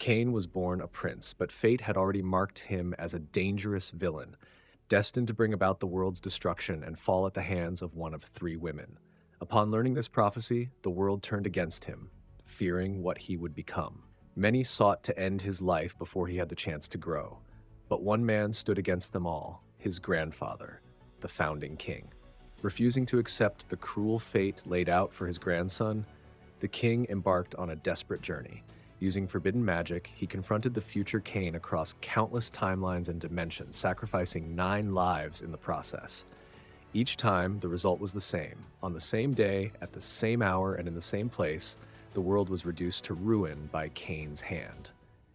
Cain was born a prince, but fate had already marked him as a dangerous villain, destined to bring about the world's destruction and fall at the hands of one of three women. Upon learning this prophecy, the world turned against him, fearing what he would become. Many sought to end his life before he had the chance to grow, but one man stood against them all, his grandfather, the founding king. Refusing to accept the cruel fate laid out for his grandson, the king embarked on a desperate journey. Using forbidden magic, he confronted the future Cain across countless timelines and dimensions, sacrificing 9 lives in the process. Each time, the result was the same. On the same day, at the same hour, and in the same place, the world was reduced to ruin by Cain's hand.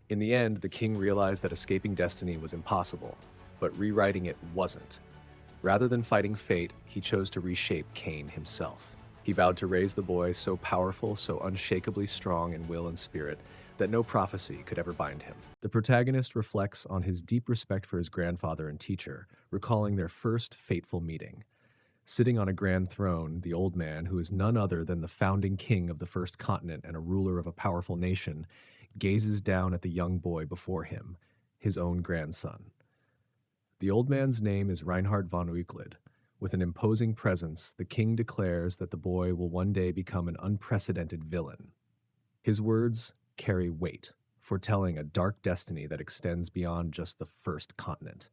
In the end, the king realized that escaping destiny was impossible, but rewriting it wasn't. Rather than fighting fate, he chose to reshape Cain himself. He vowed to raise the boy so powerful, so unshakably strong in will and spirit, that no prophecy could ever bind him. The protagonist reflects on his deep respect for his grandfather and teacher, recalling their first fateful meeting. Sitting on a grand throne, the old man, who is none other than the founding king of the first continent and a ruler of a powerful nation, gazes down at the young boy before him, his own grandson. The old man's name is Reinhard von Euclid. With an imposing presence, the king declares that the boy will one day become an unprecedented villain. His words carry weight, foretelling a dark destiny that extends beyond just the first continent.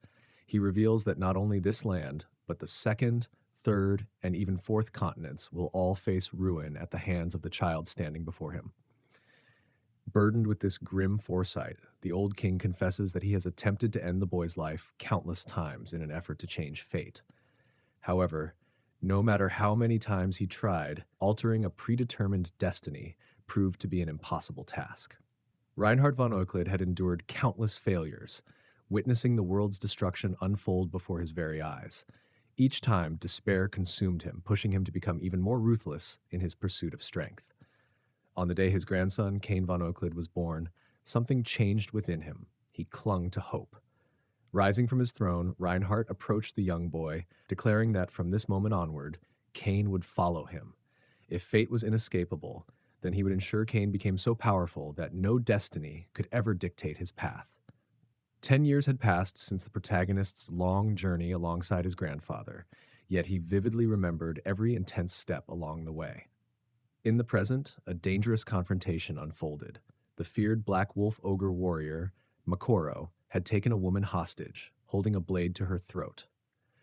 He reveals that not only this land, but the second, third, and even fourth continents will all face ruin at the hands of the child standing before him. Burdened with this grim foresight, the old king confesses that he has attempted to end the boy's life countless times in an effort to change fate. However, no matter how many times he tried, altering a predetermined destiny proved to be an impossible task. Reinhard von Euclid had endured countless failures, witnessing the world's destruction unfold before his very eyes. Each time, despair consumed him, pushing him to become even more ruthless in his pursuit of strength. On the day his grandson, Cain von Euclid, was born, something changed within him. He clung to hope. Rising from his throne, Reinhardt approached the young boy, declaring that from this moment onward, Cain would follow him. If fate was inescapable, then he would ensure Cain became so powerful that no destiny could ever dictate his path. 10 years had passed since the protagonist's long journey alongside his grandfather, yet he vividly remembered every intense step along the way. In the present, a dangerous confrontation unfolded. The feared black wolf ogre warrior, Makoro, had taken a woman hostage, holding a blade to her throat.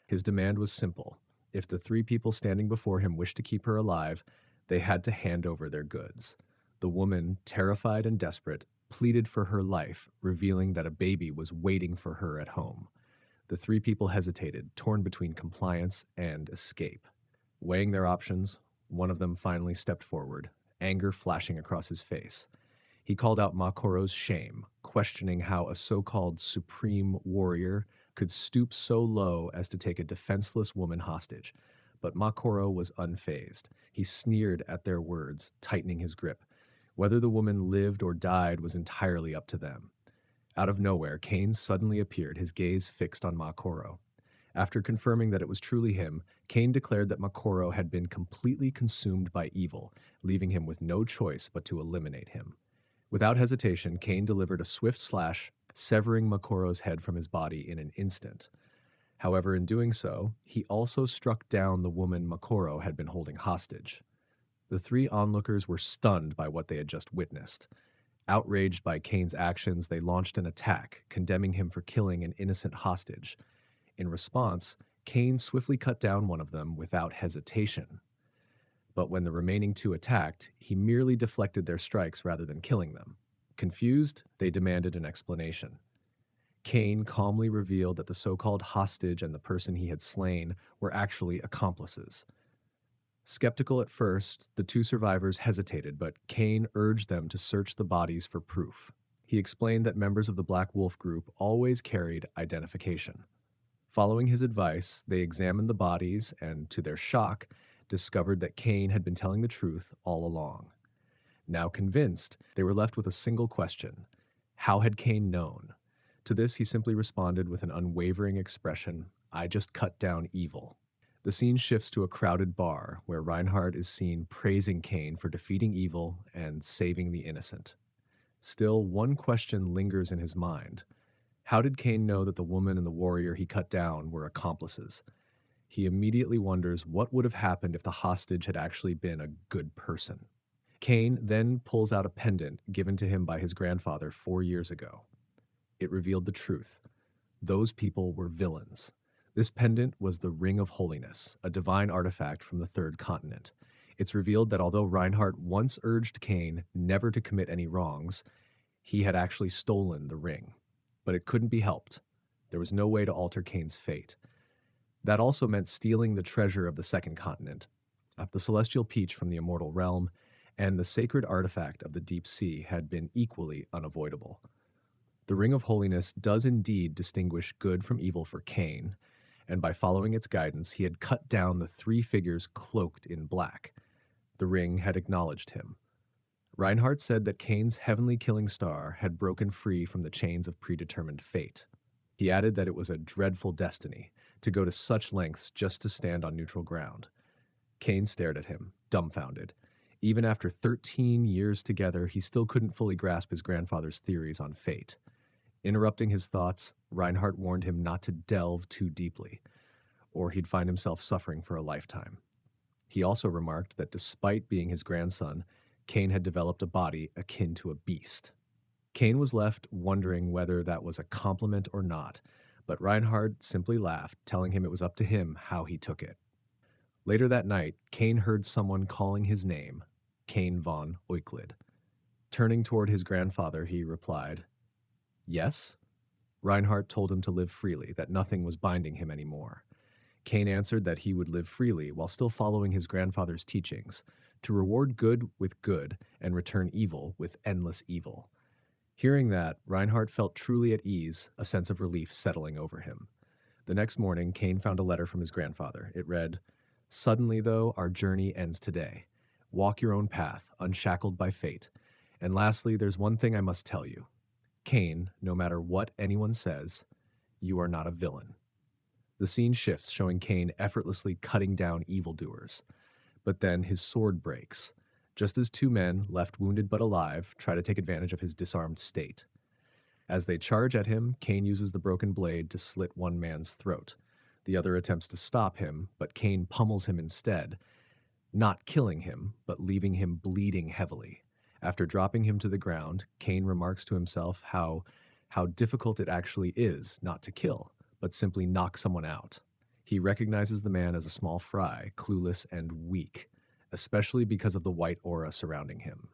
His demand was simple. If the 3 people standing before him wished to keep her alive, they had to hand over their goods. The woman, terrified and desperate, pleaded for her life, revealing that a baby was waiting for her at home. The 3 people hesitated, torn between compliance and escape. Weighing their options, one of them finally stepped forward, anger flashing across his face. He called out Makoro's shame, questioning how a so-called supreme warrior could stoop so low as to take a defenseless woman hostage. But Makoro was unfazed. He sneered at their words, tightening his grip. Whether the woman lived or died was entirely up to them. Out of nowhere, Cain suddenly appeared, his gaze fixed on Makoro. After confirming that it was truly him, Cain declared that Makoro had been completely consumed by evil, leaving him with no choice but to eliminate him. Without hesitation, Cain delivered a swift slash, severing Makoro's head from his body in an instant. However, in doing so, he also struck down the woman Makoro had been holding hostage. The 3 onlookers were stunned by what they had just witnessed. Outraged by Cain's actions, they launched an attack, condemning him for killing an innocent hostage. In response, Cain swiftly cut down one of them without hesitation. But when the remaining 2 attacked, he merely deflected their strikes rather than killing them. Confused, they demanded an explanation. Cain calmly revealed that the so-called hostage and the person he had slain were actually accomplices. Skeptical at first, the 2 survivors hesitated, but Cain urged them to search the bodies for proof. He explained that members of the Black Wolf group always carried identification. Following his advice, they examined the bodies and, to their shock, discovered that Cain had been telling the truth all along. Now convinced, they were left with a single question. How had Cain known? To this, he simply responded with an unwavering expression, "I just cut down evil." The scene shifts to a crowded bar, where Reinhard is seen praising Cain for defeating evil and saving the innocent. Still, one question lingers in his mind. How did Cain know that the woman and the warrior he cut down were accomplices? He immediately wonders what would have happened if the hostage had actually been a good person. Cain then pulls out a pendant given to him by his grandfather 4 years ago. It revealed the truth. Those people were villains. This pendant was the Ring of Holiness, a divine artifact from the third continent. It's revealed that although Reinhardt once urged Cain never to commit any wrongs, he had actually stolen the ring. But it couldn't be helped. There was no way to alter Cain's fate. That also meant stealing the treasure of the second continent, the celestial peach from the immortal realm, and the sacred artifact of the deep sea had been equally unavoidable. The Ring of Holiness does indeed distinguish good from evil for Cain, and by following its guidance, he had cut down the three figures cloaked in black. The ring had acknowledged him. Reinhardt said that Cain's heavenly killing star had broken free from the chains of predetermined fate. He added that it was a dreadful destiny to go to such lengths just to stand on neutral ground. Cain stared at him, dumbfounded. Even after 13 years together, he still couldn't fully grasp his grandfather's theories on fate. Interrupting his thoughts, Reinhardt warned him not to delve too deeply, or he'd find himself suffering for a lifetime. He also remarked that despite being his grandson, Cain had developed a body akin to a beast. Cain was left wondering whether that was a compliment or not, but Reinhardt simply laughed, telling him it was up to him how he took it. Later that night, Cain heard someone calling his name, Cain von Euclid. Turning toward his grandfather, he replied, "Yes?" Reinhardt told him to live freely, that nothing was binding him anymore. Cain answered that he would live freely while still following his grandfather's teachings, to reward good with good and return evil with endless evil. Hearing that, Reinhardt felt truly at ease, a sense of relief settling over him. The next morning, Cain found a letter from his grandfather. It read, "Suddenly, though, our journey ends today. Walk your own path, unshackled by fate. And lastly, there's one thing I must tell you. Cain, no matter what anyone says, you are not a villain." The scene shifts, showing Cain effortlessly cutting down evildoers. But then his sword breaks, just as two men, left wounded but alive, try to take advantage of his disarmed state. As they charge at him, Cain uses the broken blade to slit one man's throat. The other attempts to stop him, but Cain pummels him instead, not killing him, but leaving him bleeding heavily. After dropping him to the ground, Cain remarks to himself how difficult it actually is not to kill, but simply knock someone out. He recognizes the man as a small fry, clueless and weak, especially because of the white aura surrounding him.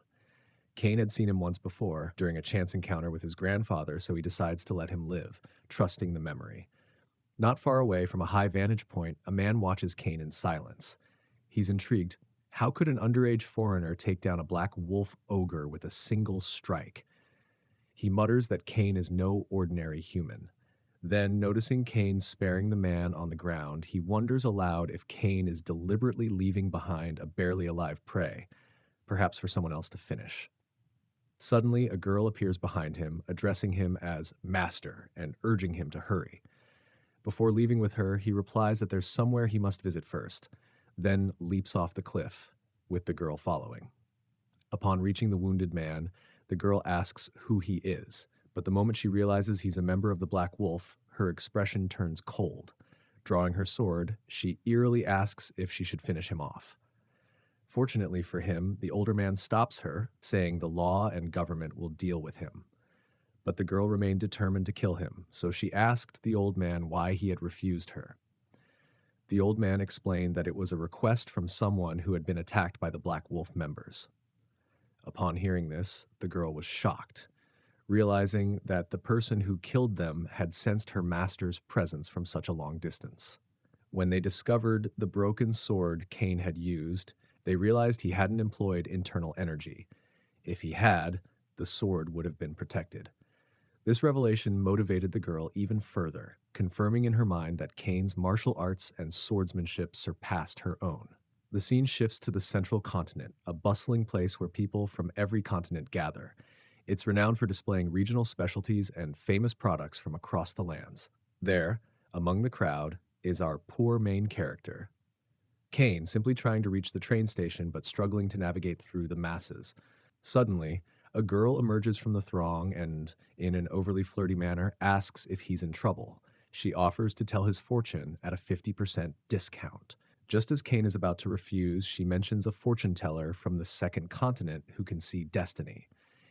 Cain had seen him once before, during a chance encounter with his grandfather, so he decides to let him live, trusting the memory. Not far away from a high vantage point, a man watches Cain in silence. He's intrigued. How could an underage foreigner take down a black wolf ogre with a single strike? He mutters that Cain is no ordinary human. Then, noticing Cain sparing the man on the ground, he wonders aloud if Cain is deliberately leaving behind a barely alive prey, perhaps for someone else to finish. Suddenly, a girl appears behind him, addressing him as Master and urging him to hurry. Before leaving with her, he replies that there's somewhere he must visit first, then leaps off the cliff, with the girl following. Upon reaching the wounded man, the girl asks who he is, but the moment she realizes he's a member of the Black Wolf, her expression turns cold. Drawing her sword, she eerily asks if she should finish him off. Fortunately for him, the older man stops her, saying the law and government will deal with him. But the girl remained determined to kill him, so she asked the old man why he had refused her. The old man explained that it was a request from someone who had been attacked by the Black Wolf members. Upon hearing this, the girl was shocked, realizing that the person who killed them had sensed her master's presence from such a long distance. When they discovered the broken sword Cain had used, they realized he hadn't employed internal energy. If he had, the sword would have been protected. This revelation motivated the girl even further, confirming in her mind that Cain's martial arts and swordsmanship surpassed her own. The scene shifts to the central continent, a bustling place where people from every continent gather. It's renowned for displaying regional specialties and famous products from across the lands. There, among the crowd, is our poor main character, Cain, simply trying to reach the train station but struggling to navigate through the masses. Suddenly, A girl emerges from the throng and, in an overly flirty manner, asks if he's in trouble. She offers to tell his fortune at a 50% discount. Just as Kane is about to refuse, she mentions a fortune teller from the second continent who can see destiny.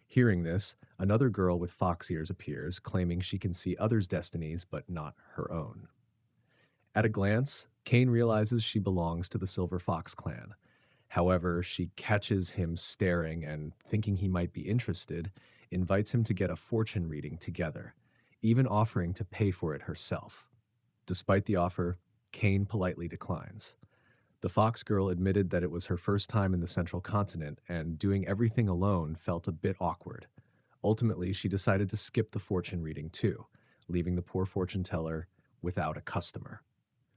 Hearing this, another girl with fox ears appears, claiming she can see others' destinies but not her own. At a glance, Kane realizes she belongs to the Silver Fox clan. However, she catches him staring and, thinking he might be interested, invites him to get a fortune reading together, even offering to pay for it herself. Despite the offer, Kane politely declines. The fox girl admitted that it was her first time in the central continent and doing everything alone felt a bit awkward. Ultimately, she decided to skip the fortune reading too, leaving the poor fortune teller without a customer.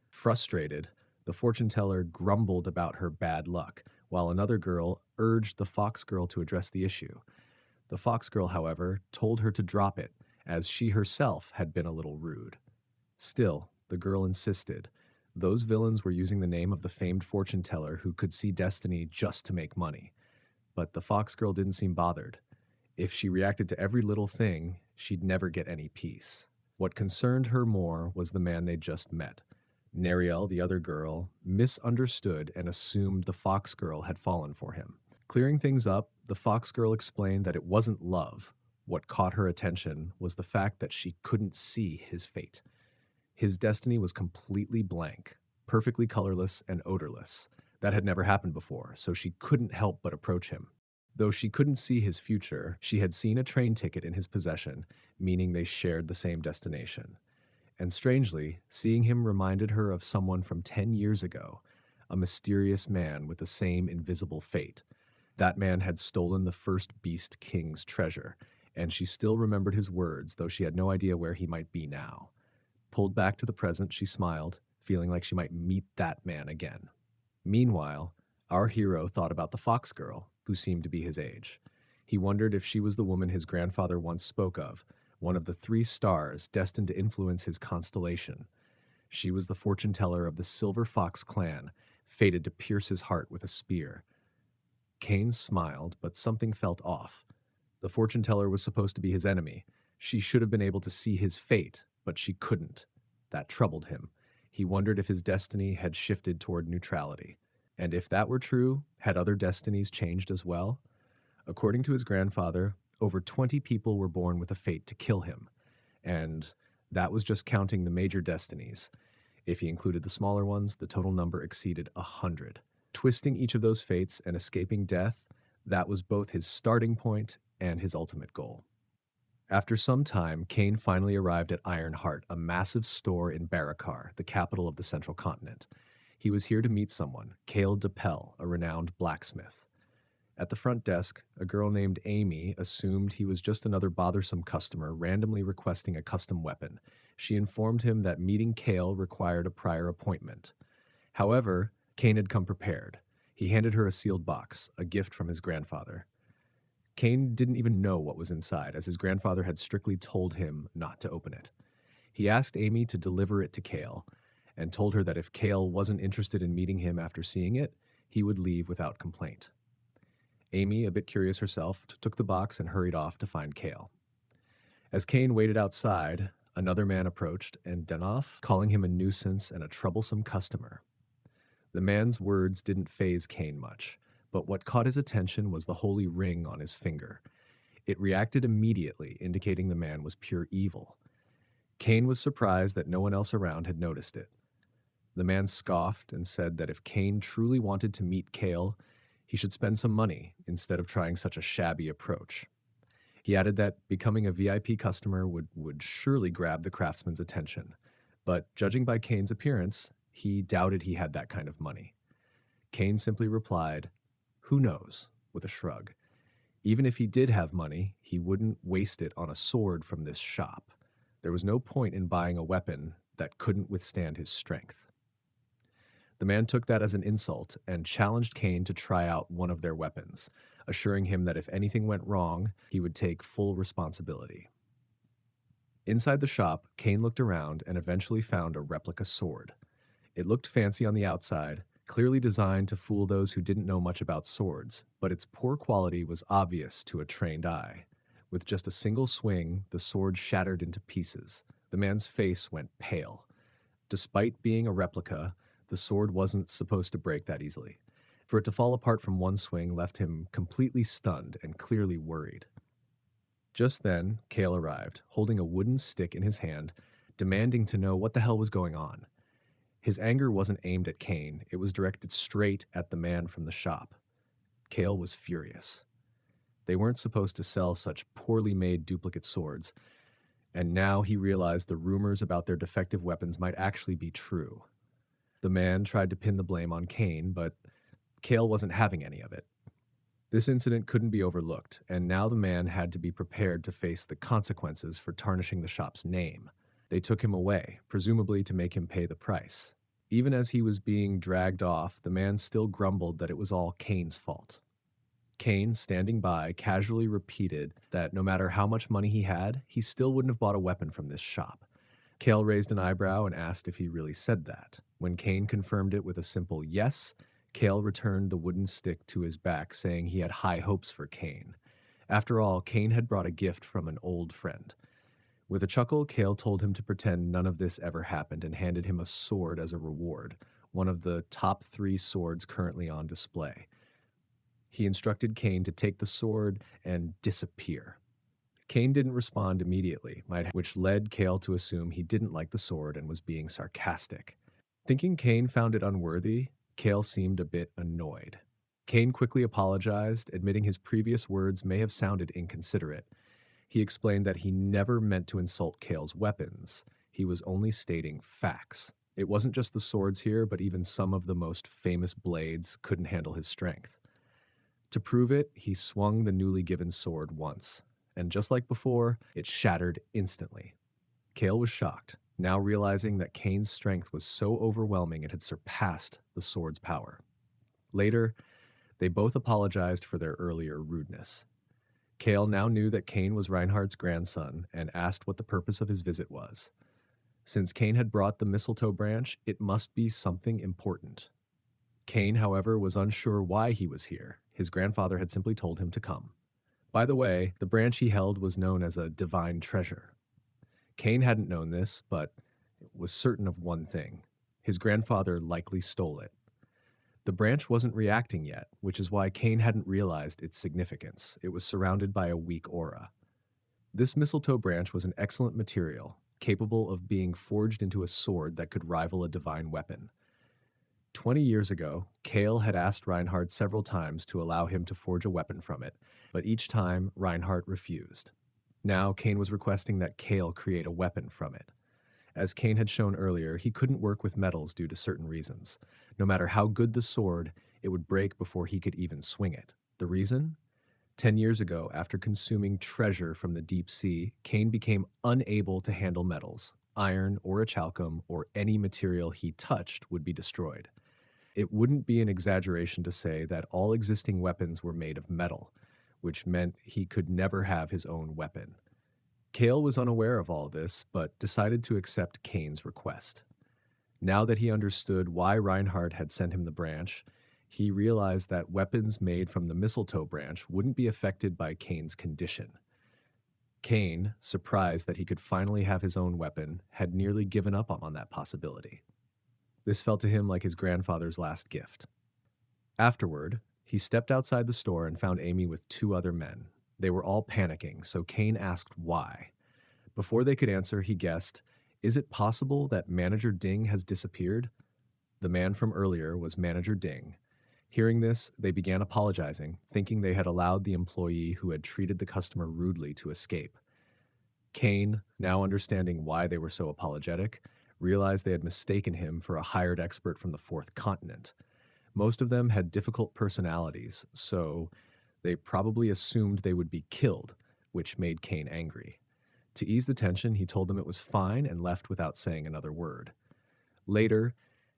Frustrated, the fortune teller grumbled about her bad luck, while another girl urged the fox girl to address the issue. The fox girl, however, told her to drop it, as she herself had been a little rude. Still, the girl insisted. Those villains were using the name of the famed fortune teller who could see destiny just to make money. But the fox girl didn't seem bothered. If she reacted to every little thing, she'd never get any peace. What concerned her more was the man they'd just met. Nariel, the other girl, misunderstood and assumed the fox girl had fallen for him. Clearing things up, the fox girl explained that it wasn't love. What caught her attention was the fact that she couldn't see his fate. His destiny was completely blank, perfectly colorless and odorless. That had never happened before, so she couldn't help but approach him. Though she couldn't see his future, she had seen a train ticket in his possession, meaning they shared the same destination. And strangely, seeing him reminded her of someone from 10 years ago, a mysterious man with the same invisible fate. That man had stolen the first Beast King's treasure, and she still remembered his words, though she had no idea where he might be now. Pulled back to the present, she smiled, feeling like she might meet that man again. Meanwhile, our hero thought about the fox girl, who seemed to be his age. He wondered if she was the woman his grandfather once spoke of, one of the 3 stars destined to influence his constellation. She was the fortune teller of the Silver Fox clan, fated to pierce his heart with a spear. Kane smiled, but something felt off. The fortune teller was supposed to be his enemy. She should have been able to see his fate, but she couldn't. That troubled him. He wondered if his destiny had shifted toward neutrality. And if that were true, had other destinies changed as well? According to his grandfather, over 20 people were born with a fate to kill him. And that was just counting the major destinies. If he included the smaller ones, the total number exceeded 100. Twisting each of those fates and escaping death, that was both his starting point and his ultimate goal. After some time, Kane finally arrived at Ironheart, a massive store in Barakar, the capital of the Central Continent. He was here to meet someone, Kale DePel, a renowned blacksmith. At the front desk, a girl named Amy assumed he was just another bothersome customer randomly requesting a custom weapon. She informed him that meeting Kale required a prior appointment. However, Kane had come prepared. He handed her a sealed box, a gift from his grandfather. Kane didn't even know what was inside, as his grandfather had strictly told him not to open it. He asked Amy to deliver it to Kale, and told her that if Kale wasn't interested in meeting him after seeing it, he would leave without complaint. Amy, a bit curious herself, took the box and hurried off to find Kale. As Kane waited outside, another man approached and went off, calling him a nuisance and a troublesome customer. The man's words didn't faze Kane much, but what caught his attention was the holy ring on his finger. It reacted immediately, indicating the man was pure evil. Kane was surprised that no one else around had noticed it. The man scoffed and said that if Kane truly wanted to meet Kale, he should spend some money instead of trying such a shabby approach. He added that becoming a VIP customer would surely grab the craftsman's attention, but judging by Kane's appearance, he doubted he had that kind of money. Kane simply replied, "Who knows?" with a shrug. Even if he did have money, he wouldn't waste it on a sword from this shop. There was no point in buying a weapon that couldn't withstand his strength. The man took that as an insult and challenged Kane to try out one of their weapons, assuring him that if anything went wrong, he would take full responsibility. Inside the shop, Kane looked around and eventually found a replica sword. It looked fancy on the outside, clearly designed to fool those who didn't know much about swords, but its poor quality was obvious to a trained eye. With just a single swing, the sword shattered into pieces. The man's face went pale. Despite being a replica, the sword wasn't supposed to break that easily. For it to fall apart from one swing left him completely stunned and clearly worried. Just then, Kale arrived, holding a wooden stick in his hand, demanding to know what the hell was going on. His anger wasn't aimed at Kane, it was directed straight at the man from the shop. Kale was furious. They weren't supposed to sell such poorly made duplicate swords, and now he realized the rumors about their defective weapons might actually be true. The man tried to pin the blame on Kane, but Kale wasn't having any of it. This incident couldn't be overlooked, and now the man had to be prepared to face the consequences for tarnishing the shop's name. They took him away, presumably to make him pay the price. Even as he was being dragged off, the man still grumbled that it was all Kane's fault. Kane, standing by, casually repeated that no matter how much money he had, he still wouldn't have bought a weapon from this shop. Kale raised an eyebrow and asked if he really said that. When Kane confirmed it with a simple yes, Kale returned the wooden stick to his back, saying he had high hopes for Kane. After all, Kane had brought a gift from an old friend. With a chuckle, Kale told him to pretend none of this ever happened and handed him a sword as a reward, one of the top 3 swords currently on display. He instructed Kane to take the sword and disappear. Kane didn't respond immediately, which led Kale to assume he didn't like the sword and was being sarcastic. Thinking Kane found it unworthy, Kale seemed a bit annoyed. Kane quickly apologized, admitting his previous words may have sounded inconsiderate. He explained that he never meant to insult Kale's weapons. He was only stating facts. It wasn't just the swords here, but even some of the most famous blades couldn't handle his strength. To prove it, he swung the newly given sword once, and just like before, it shattered instantly. Kale was shocked, now realizing that Kane's strength was so overwhelming it had surpassed the sword's power. Later, they both apologized for their earlier rudeness. Kale now knew that Kane was Reinhardt's grandson and asked what the purpose of his visit was. Since Kane had brought the mistletoe branch, it must be something important. Kane, however, was unsure why he was here. His grandfather had simply told him to come. By the way, the branch he held was known as a divine treasure. Kane hadn't known this, but was certain of one thing. His grandfather likely stole it. The branch wasn't reacting yet, which is why Kane hadn't realized its significance. It was surrounded by a weak aura. This mistletoe branch was an excellent material, capable of being forged into a sword that could rival a divine weapon. 20 years ago, Kale had asked Reinhardt several times to allow him to forge a weapon from it, but each time Reinhardt refused. Now Kane was requesting that Kale create a weapon from it. As Kane had shown earlier, he couldn't work with metals due to certain reasons. No matter how good the sword, it would break before he could even swing it. The reason? 10 years ago, after consuming treasure from the deep sea, Kane became unable to handle metals. Iron or a chalcum or any material he touched would be destroyed. It wouldn't be an exaggeration to say that all existing weapons were made of metal, which meant he could never have his own weapon. Kale was unaware of all this, but decided to accept Kane's request. Now that he understood why Reinhardt had sent him the branch, he realized that weapons made from the mistletoe branch wouldn't be affected by Kane's condition. Kane, surprised that he could finally have his own weapon, had nearly given up on that possibility. This felt to him like his grandfather's last gift. Afterward, he stepped outside the store and found Amy with 2 other men. They were all panicking, so Kane asked why. Before they could answer, he guessed, "Is it possible that Manager Ding has disappeared?" The man from earlier was Manager Ding. Hearing this, they began apologizing, thinking they had allowed the employee who had treated the customer rudely to escape. Kane, now understanding why they were so apologetic, realized they had mistaken him for a hired expert from the 4th continent. Most of them had difficult personalities, so they probably assumed they would be killed, which made Kane angry. To ease the tension, he told them it was fine and left without saying another word. Later,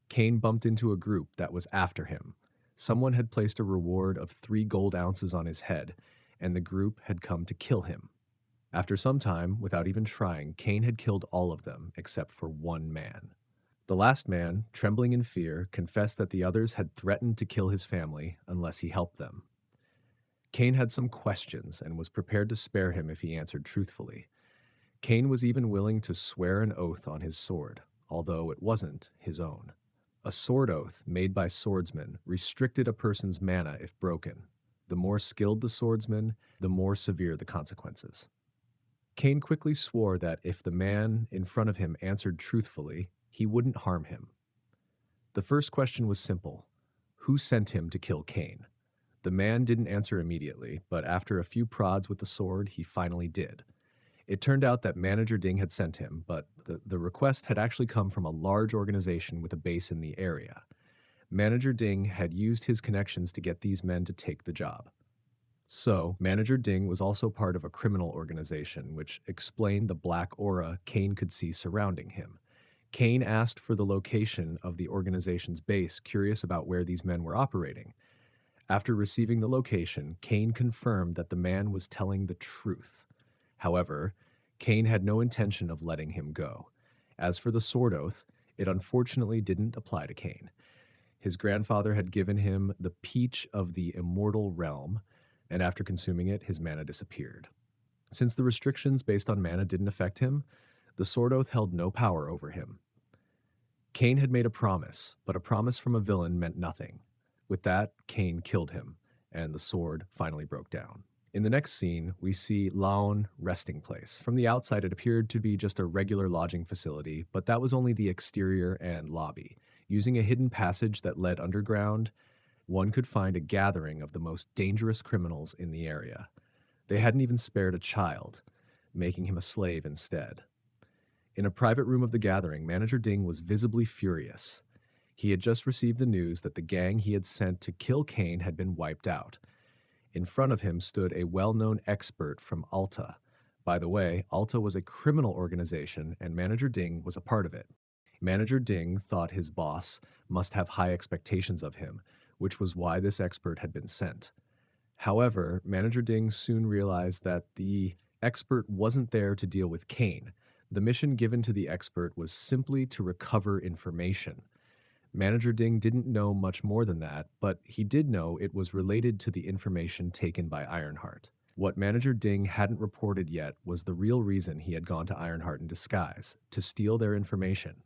Kane bumped into a group that was after him. Someone had placed a reward of 3 gold ounces on his head, and the group had come to kill him. After some time, without even trying, Kane had killed all of them except for one man. The last man, trembling in fear, confessed that the others had threatened to kill his family unless he helped them. Cain had some questions and was prepared to spare him if he answered truthfully. Cain was even willing to swear an oath on his sword, although it wasn't his own. A sword oath made by swordsmen restricted a person's mana if broken. The more skilled the swordsman, the more severe the consequences. Cain quickly swore that if the man in front of him answered truthfully, he wouldn't harm him. The first question was simple. Who sent him to kill Cain? The man didn't answer immediately, but after a few prods with the sword, he finally did. It turned out that Manager Ding had sent him, but the request had actually come from a large organization with a base in the area. Manager Ding had used his connections to get these men to take the job. So, Manager Ding was also part of a criminal organization, which explained the black aura Cain could see surrounding him. Cain asked for the location of the organization's base, curious about where these men were operating. After receiving the location, Cain confirmed that the man was telling the truth. However, Cain had no intention of letting him go. As for the sword oath, it unfortunately didn't apply to Cain. His grandfather had given him the peach of the immortal realm, and after consuming it, his mana disappeared. Since the restrictions based on mana didn't affect him, the sword oath held no power over him. Cain had made a promise, but a promise from a villain meant nothing. With that, Cain killed him, and the sword finally broke down. In the next scene, we see Laon resting place. From the outside, it appeared to be just a regular lodging facility, but that was only the exterior and lobby. Using a hidden passage that led underground, one could find a gathering of the most dangerous criminals in the area. They hadn't even spared a child, making him a slave instead. In a private room of the gathering, Manager Ding was visibly furious. He had just received the news that the gang he had sent to kill Cain had been wiped out. In front of him stood a well-known expert from Alta. By the way, Alta was a criminal organization, and Manager Ding was a part of it. Manager Ding thought his boss must have high expectations of him, which was why this expert had been sent. However, Manager Ding soon realized that the expert wasn't there to deal with Cain. The mission given to the expert was simply to recover information. Manager Ding didn't know much more than that, but he did know it was related to the information taken by Ironheart. What Manager Ding hadn't reported yet was the real reason he had gone to Ironheart in disguise, to steal their information.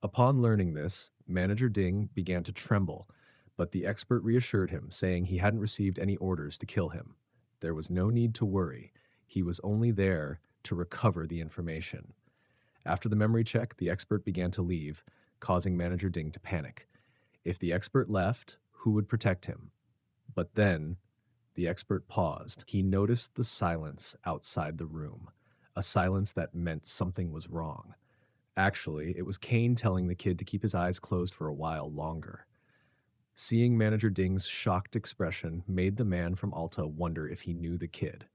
Upon learning this, Manager Ding began to tremble, but the expert reassured him, saying he hadn't received any orders to kill him. There was no need to worry. He was only there to recover the information. After the memory check, the expert began to leave, causing Manager Ding to panic. If the expert left, who would protect him? But then, the expert paused. He noticed the silence outside the room, a silence that meant something was wrong. Actually, it was Cain telling the kid to keep his eyes closed for a while longer. Seeing Manager Ding's shocked expression made the man from Alta wonder if he knew the kid.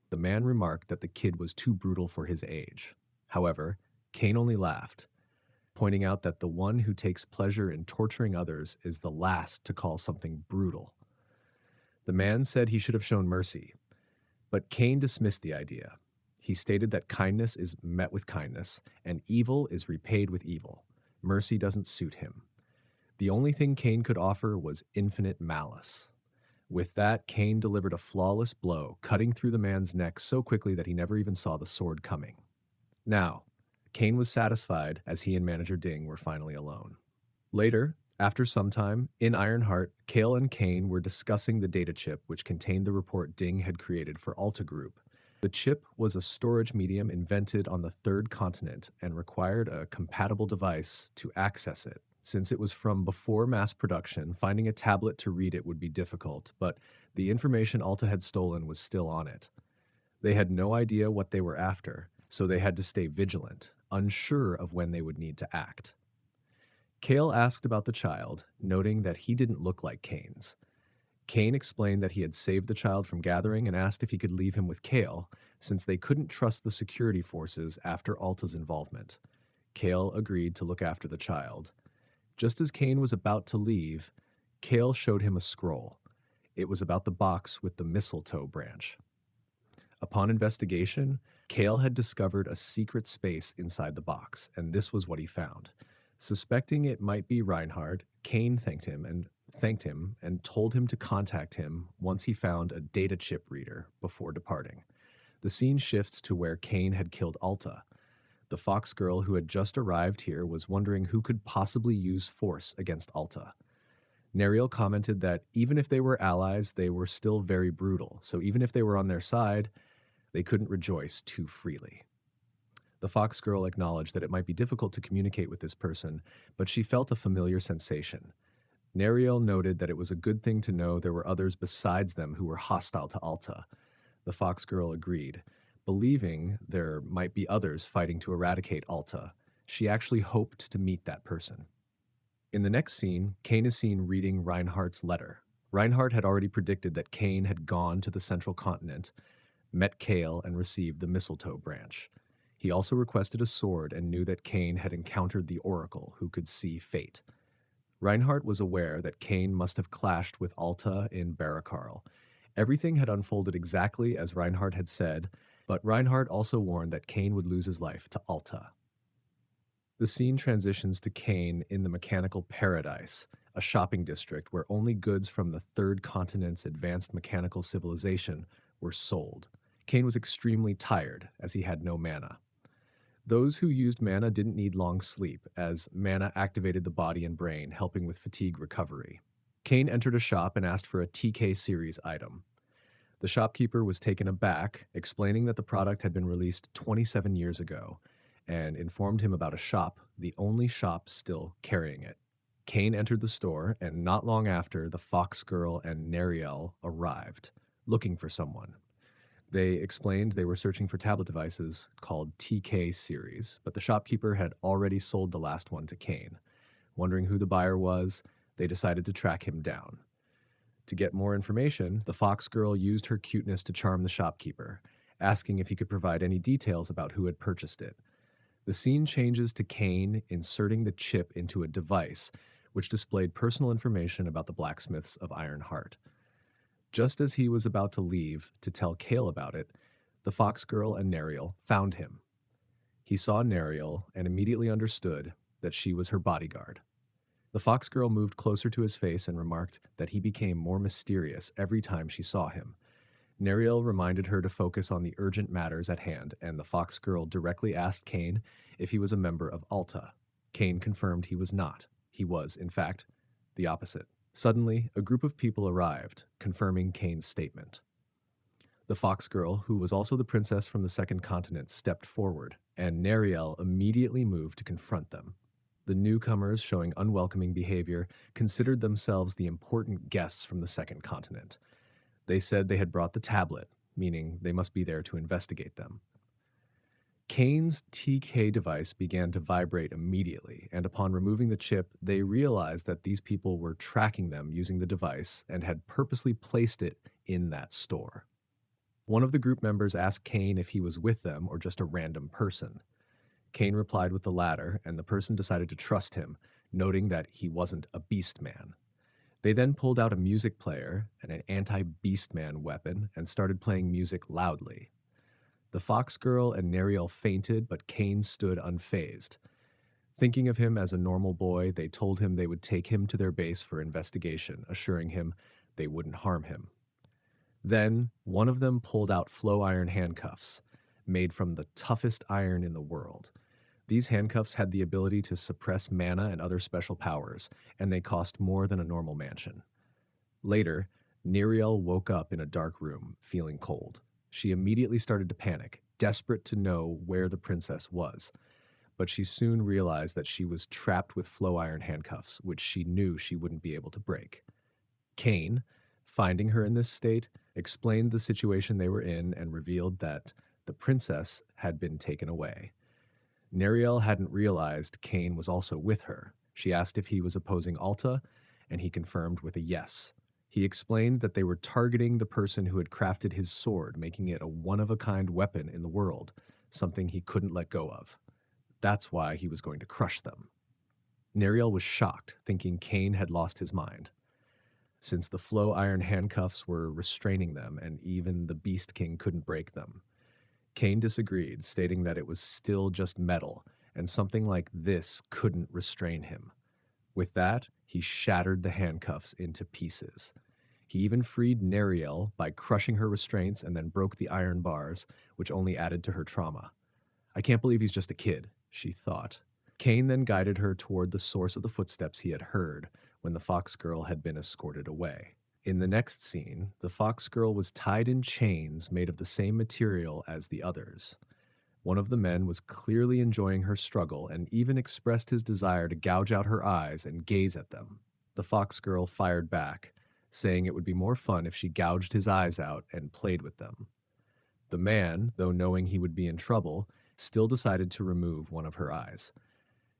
The man remarked that the kid was too brutal for his age. However, Cain only laughed, pointing out that the one who takes pleasure in torturing others is the last to call something brutal. The man said he should have shown mercy, but Cain dismissed the idea. He stated that kindness is met with kindness, and evil is repaid with evil. Mercy doesn't suit him. The only thing Cain could offer was infinite malice. With that, Cain delivered a flawless blow, cutting through the man's neck so quickly that he never even saw the sword coming. Now, Cain was satisfied as he and Manager Ding were finally alone. Later, after some time, in Ironheart, Kale and Cain were discussing the data chip which contained the report Ding had created for Alta Group. The chip was a storage medium invented on the third continent and required a compatible device to access it. Since it was from before mass production, finding a tablet to read it would be difficult, but the information Alta had stolen was still on it. They had no idea what they were after, so they had to stay vigilant, unsure of when they would need to act. Kale asked about the child, noting that he didn't look like Cain's. Cain explained that he had saved the child from gathering and asked if he could leave him with Kale, since they couldn't trust the security forces after Alta's involvement. Kale agreed to look after the child. Just as Cain was about to leave, Kale showed him a scroll. It was about the box with the mistletoe branch. Upon investigation, Kale had discovered a secret space inside the box, and this was what he found. Suspecting it might be Reinhardt, Kane thanked him and told him to contact him once he found a data chip reader before departing. The scene shifts to where Kane had killed Alta. The fox girl who had just arrived here was wondering who could possibly use force against Alta. Neriel commented that even if they were allies, they were still very brutal, so even if they were on their side, they couldn't rejoice too freely. The fox girl acknowledged that it might be difficult to communicate with this person, but she felt a familiar sensation. Neriel noted that it was a good thing to know there were others besides them who were hostile to Alta. The fox girl agreed, believing there might be others fighting to eradicate Alta. She actually hoped to meet that person. In the next scene, Kane is seen reading Reinhardt's letter. Reinhardt had already predicted that Kane had gone to the central continent, met Kale, and received the mistletoe branch. He also requested a sword and knew that Kane had encountered the Oracle, who could see fate. Reinhardt was aware that Kane must have clashed with Alta in Barakarl. Everything had unfolded exactly as Reinhardt had said, but Reinhardt also warned that Kane would lose his life to Alta. The scene transitions to Kane in the Mechanical Paradise, a shopping district where only goods from the Third Continent's advanced mechanical civilization were sold. Kane was extremely tired, as he had no mana. Those who used mana didn't need long sleep, as mana activated the body and brain, helping with fatigue recovery. Kane entered a shop and asked for a TK series item. The shopkeeper was taken aback, explaining that the product had been released 27 years ago, and informed him about a shop, the only shop still carrying it. Kane entered the store, and not long after, the fox girl and Neriel arrived, looking for someone. They explained they were searching for tablet devices called TK series, but the shopkeeper had already sold the last one to Kane. Wondering who the buyer was, they decided to track him down. To get more information, the fox girl used her cuteness to charm the shopkeeper, asking if he could provide any details about who had purchased it. The scene changes to Kane inserting the chip into a device, which displayed personal information about the blacksmiths of Ironheart. Just as he was about to leave to tell Kale about it, the fox girl and Neriel found him. He saw Neriel and immediately understood that she was her bodyguard. The fox girl moved closer to his face and remarked that he became more mysterious every time she saw him. Neriel reminded her to focus on the urgent matters at hand, and the fox girl directly asked Kane if he was a member of Alta. Kane confirmed he was not. He was, in fact, the opposite. Suddenly, a group of people arrived, confirming Kane's statement. The fox girl, who was also the princess from the second continent, stepped forward, and Neriel immediately moved to confront them. The newcomers, showing unwelcoming behavior, considered themselves the important guests from the second continent. They said they had brought the tablet, meaning they must be there to investigate them. Kane's TK device began to vibrate immediately, and upon removing the chip, they realized that these people were tracking them using the device and had purposely placed it in that store. One of the group members asked Kane if he was with them or just a random person. Kane replied with the latter, and the person decided to trust him, noting that he wasn't a beast man. They then pulled out a music player and an anti-beast man weapon and started playing music loudly. The fox girl and Neriel fainted, but Kane stood unfazed. Thinking of him as a normal boy, they told him they would take him to their base for investigation, assuring him they wouldn't harm him. Then, one of them pulled out flow iron handcuffs, made from the toughest iron in the world. These handcuffs had the ability to suppress mana and other special powers, and they cost more than a normal mansion. Later, Neriel woke up in a dark room, feeling cold. She immediately started to panic, desperate to know where the princess was. But she soon realized that she was trapped with flow iron handcuffs, which she knew she wouldn't be able to break. Kane, finding her in this state, explained the situation they were in and revealed that the princess had been taken away. Neriel hadn't realized Kane was also with her. She asked if he was opposing Alta, and he confirmed with a yes. He explained that they were targeting the person who had crafted his sword, making it a one-of-a-kind weapon in the world, something he couldn't let go of. That's why he was going to crush them. Neriel was shocked, thinking Kane had lost his mind, since the flow iron handcuffs were restraining them and even the Beast King couldn't break them. Kane disagreed, stating that it was still just metal and something like this couldn't restrain him. With that, he shattered the handcuffs into pieces. He even freed Neriel by crushing her restraints and then broke the iron bars, which only added to her trauma. I can't believe he's just a kid, she thought. Kane then guided her toward the source of the footsteps he had heard when the fox girl had been escorted away. In the next scene, the fox girl was tied in chains made of the same material as the others. One of the men was clearly enjoying her struggle and even expressed his desire to gouge out her eyes and gaze at them. The fox girl fired back, saying it would be more fun if she gouged his eyes out and played with them. The man, though knowing he would be in trouble, still decided to remove one of her eyes.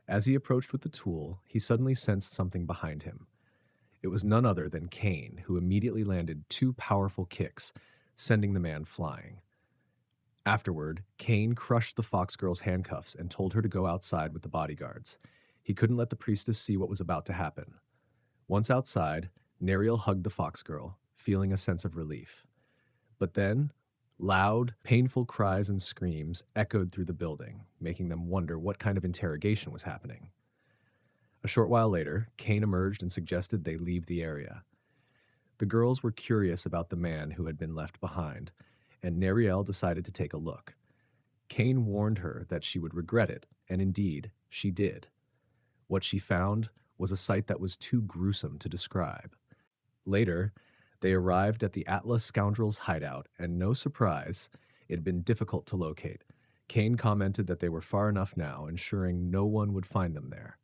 As he approached with the tool, he suddenly sensed something behind him. It was none other than Kane, who immediately landed 2 powerful kicks, sending the man flying. Afterward, Kane crushed the fox girl's handcuffs and told her to go outside with the bodyguards. He couldn't let the priestess see what was about to happen. Once outside, Neriel hugged the fox girl, feeling a sense of relief. But then, loud, painful cries and screams echoed through the building, making them wonder what kind of interrogation was happening. A short while later, Kane emerged and suggested they leave the area. The girls were curious about the man who had been left behind, and Neriel decided to take a look. Kane warned her that she would regret it, and indeed, she did. What she found was a sight that was too gruesome to describe. Later, they arrived at the Atlas scoundrels' hideout, and no surprise, it had been difficult to locate. Kane commented that they were far enough now, ensuring no one would find them there.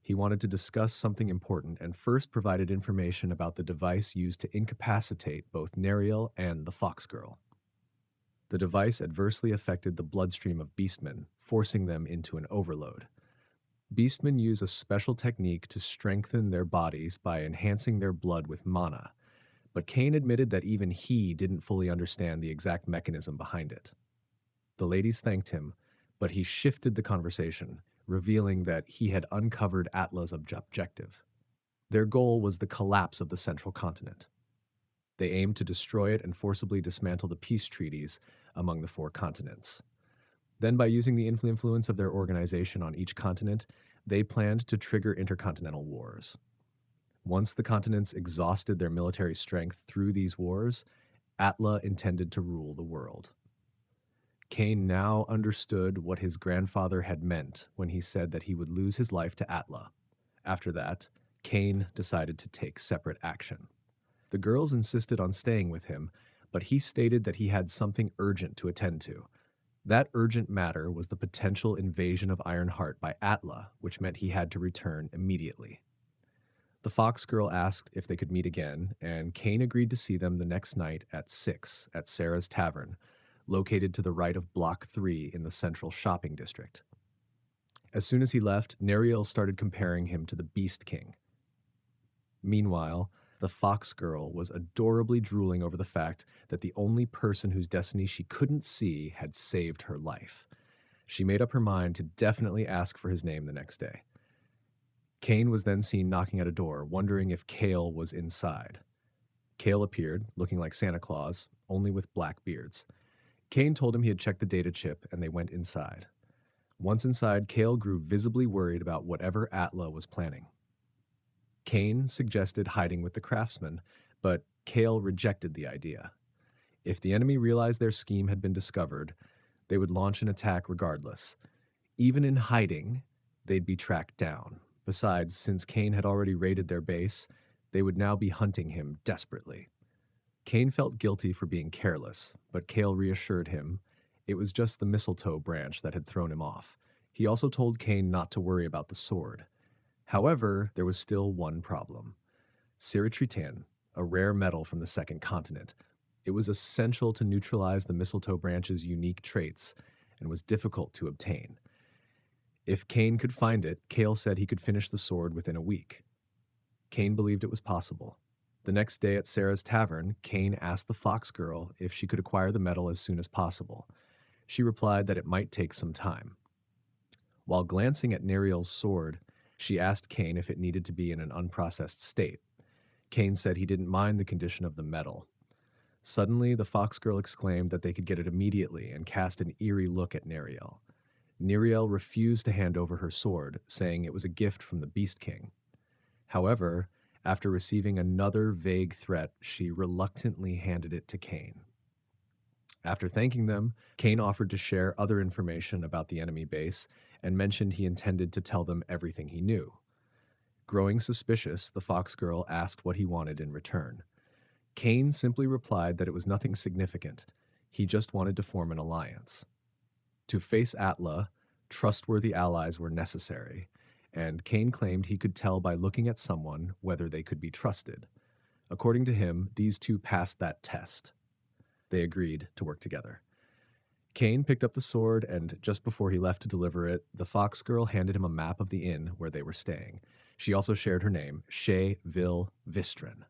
He wanted to discuss something important and first provided information about the device used to incapacitate both Neriel and the fox girl. The device adversely affected the bloodstream of beastmen, forcing them into an overload. Beastmen use a special technique to strengthen their bodies by enhancing their blood with mana, but Kane admitted that even he didn't fully understand the exact mechanism behind it. The ladies thanked him, but he shifted the conversation, revealing that he had uncovered Atla's objective. Their goal was the collapse of the central continent. They aimed to destroy it and forcibly dismantle the peace treaties among the 4 continents. Then, by using the influence of their organization on each continent, they planned to trigger intercontinental wars. Once the continents exhausted their military strength through these wars, Atla intended to rule the world. Kane now understood what his grandfather had meant when he said that he would lose his life to Atla. After that, Kane decided to take separate action. The girls insisted on staying with him, but he stated that he had something urgent to attend to. That urgent matter was the potential invasion of Ironheart by Atla, which meant he had to return immediately. The fox girl asked if they could meet again, and Kane agreed to see them the next night at 6 at Sarah's Tavern, located to the right of Block 3 in the central shopping district. As soon as he left, Neriel started comparing him to the Beast King. Meanwhile, the fox girl was adorably drooling over the fact that the only person whose destiny she couldn't see had saved her life. She made up her mind to definitely ask for his name the next day. Kane was then seen knocking at a door, wondering if Kale was inside. Kale appeared, looking like Santa Claus, only with black beards. Kane told him he had checked the data chip, and they went inside. Once inside, Kale grew visibly worried about whatever Atla was planning. Kane suggested hiding with the craftsman, but Kale rejected the idea. If the enemy realized their scheme had been discovered, they would launch an attack regardless. Even in hiding, they'd be tracked down. Besides, since Kane had already raided their base, they would now be hunting him desperately. Kane felt guilty for being careless, but Kale reassured him it was just the mistletoe branch that had thrown him off. He also told Kane not to worry about the sword. However, there was still one problem. Siritritan, a rare metal from the second continent. It was essential to neutralize the mistletoe branch's unique traits and was difficult to obtain. If Kane could find it, Kale said he could finish the sword within a week. Kane believed it was possible. The next day at Sarah's Tavern, Kane asked the fox girl if she could acquire the metal as soon as possible. She replied that it might take some time. While glancing at Neriel's sword, she asked Kane if it needed to be in an unprocessed state. Kane said he didn't mind the condition of the metal. Suddenly, the fox girl exclaimed that they could get it immediately and cast an eerie look at Neriel. Neriel refused to hand over her sword, saying it was a gift from the Beast King. However, after receiving another vague threat, she reluctantly handed it to Cain. After thanking them, Cain offered to share other information about the enemy base and mentioned he intended to tell them everything he knew. Growing suspicious, the fox girl asked what he wanted in return. Cain simply replied that it was nothing significant. He just wanted to form an alliance. To face Atla, trustworthy allies were necessary, and Cain claimed he could tell by looking at someone whether they could be trusted. According to him, these two passed that test. They agreed to work together. Cain picked up the sword, and just before he left to deliver it, the fox girl handed him a map of the inn where they were staying. She also shared her name, Shea Vil Vistrin.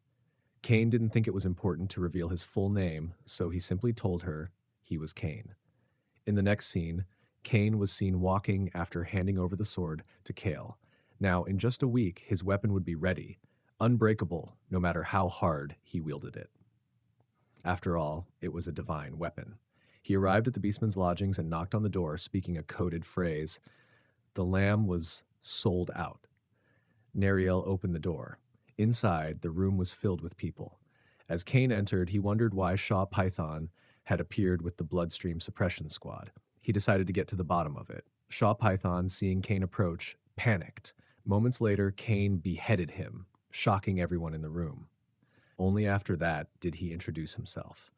Cain didn't think it was important to reveal his full name, so he simply told her he was Cain. In the next scene, Cain was seen walking after handing over the sword to Kale. Now, in just a week, his weapon would be ready, unbreakable, no matter how hard he wielded it. After all, it was a divine weapon. He arrived at the beastman's lodgings and knocked on the door, speaking a coded phrase. The lamb was sold out. Neriel opened the door. Inside, the room was filled with people. As Cain entered, he wondered why Shaw Python had appeared with the Bloodstream Suppression Squad. He decided to get to the bottom of it. Shaw Python, seeing Cain approach, panicked. Moments later, Cain beheaded him, shocking everyone in the room. Only after that did he introduce himself.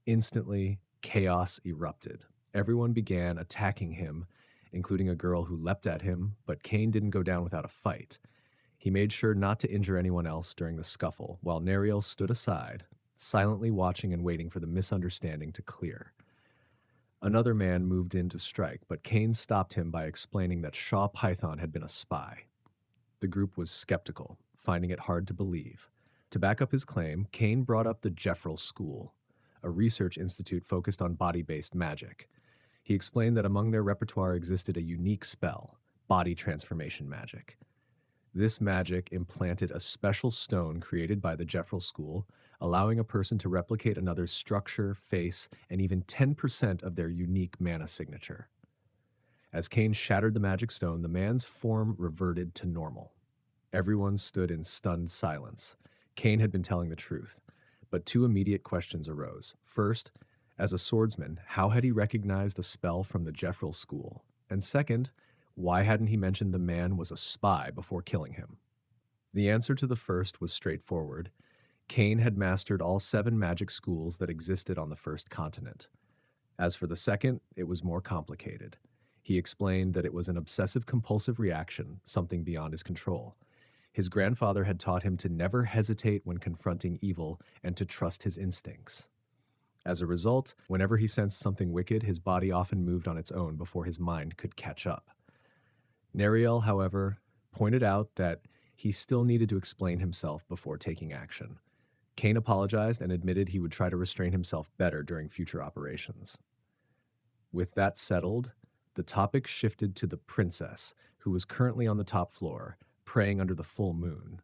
Instantly, chaos erupted. Everyone began attacking him, including a girl who leapt at him, but Cain didn't go down without a fight. He made sure not to injure anyone else during the scuffle, while Neriel stood aside, silently watching and waiting for the misunderstanding to clear. Another man moved in to strike, but Cain stopped him by explaining that Shaw Python had been a spy. The group was skeptical, finding it hard to believe. To back up his claim, Cain brought up the Jeffrel School, a research institute focused on body-based magic. He explained that among their repertoire existed a unique spell, body transformation magic. This magic implanted a special stone created by the Jeffrel School, allowing a person to replicate another's structure, face, and even 10% of their unique mana signature. As Cain shattered the magic stone, the man's form reverted to normal. Everyone stood in stunned silence. Cain had been telling the truth, but two immediate questions arose. First, as a swordsman, how had he recognized a spell from the Jeffrel School? And second, why hadn't he mentioned the man was a spy before killing him? The answer to the first was straightforward. Cain had mastered all 7 magic schools that existed on the first continent. As for the second, it was more complicated. He explained that it was an obsessive-compulsive reaction, something beyond his control. His grandfather had taught him to never hesitate when confronting evil and to trust his instincts. As a result, whenever he sensed something wicked, his body often moved on its own before his mind could catch up. Neriel, however, pointed out that he still needed to explain himself before taking action. Cain apologized and admitted he would try to restrain himself better during future operations. With that settled, the topic shifted to the princess, who was currently on the top floor, praying under the full moon.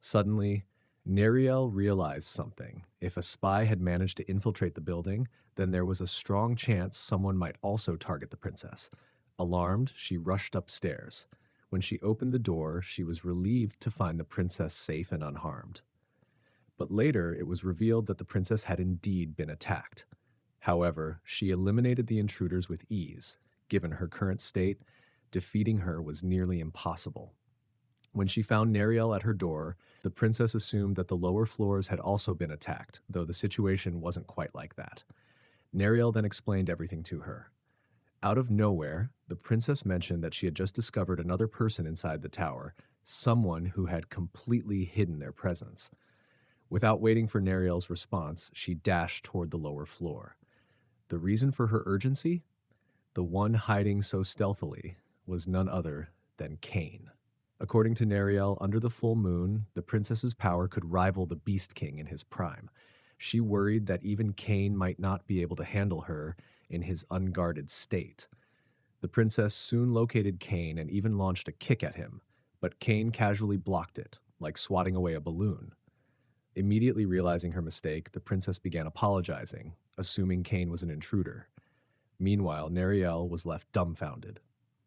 Suddenly, Neriel realized something. If a spy had managed to infiltrate the building, then there was a strong chance someone might also target the princess. Alarmed, she rushed upstairs. When she opened the door, she was relieved to find the princess safe and unharmed. But later, it was revealed that the princess had indeed been attacked. However, she eliminated the intruders with ease. Given her current state, defeating her was nearly impossible. When she found Neriel at her door, the princess assumed that the lower floors had also been attacked, though the situation wasn't quite like that. Neriel then explained everything to her. Out of nowhere, the princess mentioned that she had just discovered another person inside the tower, someone who had completely hidden their presence. Without waiting for Neriel's response, she dashed toward the lower floor. The reason for her urgency? The one hiding so stealthily was none other than Cain. According to Neriel, under the full moon, the princess's power could rival the Beast King in his prime. She worried that even Cain might not be able to handle her in his unguarded state. The princess soon located Cain and even launched a kick at him, but Cain casually blocked it, like swatting away a balloon. Immediately realizing her mistake, the princess began apologizing, assuming Cain was an intruder. Meanwhile, Neriel was left dumbfounded.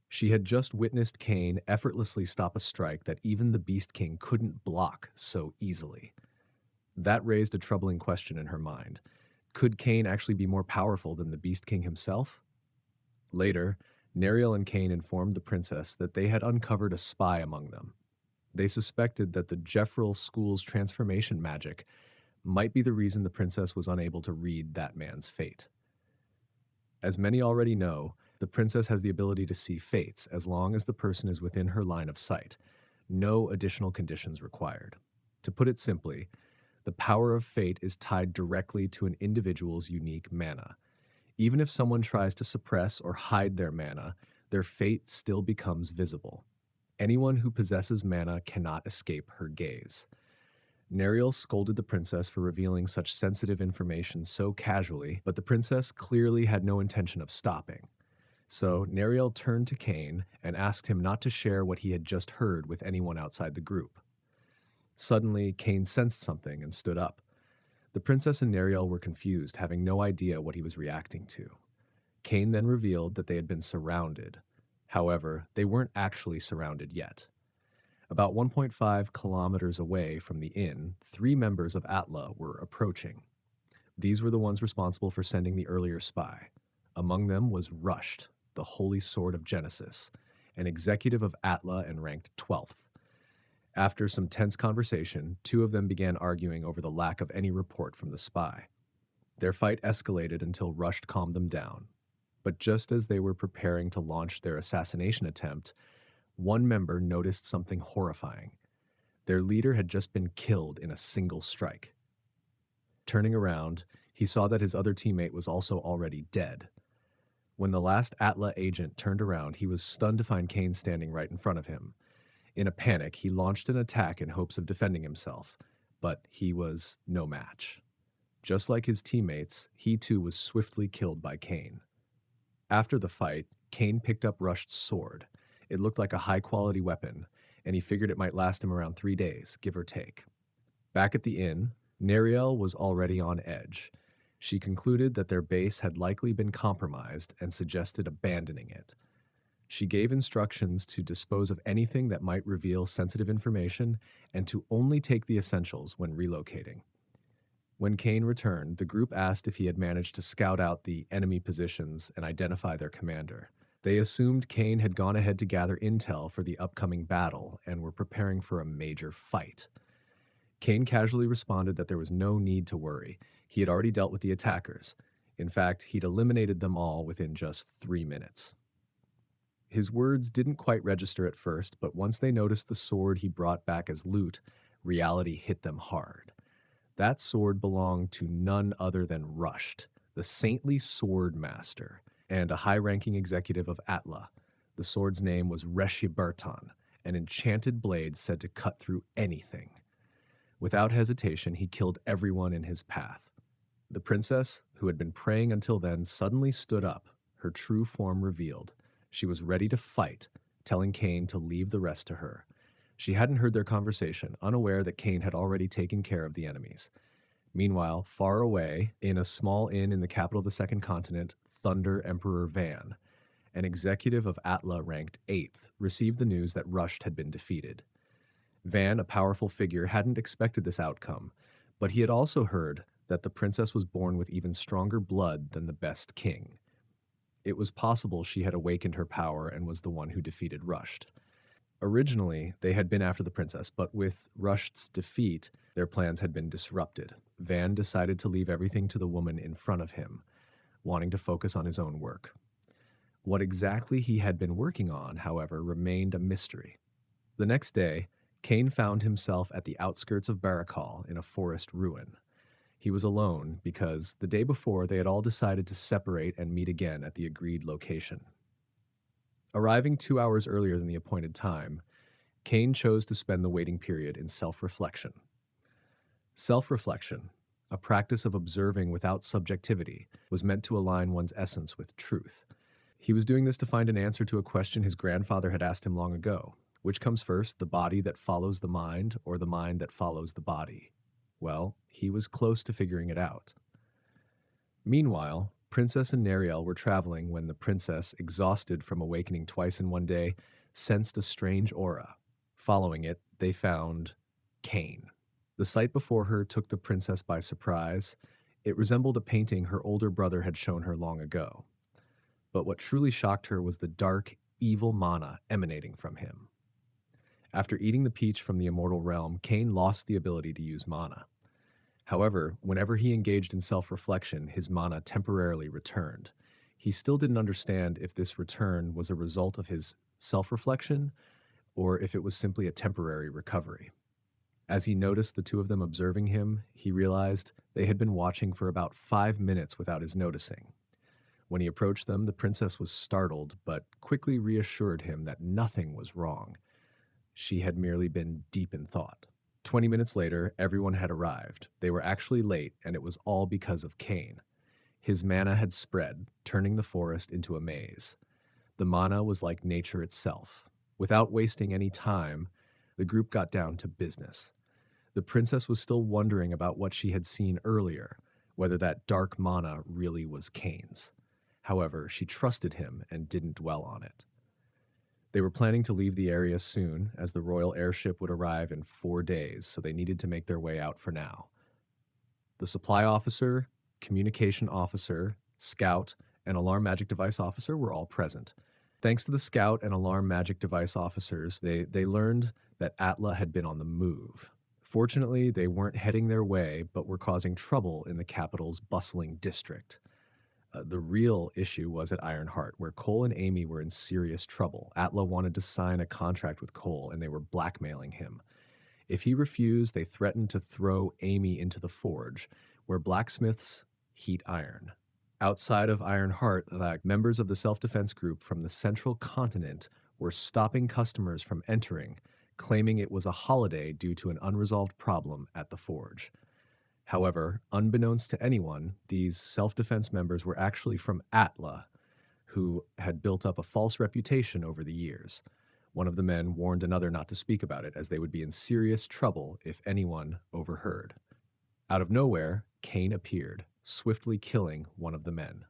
She had just witnessed Cain effortlessly stop a strike that even the Beast King couldn't block so easily. That raised a troubling question in her mind. Could Cain actually be more powerful than the Beast King himself? Later, Neriel and Cain informed the princess that they had uncovered a spy among them. They suspected that the Jeffrel school's transformation magic might be the reason the princess was unable to read that man's fate. As many already know, the princess has the ability to see fates as long as the person is within her line of sight. No additional conditions required. To put it simply, the power of fate is tied directly to an individual's unique mana. Even if someone tries to suppress or hide their mana, their fate still becomes visible. Anyone who possesses mana cannot escape her gaze. Neriel scolded the princess for revealing such sensitive information so casually, but the princess clearly had no intention of stopping. So Neriel turned to Cain and asked him not to share what he had just heard with anyone outside the group. Suddenly, Cain sensed something and stood up. The princess and Neriel were confused, having no idea what he was reacting to. Cain then revealed that they had been surrounded. However, they weren't actually surrounded yet. About 1.5 kilometers away from the inn, 3 members of Atla were approaching. These were the ones responsible for sending the earlier spy. Among them was Rushed, the Holy Sword of Genesis, an executive of Atla and ranked 12th. After some tense conversation, 2 of them began arguing over the lack of any report from the spy. Their fight escalated until Rushed calmed them down. But just as they were preparing to launch their assassination attempt, one member noticed something horrifying. Their leader had just been killed in a single strike. Turning around, he saw that his other teammate was also already dead. When the last Atla agent turned around, he was stunned to find Cain standing right in front of him. In a panic, he launched an attack in hopes of defending himself, but he was no match. Just like his teammates, he too was swiftly killed by Cain. After the fight, Cain picked up Rushed's sword. It looked like a high-quality weapon, and he figured it might last him around 3 days, give or take. Back at the inn, Neriel was already on edge. She concluded that their base had likely been compromised and suggested abandoning it. She gave instructions to dispose of anything that might reveal sensitive information and to only take the essentials when relocating. When Cain returned, the group asked if he had managed to scout out the enemy positions and identify their commander. They assumed Cain had gone ahead to gather intel for the upcoming battle and were preparing for a major fight. Cain casually responded that there was no need to worry. He had already dealt with the attackers. In fact, he'd eliminated them all within just 3 minutes. His words didn't quite register at first, but once they noticed the sword he brought back as loot, reality hit them hard. That sword belonged to none other than Rushed, the saintly sword master, and a high-ranking executive of Atla. The sword's name was Reshibertan, an enchanted blade said to cut through anything. Without hesitation, he killed everyone in his path. The princess, who had been praying until then, suddenly stood up, her true form revealed. She was ready to fight, telling Cain to leave the rest to her. She hadn't heard their conversation, unaware that Cain had already taken care of the enemies. Meanwhile, far away, in a small inn in the capital of the Second Continent, Thunder Emperor Van, an executive of Atla ranked 8th, received the news that Rushed had been defeated. Van, a powerful figure, hadn't expected this outcome, but he had also heard that the princess was born with even stronger blood than the best king. It was possible she had awakened her power and was the one who defeated Rushed. Originally, they had been after the princess, but with Rushed's defeat, their plans had been disrupted. Van decided to leave everything to the woman in front of him, wanting to focus on his own work. What exactly he had been working on, however, remained a mystery. The next day, Cain found himself at the outskirts of Barakal in a forest ruin. He was alone because the day before they had all decided to separate and meet again at the agreed location. Arriving 2 hours earlier than the appointed time, Cain chose to spend the waiting period in self-reflection. Self-reflection, a practice of observing without subjectivity, was meant to align one's essence with truth. He was doing this to find an answer to a question his grandfather had asked him long ago. Which comes first, the body that follows the mind or the mind that follows the body? Well, he was close to figuring it out. Meanwhile, Princess and Nariel were traveling when the princess, exhausted from awakening twice in one day, sensed a strange aura. Following it, they found Cain. The sight before her took the princess by surprise. It resembled a painting her older brother had shown her long ago. But what truly shocked her was the dark, evil mana emanating from him. After eating the peach from the immortal realm, Cain lost the ability to use mana. However, whenever he engaged in self-reflection, his mana temporarily returned. He still didn't understand if this return was a result of his self-reflection or if it was simply a temporary recovery. As he noticed the two of them observing him, he realized they had been watching for about 5 minutes without his noticing. When he approached them, the princess was startled, but quickly reassured him that nothing was wrong. She had merely been deep in thought. 20 minutes later, everyone had arrived. They were actually late, and it was all because of Cain. His mana had spread, turning the forest into a maze. The mana was like nature itself. Without wasting any time, the group got down to business. The princess was still wondering about what she had seen earlier, whether that dark mana really was Cain's. However, she trusted him and didn't dwell on it. They were planning to leave the area soon, as the royal airship would arrive in 4 days, so they needed to make their way out for now. The supply officer, communication officer, scout, and alarm magic device officer were all present. Thanks to the scout and alarm magic device officers, they learned that Atla had been on the move. Fortunately, they weren't heading their way, but were causing trouble in the capital's bustling district. The real issue was at Ironheart, where Cole and Amy were in serious trouble. Atla wanted to sign a contract with Cole, and they were blackmailing him. If he refused, they threatened to throw Amy into the forge, where blacksmiths heat iron. Outside of Ironheart, members of the self-defense group from the central continent were stopping customers from entering, claiming it was a holiday due to an unresolved problem at the forge. However, unbeknownst to anyone, these self-defense members were actually from Atla, who had built up a false reputation over the years. One of the men warned another not to speak about it, as they would be in serious trouble if anyone overheard. Out of nowhere, Cain appeared, swiftly killing one of the men.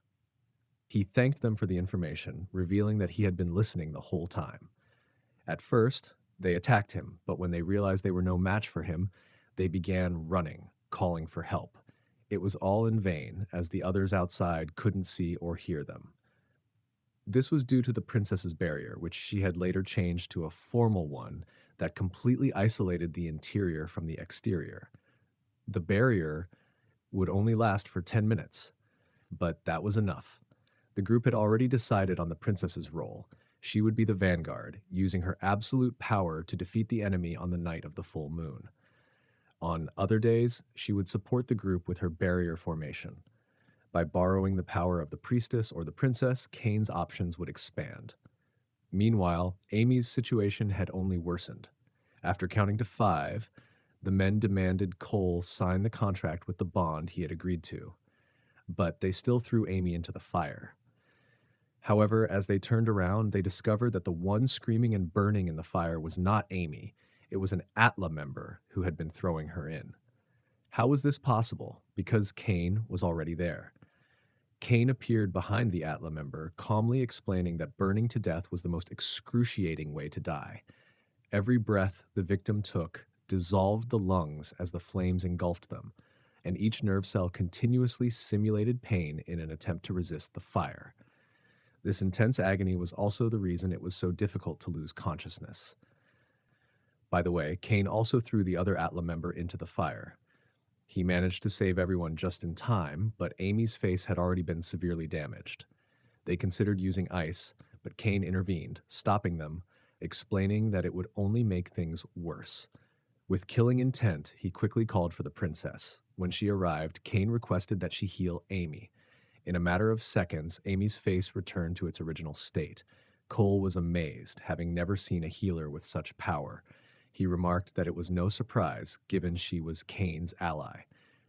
He thanked them for the information, revealing that he had been listening the whole time. At first, they attacked him, but when they realized they were no match for him, they began running, calling for help. It was all in vain, as the others outside couldn't see or hear them. This was due to the princess's barrier, which she had later changed to a formal one that completely isolated the interior from the exterior. The barrier would only last for 10 minutes, but that was enough. The group had already decided on the princess's role. She would be the vanguard, using her absolute power to defeat the enemy on the night of the full moon. On other days, she would support the group with her barrier formation. By borrowing the power of the priestess or the princess, Cain's options would expand. Meanwhile, Amy's situation had only worsened. After counting to 5, the men demanded Cole sign the contract with the bond he had agreed to, but they still threw Amy into the fire. However, as they turned around, they discovered that the one screaming and burning in the fire was not Amy. It was an Atla member who had been throwing her in. How was this possible? Because Cain was already there. Cain appeared behind the Atla member, calmly explaining that burning to death was the most excruciating way to die. Every breath the victim took dissolved the lungs as the flames engulfed them, and each nerve cell continuously simulated pain in an attempt to resist the fire. This intense agony was also the reason it was so difficult to lose consciousness. By the way, Cain also threw the other Atla member into the fire. He managed to save everyone just in time, but Amy's face had already been severely damaged. They considered using ice, but Cain intervened, stopping them, explaining that it would only make things worse. With killing intent, he quickly called for the princess. When she arrived, Cain requested that she heal Amy. In a matter of seconds, Amy's face returned to its original state. Cole was amazed, having never seen a healer with such power. He remarked that it was no surprise, given she was Cain's ally.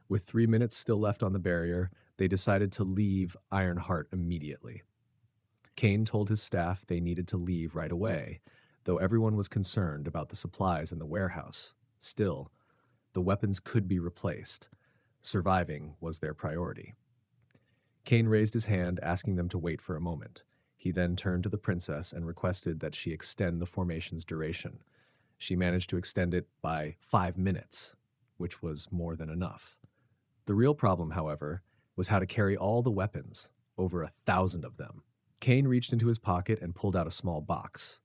With 3 minutes still left on the barrier, they decided to leave Ironheart immediately. Cain told his staff they needed to leave right away, though everyone was concerned about the supplies in the warehouse. Still, the weapons could be replaced. Surviving was their priority. Kane raised his hand, asking them to wait for a moment. He then turned to the princess and requested that she extend the formation's duration. She managed to extend it by 5 minutes, which was more than enough. The real problem, however, was how to carry all the weapons, over 1,000 of them. Kane reached into his pocket and pulled out a small box.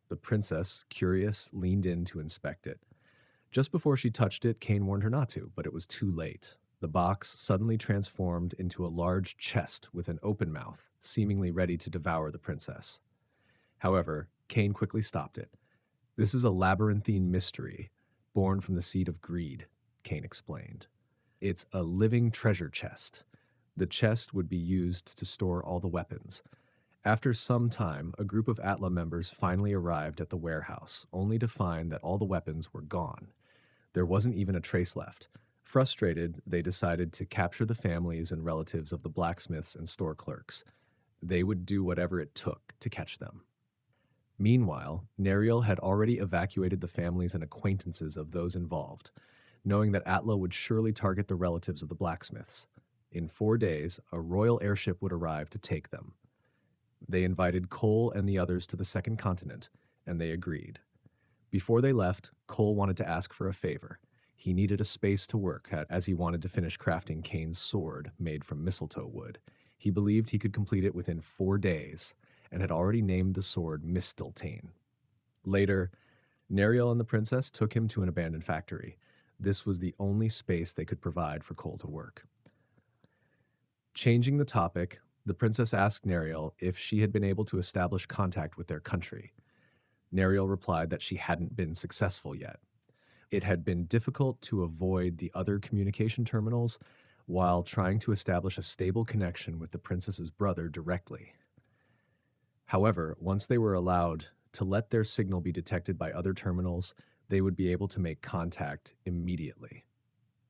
The princess, curious, leaned in to inspect it. Just before she touched it, Kane warned her not to, but it was too late. The box suddenly transformed into a large chest with an open mouth, seemingly ready to devour the princess. However, Kane quickly stopped it. "This is a labyrinthine mystery, born from the seed of greed," Kane explained. "It's a living treasure chest. The chest would be used to store all the weapons." After some time, a group of Atla members finally arrived at the warehouse, only to find that all the weapons were gone. There wasn't even a trace left. Frustrated, they decided to capture the families and relatives of the blacksmiths and store clerks. They would do whatever it took to catch them. Meanwhile, Neriel had already evacuated the families and acquaintances of those involved, knowing that Atla would surely target the relatives of the blacksmiths. In 4 days, a royal airship would arrive to take them. They invited Cole and the others to the second continent, and they agreed. Before they left, Cole wanted to ask for a favor. He needed a space to work at, as he wanted to finish crafting Kane's sword made from mistletoe wood. He believed he could complete it within 4 days, and had already named the sword Mistletoe. Later, Neriel and the princess took him to an abandoned factory. This was the only space they could provide for Cole to work. Changing the topic, the princess asked Neriel if she had been able to establish contact with their country. Neriel replied that she hadn't been successful yet. It had been difficult to avoid the other communication terminals while trying to establish a stable connection with the princess's brother directly. However, once they were allowed to let their signal be detected by other terminals, they would be able to make contact immediately.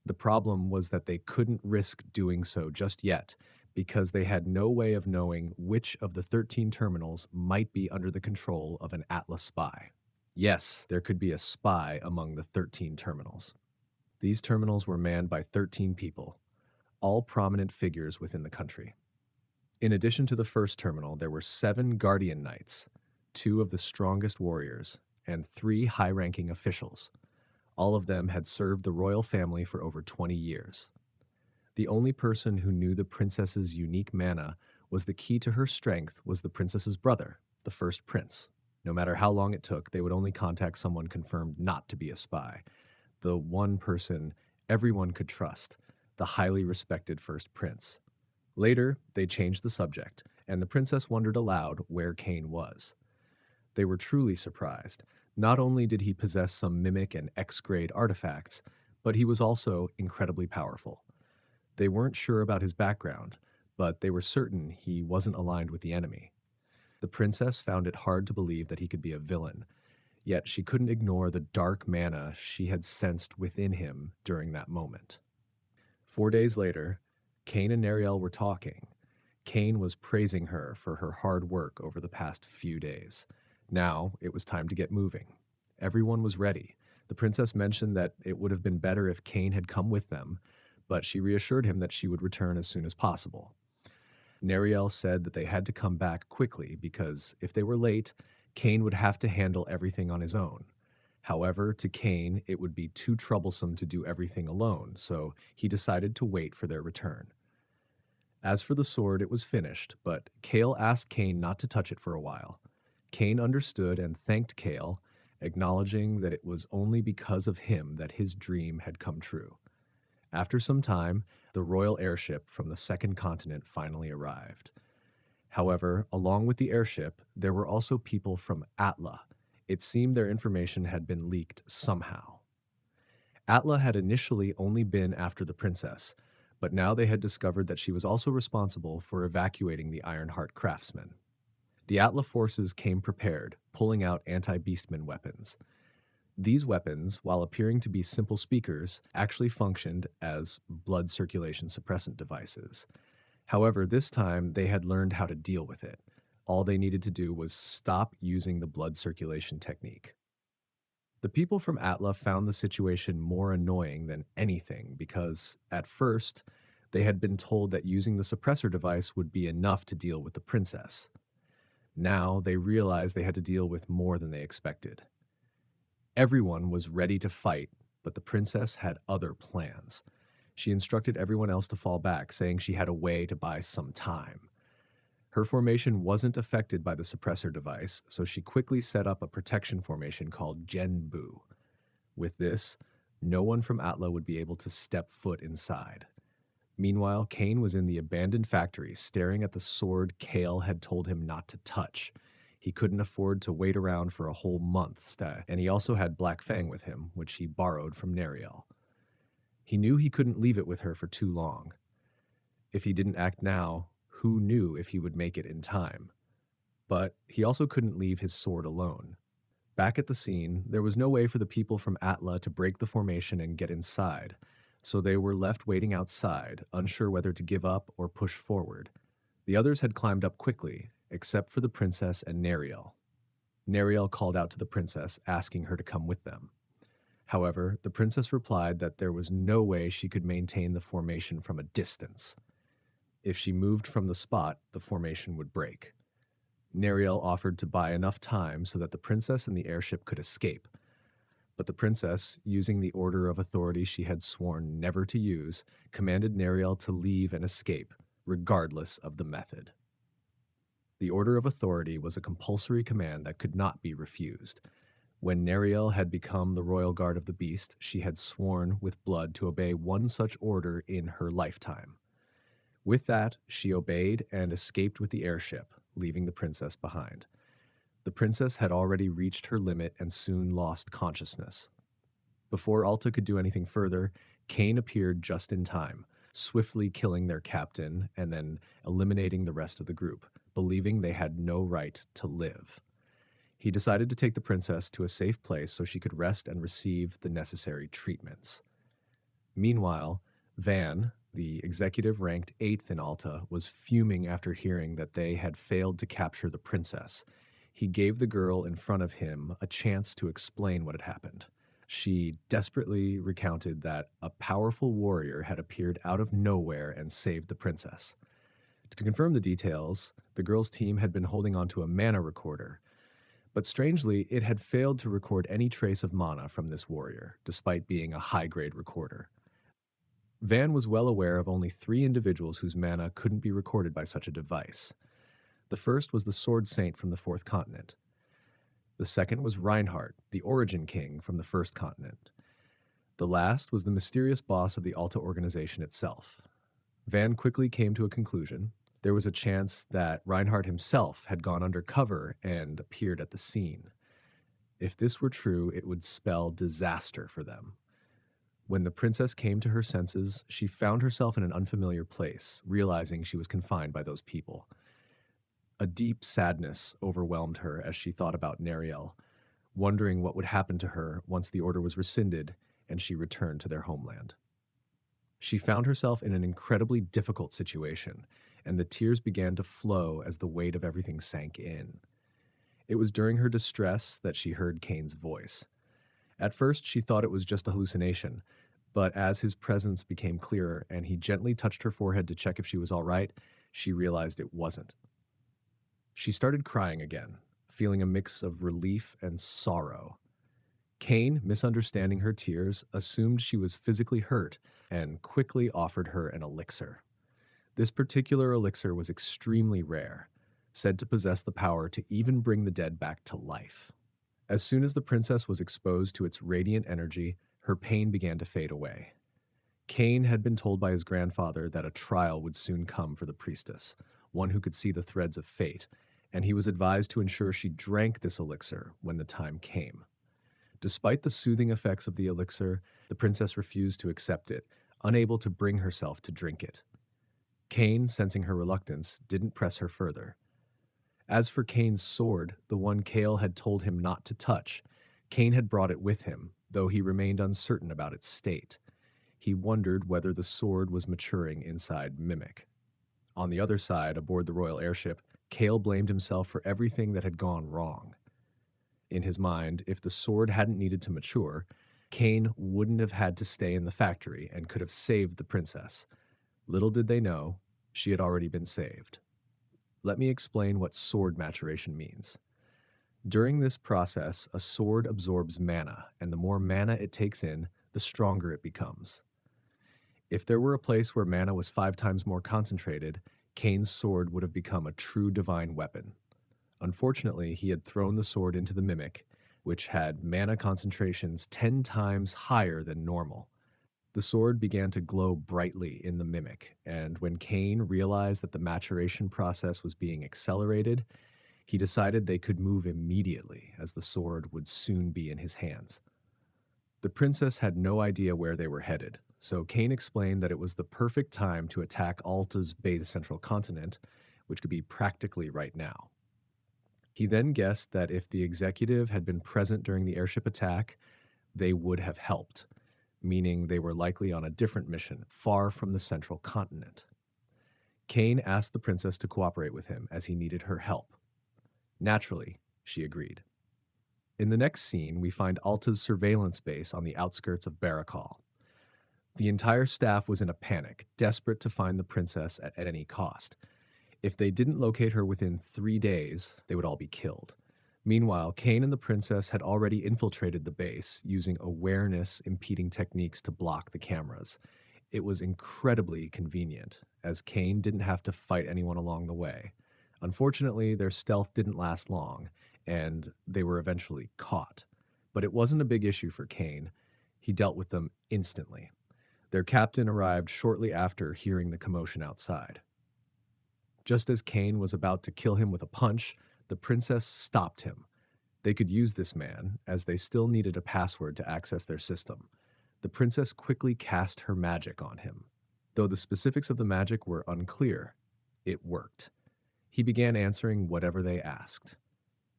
The problem was that they couldn't risk doing so just yet, because they had no way of knowing which of the 13 terminals might be under the control of an Atlas spy. Yes, there could be a spy among the 13 terminals. These terminals were manned by 13 people, all prominent figures within the country. In addition to the first terminal, there were 7 Guardian Knights, 2 of the strongest warriors, and 3 high-ranking officials. All of them had served the royal family for over 20 years. The only person who knew the princess's unique mana was the key to her strength was the princess's brother, the first prince. No matter how long it took, they would only contact someone confirmed not to be a spy. The one person everyone could trust, the highly respected first prince. Later, they changed the subject, and the princess wondered aloud where Kane was. They were truly surprised. Not only did he possess some mimic and X-grade artifacts, but he was also incredibly powerful. They weren't sure about his background, but they were certain he wasn't aligned with the enemy. The princess found it hard to believe that he could be a villain, yet she couldn't ignore the dark mana she had sensed within him during that moment. 4 days later, Kane and Neriel were talking. Kane was praising her for her hard work over the past few days. Now, it was time to get moving. Everyone was ready. The princess mentioned that it would have been better if Kane had come with them, but she reassured him that she would return as soon as possible. Neriel said that they had to come back quickly because if they were late, Kane would have to handle everything on his own. However, to Kane, it would be too troublesome to do everything alone, so he decided to wait for their return. As for the sword, it was finished, but Kale asked Kane not to touch it for a while. Kane understood and thanked Kale, acknowledging that it was only because of him that his dream had come true. After some time, the royal airship from the second continent finally arrived. However, along with the airship, there were also people from Atla. It seemed their information had been leaked somehow. Atla had initially only been after the princess, but now they had discovered that she was also responsible for evacuating the Ironheart craftsmen. The Atla forces came prepared, pulling out anti-beastmen weapons. These weapons, while appearing to be simple speakers, actually functioned as blood circulation suppressant devices. However, this time they had learned how to deal with it. All they needed to do was stop using the blood circulation technique. The people from Atla found the situation more annoying than anything because, at first, They had been told that using the suppressor device would be enough to deal with the princess. Now they realized they had to deal with more than they expected. Everyone was ready to fight, but the princess had other plans. She instructed everyone else to fall back, saying she had a way to buy some time. Her formation wasn't affected by the suppressor device, so she quickly set up a protection formation called Genbu. With this, no one from Atla would be able to step foot inside. Meanwhile, Kane was in the abandoned factory, staring at the sword Kale had told him not to touch. He couldn't afford to wait around for a whole month, and he also had Black Fang with him, which he borrowed from Nariel. He knew he couldn't leave it with her for too long. If he didn't act now, who knew if he would make it in time? But he also couldn't leave his sword alone. Back at the scene, there was no way for the people from Atla to break the formation and get inside, so they were left waiting outside, unsure whether to give up or push forward. The others had climbed up quickly, except for the princess and Nariel. Nariel called out to the princess, asking her to come with them. However, the princess replied that there was no way she could maintain the formation from a distance. If she moved from the spot, the formation would break. Nariel offered to buy enough time so that the princess and the airship could escape. But the princess, using the order of authority she had sworn never to use, commanded Nariel to leave and escape, regardless of the method. The order of authority was a compulsory command that could not be refused. When Nariel had become the royal guard of the beast, she had sworn with blood to obey one such order in her lifetime. With that, she obeyed and escaped with the airship, leaving the princess behind. The princess had already reached her limit and soon lost consciousness. Before Alta could do anything further, Kane appeared just in time, swiftly killing their captain and then eliminating the rest of the group, believing they had no right to live. He decided to take the princess to a safe place so she could rest and receive the necessary treatments. Meanwhile, Van, the executive ranked 8th in Alta, was fuming after hearing that they had failed to capture the princess. He gave the girl in front of him a chance to explain what had happened. She desperately recounted that a powerful warrior had appeared out of nowhere and saved the princess. To confirm the details, the girl's team had been holding onto a mana recorder, but strangely, it had failed to record any trace of mana from this warrior, despite being a high-grade recorder. Van was well aware of only 3 individuals whose mana couldn't be recorded by such a device. The first was the Sword Saint from the 4th continent. The second was Reinhardt, the Origin King from the 1st continent. The last was the mysterious boss of the Alta organization itself. Van quickly came to a conclusion. There was a chance that Reinhardt himself had gone undercover and appeared at the scene. If this were true, it would spell disaster for them. When the princess came to her senses, she found herself in an unfamiliar place, realizing she was confined by those people. A deep sadness overwhelmed her as she thought about Nariel, wondering what would happen to her once the order was rescinded and she returned to their homeland. She found herself in an incredibly difficult situation, and the tears began to flow as the weight of everything sank in. It was during her distress that she heard Kane's voice. At first, she thought it was just a hallucination, but as his presence became clearer and he gently touched her forehead to check if she was all right, she realized it wasn't. She started crying again, feeling a mix of relief and sorrow. Kane, misunderstanding her tears, assumed she was physically hurt and quickly offered her an elixir. This particular elixir was extremely rare, said to possess the power to even bring the dead back to life. As soon as the princess was exposed to its radiant energy, her pain began to fade away. Kane had been told by his grandfather that a trial would soon come for the priestess, one who could see the threads of fate, and he was advised to ensure she drank this elixir when the time came. Despite the soothing effects of the elixir, the princess refused to accept it, unable to bring herself to drink it. Kane, sensing her reluctance, didn't press her further. As for Kane's sword, the one Kale had told him not to touch, Kane had brought it with him, though he remained uncertain about its state. He wondered whether the sword was maturing inside Mimic. On the other side, aboard the royal airship, Kale blamed himself for everything that had gone wrong. In his mind, if the sword hadn't needed to mature, Kane wouldn't have had to stay in the factory and could have saved the princess. Little did they know, she had already been saved. Let me explain what sword maturation means. During this process, a sword absorbs mana, and the more mana it takes in, the stronger it becomes. If there were a place where mana was 5 times more concentrated, Cain's sword would have become a true divine weapon. Unfortunately, he had thrown the sword into the mimic, which had mana concentrations 10 times higher than normal. The sword began to glow brightly in the mimic, and when Cain realized that the maturation process was being accelerated, he decided they could move immediately, as the sword would soon be in his hands. The princess had no idea where they were headed, so Cain explained that it was the perfect time to attack Alta's base central continent, which could be practically right now. He then guessed that if the executive had been present during the airship attack, they would have helped, meaning they were likely on a different mission, far from the central continent. Cain asked the princess to cooperate with him as he needed her help. Naturally, she agreed. In the next scene, we find Alta's surveillance base on the outskirts of Barakal. The entire staff was in a panic, desperate to find the princess at any cost. If they didn't locate her within 3 days, they would all be killed. Meanwhile, Cain and the princess had already infiltrated the base, using awareness-impeding techniques to block the cameras. It was incredibly convenient, as Cain didn't have to fight anyone along the way. Unfortunately, their stealth didn't last long, and they were eventually caught. But it wasn't a big issue for Cain. He dealt with them instantly. Their captain arrived shortly after hearing the commotion outside. Just as Cain was about to kill him with a punch, the princess stopped him. They could use this man, as they still needed a password to access their system. The princess quickly cast her magic on him. Though the specifics of the magic were unclear, it worked. He began answering whatever they asked.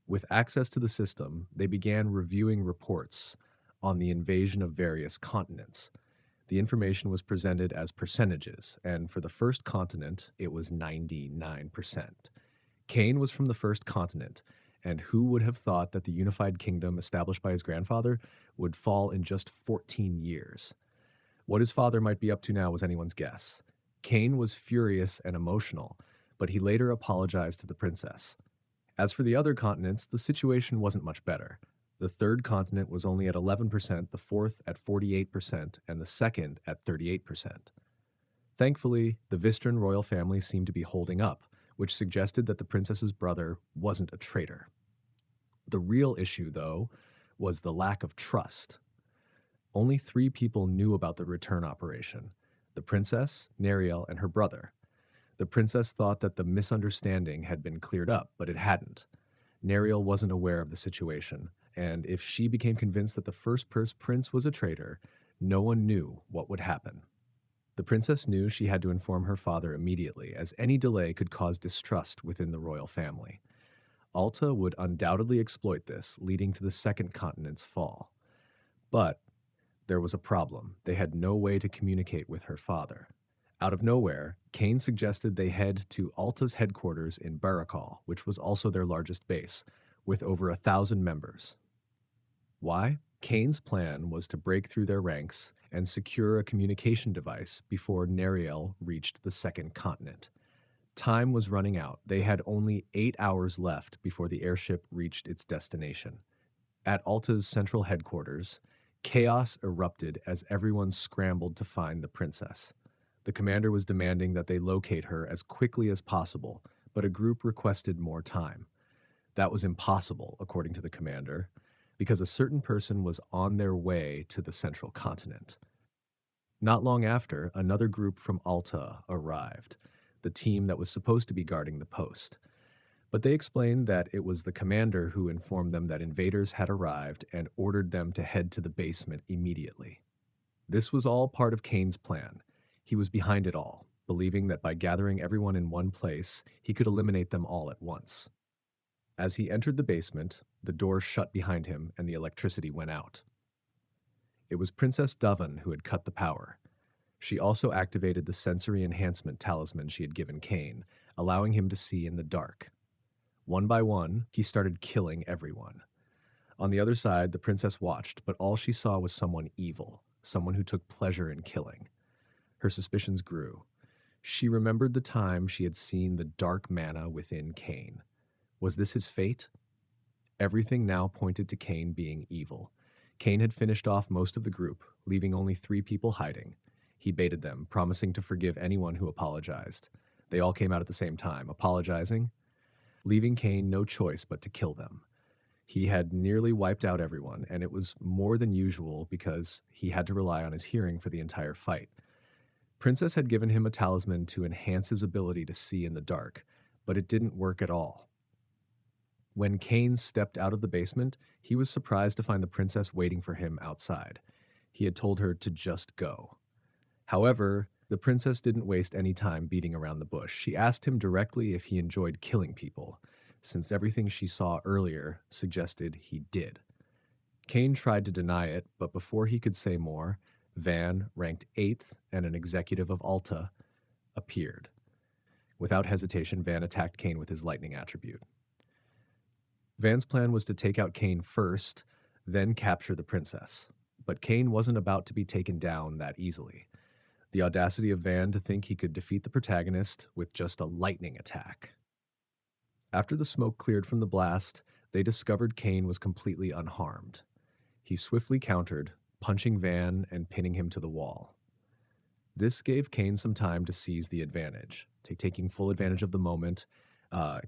With access to the system, they began reviewing reports on the invasion of various continents. The information was presented as percentages, and for the first continent, it was 99%. Cain was from the first continent, and who would have thought that the unified kingdom established by his grandfather would fall in just 14 years? What his father might be up to now was anyone's guess. Cain was furious and emotional, but he later apologized to the princess. As for the other continents, the situation wasn't much better. The third continent was only at 11%, the fourth at 48%, and the second at 38%. Thankfully, the Vistran royal family seemed to be holding up, which suggested that the princess's brother wasn't a traitor. The real issue, though, was the lack of trust. Only 3 people knew about the return operation: the princess, Neriel, and her brother. The princess thought that the misunderstanding had been cleared up, but it hadn't. Neriel wasn't aware of the situation, and if she became convinced that the first prince was a traitor, no one knew what would happen. The princess knew she had to inform her father immediately, as any delay could cause distrust within the royal family. Alta would undoubtedly exploit this, leading to the second continent's fall. But there was a problem. They had no way to communicate with her father. Out of nowhere, Cain suggested they head to Alta's headquarters in Barakal, which was also their largest base, with over 1,000 members. Why? Cain's plan was to break through their ranks and secure a communication device before Neriel reached the second continent. Time was running out. They had only 8 hours left before the airship reached its destination. At Alta's central headquarters, chaos erupted as everyone scrambled to find the princess. The commander was demanding that they locate her as quickly as possible, but a group requested more time. That was impossible, according to the commander, because a certain person was on their way to the central continent. Not long after, another group from Alta arrived, the team that was supposed to be guarding the post. But they explained that it was the commander who informed them that invaders had arrived and ordered them to head to the basement immediately. This was all part of Cain's plan. He was behind it all, believing that by gathering everyone in one place, he could eliminate them all at once. As he entered the basement, the door shut behind him and the electricity went out. It was Princess Dovan who had cut the power. She also activated the sensory enhancement talisman she had given Cain, allowing him to see in the dark. One by one, he started killing everyone. On the other side, the princess watched, but all she saw was someone evil, someone who took pleasure in killing. Her suspicions grew. She remembered the time she had seen the dark mana within Cain. Was this his fate? Everything now pointed to Cain being evil. Cain had finished off most of the group, leaving only 3 people hiding. He baited them, promising to forgive anyone who apologized. They all came out at the same time, apologizing, leaving Cain no choice but to kill them. He had nearly wiped out everyone, and it was more than usual because he had to rely on his hearing for the entire fight. Princess had given him a talisman to enhance his ability to see in the dark, but it didn't work at all. When Cain stepped out of the basement, he was surprised to find the princess waiting for him outside. He had told her to just go. However, the princess didn't waste any time beating around the bush. She asked him directly if he enjoyed killing people, since everything she saw earlier suggested he did. Cain tried to deny it, but before he could say more, Van, ranked 8th and an executive of Alta, appeared. Without hesitation, Van attacked Cain with his lightning attribute. Van's plan was to take out Cain first, then capture the princess. But Cain wasn't about to be taken down that easily. The audacity of Van to think he could defeat the protagonist with just a lightning attack. After the smoke cleared from the blast, they discovered Cain was completely unharmed. He swiftly countered, punching Van and pinning him to the wall. This gave Cain some time to seize the advantage. Taking full advantage of the moment,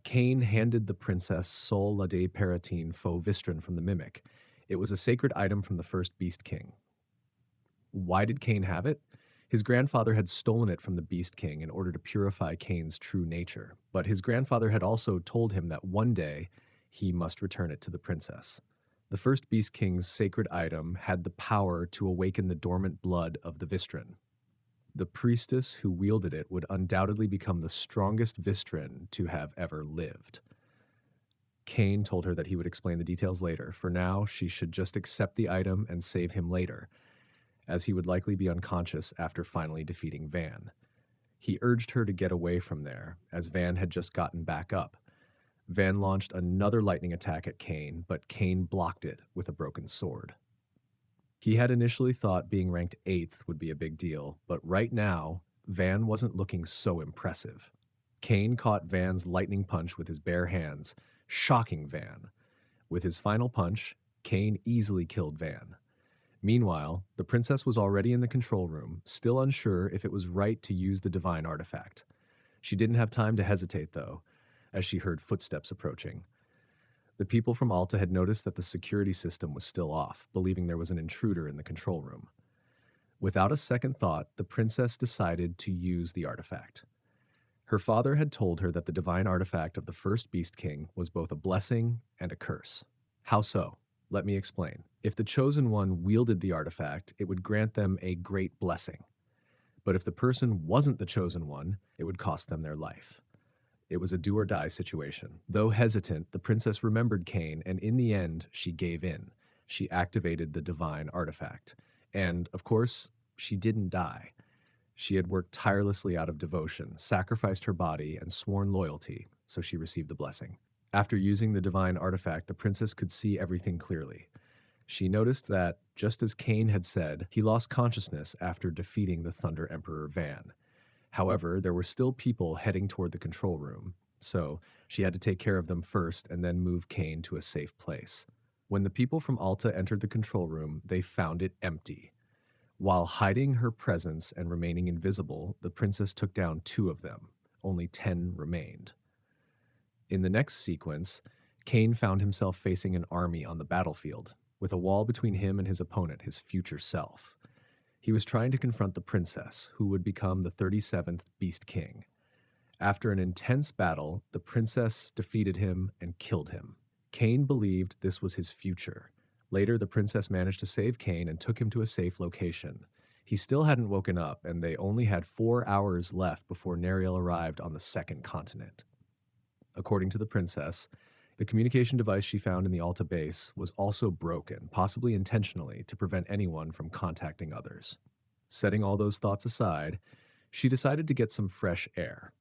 Cain handed the princess Sol la de Paratine Faux Vistron from the Mimic. It was a sacred item from the first Beast King. Why did Cain have it? His grandfather had stolen it from the Beast King in order to purify Cain's true nature, but his grandfather had also told him that one day he must return it to the princess. The first Beast King's sacred item had the power to awaken the dormant blood of the Vistron. The priestess who wielded it would undoubtedly become the strongest Vistron to have ever lived. Cain told her that he would explain the details later. For now, she should just accept the item and save him later, as he would likely be unconscious after finally defeating Van. He urged her to get away from there, as Van had just gotten back up. Van launched another lightning attack at Cain, but Cain blocked it with a broken sword. He had initially thought being ranked 8th would be a big deal, but right now, Van wasn't looking so impressive. Cain caught Van's lightning punch with his bare hands, shocking Van. With his final punch, Cain easily killed Van. Meanwhile, the princess was already in the control room, still unsure if it was right to use the divine artifact. She didn't have time to hesitate, though, as she heard footsteps approaching. The people from Alta had noticed that the security system was still off, believing there was an intruder in the control room. Without a second thought, the princess decided to use the artifact. Her father had told her that the divine artifact of the first Beast King was both a blessing and a curse. How so? Let me explain. If the Chosen One wielded the artifact, it would grant them a great blessing. But if the person wasn't the Chosen One, it would cost them their life. It was a do-or-die situation. Though hesitant, the princess remembered Cain, and in the end, she gave in. She activated the divine artifact. And, of course, she didn't die. She had worked tirelessly out of devotion, sacrificed her body, and sworn loyalty, so she received the blessing. After using the divine artifact, the princess could see everything clearly. She noticed that, just as Cain had said, he lost consciousness after defeating the Thunder Emperor Van. However, there were still people heading toward the control room, so she had to take care of them first and then move Cain to a safe place. When the people from Alta entered the control room, they found it empty. While hiding her presence and remaining invisible, the princess took down 2 of them. Only 10 remained. In the next sequence, Cain found himself facing an army on the battlefield, with a wall between him and his opponent, his future self. He was trying to confront the princess, who would become the 37th Beast King. After an intense battle, the princess defeated him and killed him. Cain believed this was his future. Later, the princess managed to save Cain and took him to a safe location. He still hadn't woken up, and they only had 4 hours left before Nariel arrived on the second continent. According to the princess, the communication device she found in the Alta base was also broken, possibly intentionally, to prevent anyone from contacting others. Setting all those thoughts aside, she decided to get some fresh air.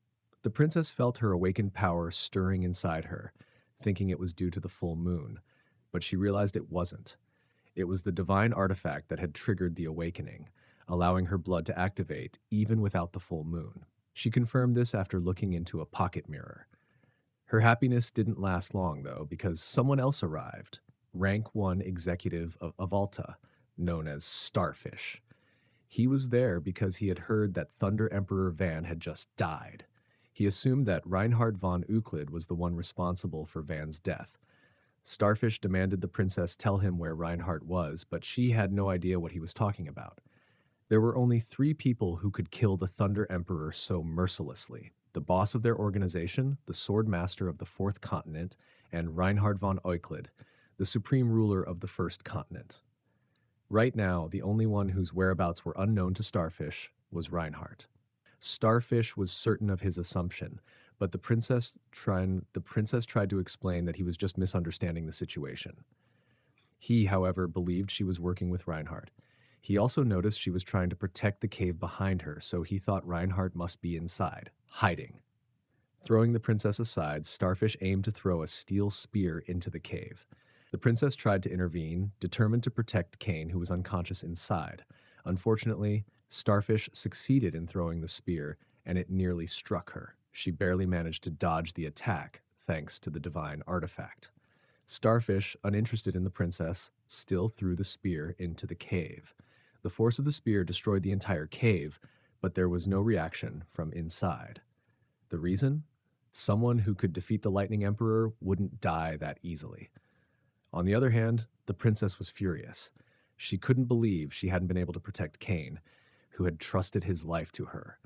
The princess felt her awakened power stirring inside her, thinking it was due to the full moon, but she realized it wasn't. It was the divine artifact that had triggered the awakening, allowing her blood to activate even without the full moon. She confirmed this after looking into a pocket mirror. Her happiness didn't last long, though, because someone else arrived, rank 1 executive of Alta, known as Starfish. He was there because he had heard that Thunder Emperor Van had just died. He assumed that Reinhard von Euclid was the one responsible for Van's death. Starfish demanded the princess tell him where Reinhardt was, but she had no idea what he was talking about. There were only 3 people who could kill the Thunder Emperor so mercilessly: the boss of their organization, the sword master of the Fourth Continent, and Reinhard von Euclid, the supreme ruler of the First Continent. Right now, the only one whose whereabouts were unknown to Starfish was Reinhardt. Starfish was certain of his assumption, but the princess tried to explain that he was just misunderstanding the situation. He, however, believed she was working with Reinhardt. He also noticed she was trying to protect the cave behind her, so he thought Reinhardt must be inside, hiding. Throwing the princess aside, Starfish aimed to throw a steel spear into the cave. The princess tried to intervene, determined to protect Kane, who was unconscious inside. Unfortunately, Starfish succeeded in throwing the spear, and it nearly struck her. She barely managed to dodge the attack, thanks to the divine artifact. Starfish, uninterested in the princess, still threw the spear into the cave. The force of the spear destroyed the entire cave, but there was no reaction from inside. The reason? Someone who could defeat the Lightning Emperor wouldn't die that easily. On the other hand, the princess was furious. She couldn't believe she hadn't been able to protect Kane, who had trusted his life to her.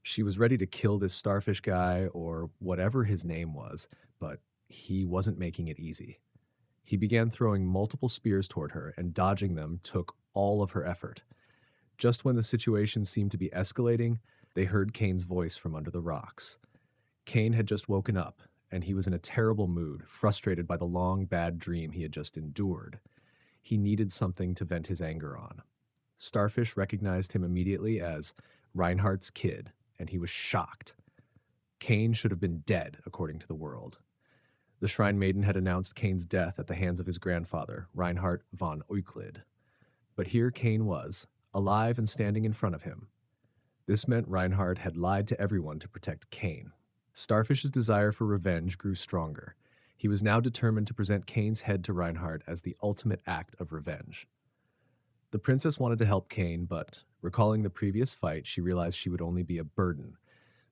She was ready to kill this Starfish guy, or whatever his name was, but he wasn't making it easy. He began throwing multiple spears toward her, and dodging them took all of her effort. Just when the situation seemed to be escalating, they heard Kane's voice from under the rocks. Kane had just woken up, and he was in a terrible mood, frustrated by the long, bad dream he had just endured. He needed something to vent his anger on. Starfish recognized him immediately as Reinhardt's kid, and he was shocked. Kane should have been dead, according to the world. The Shrine Maiden had announced Kane's death at the hands of his grandfather, Reinhard von Euclid. But here Kane was, alive and standing in front of him. This meant Reinhard had lied to everyone to protect Kane. Starfish's desire for revenge grew stronger. He was now determined to present Kane's head to Reinhard as the ultimate act of revenge. The princess wanted to help Kane, but recalling the previous fight, she realized she would only be a burden.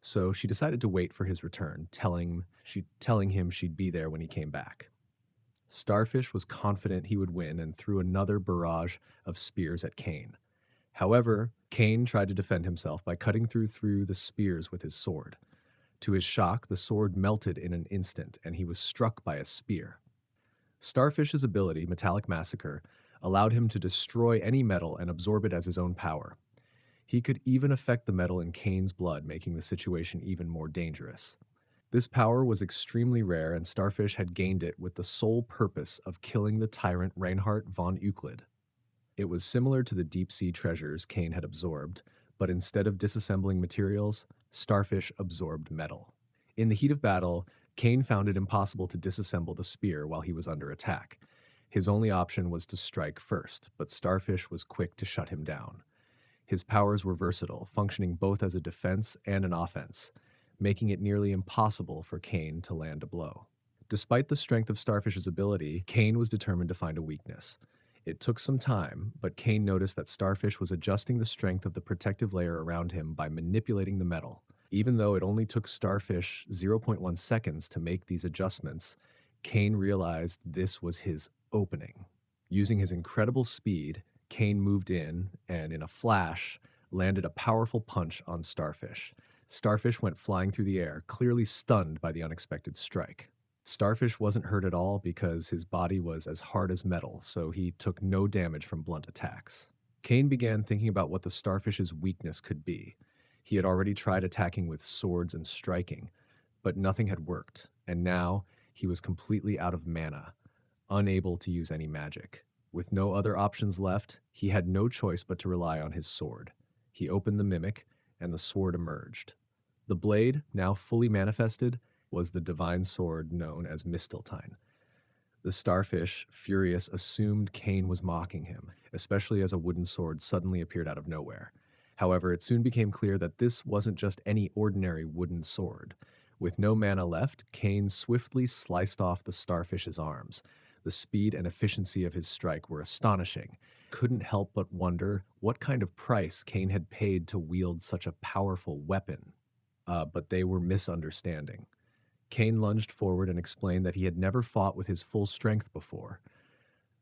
So she decided to wait for his return, telling him she'd be there when he came back. Starfish was confident he would win and threw another barrage of spears at Kane. However, Kane tried to defend himself by cutting through the spears with his sword. To his shock, the sword melted in an instant, and he was struck by a spear. Starfish's ability, Metallic Massacre, allowed him to destroy any metal and absorb it as his own power. He could even affect the metal in Kane's blood, making the situation even more dangerous. This power was extremely rare, and Starfish had gained it with the sole purpose of killing the tyrant Reinhard von Euclid. It was similar to the deep-sea treasures Kane had absorbed, but instead of disassembling materials, Starfish absorbed metal. In the heat of battle, Kane found it impossible to disassemble the spear while he was under attack. His only option was to strike first, but Starfish was quick to shut him down. His powers were versatile, functioning both as a defense and an offense, making it nearly impossible for Kane to land a blow. Despite the strength of Starfish's ability, Kane was determined to find a weakness. It took some time, but Kane noticed that Starfish was adjusting the strength of the protective layer around him by manipulating the metal. Even though it only took Starfish 0.1 seconds to make these adjustments, Kane realized this was his opening. Using his incredible speed, Kane moved in and, in a flash, landed a powerful punch on Starfish. Starfish went flying through the air, clearly stunned by the unexpected strike. Starfish wasn't hurt at all because his body was as hard as metal, so he took no damage from blunt attacks. Kane began thinking about what the Starfish's weakness could be. He had already tried attacking with swords and striking, but nothing had worked, and now he was completely out of mana, unable to use any magic. With no other options left, he had no choice but to rely on his sword. He opened the mimic, and the sword emerged. The blade, now fully manifested, was the divine sword known as Mistiltine. The Starfish, furious, assumed Kane was mocking him, especially as a wooden sword suddenly appeared out of nowhere. However, it soon became clear that this wasn't just any ordinary wooden sword. With no mana left, Cain swiftly sliced off the starfish's arms. The speed and efficiency of his strike were astonishing. Couldn't help but wonder what kind of price Cain had paid to wield such a powerful weapon. But they were misunderstanding. Cain lunged forward and explained that he had never fought with his full strength before.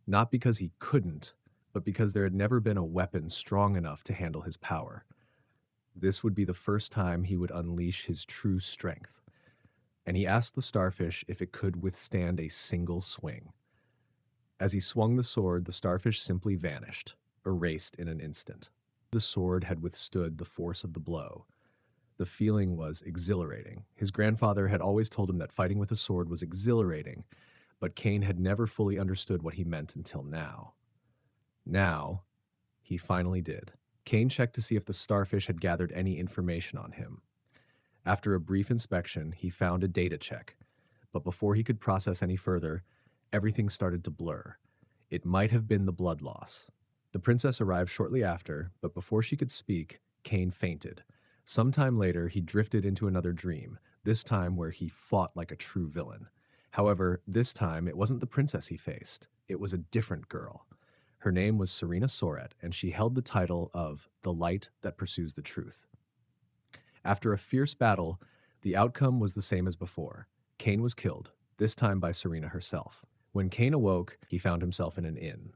Not because he couldn't, but because there had never been a weapon strong enough to handle his power. This would be the first time he would unleash his true strength. And he asked the starfish if it could withstand a single swing. As he swung the sword, the starfish simply vanished, erased in an instant. The sword had withstood the force of the blow. The feeling was exhilarating. His grandfather had always told him that fighting with a sword was exhilarating, but Cain had never fully understood what he meant until now. Now, he finally did. Cain checked to see if the starfish had gathered any information on him. After a brief inspection, he found a data check, but before he could process any further, everything started to blur. It might have been the blood loss. The princess arrived shortly after, but before she could speak, Cain fainted. Sometime later, he drifted into another dream, this time where he fought like a true villain. However, this time it wasn't the princess he faced. It was a different girl. Her name was Serena Soret, and she held the title of the Light That Pursues the Truth. After a fierce battle, the outcome was the same as before. Cain was killed, this time by Serena herself. When Cain awoke, he found himself in an inn.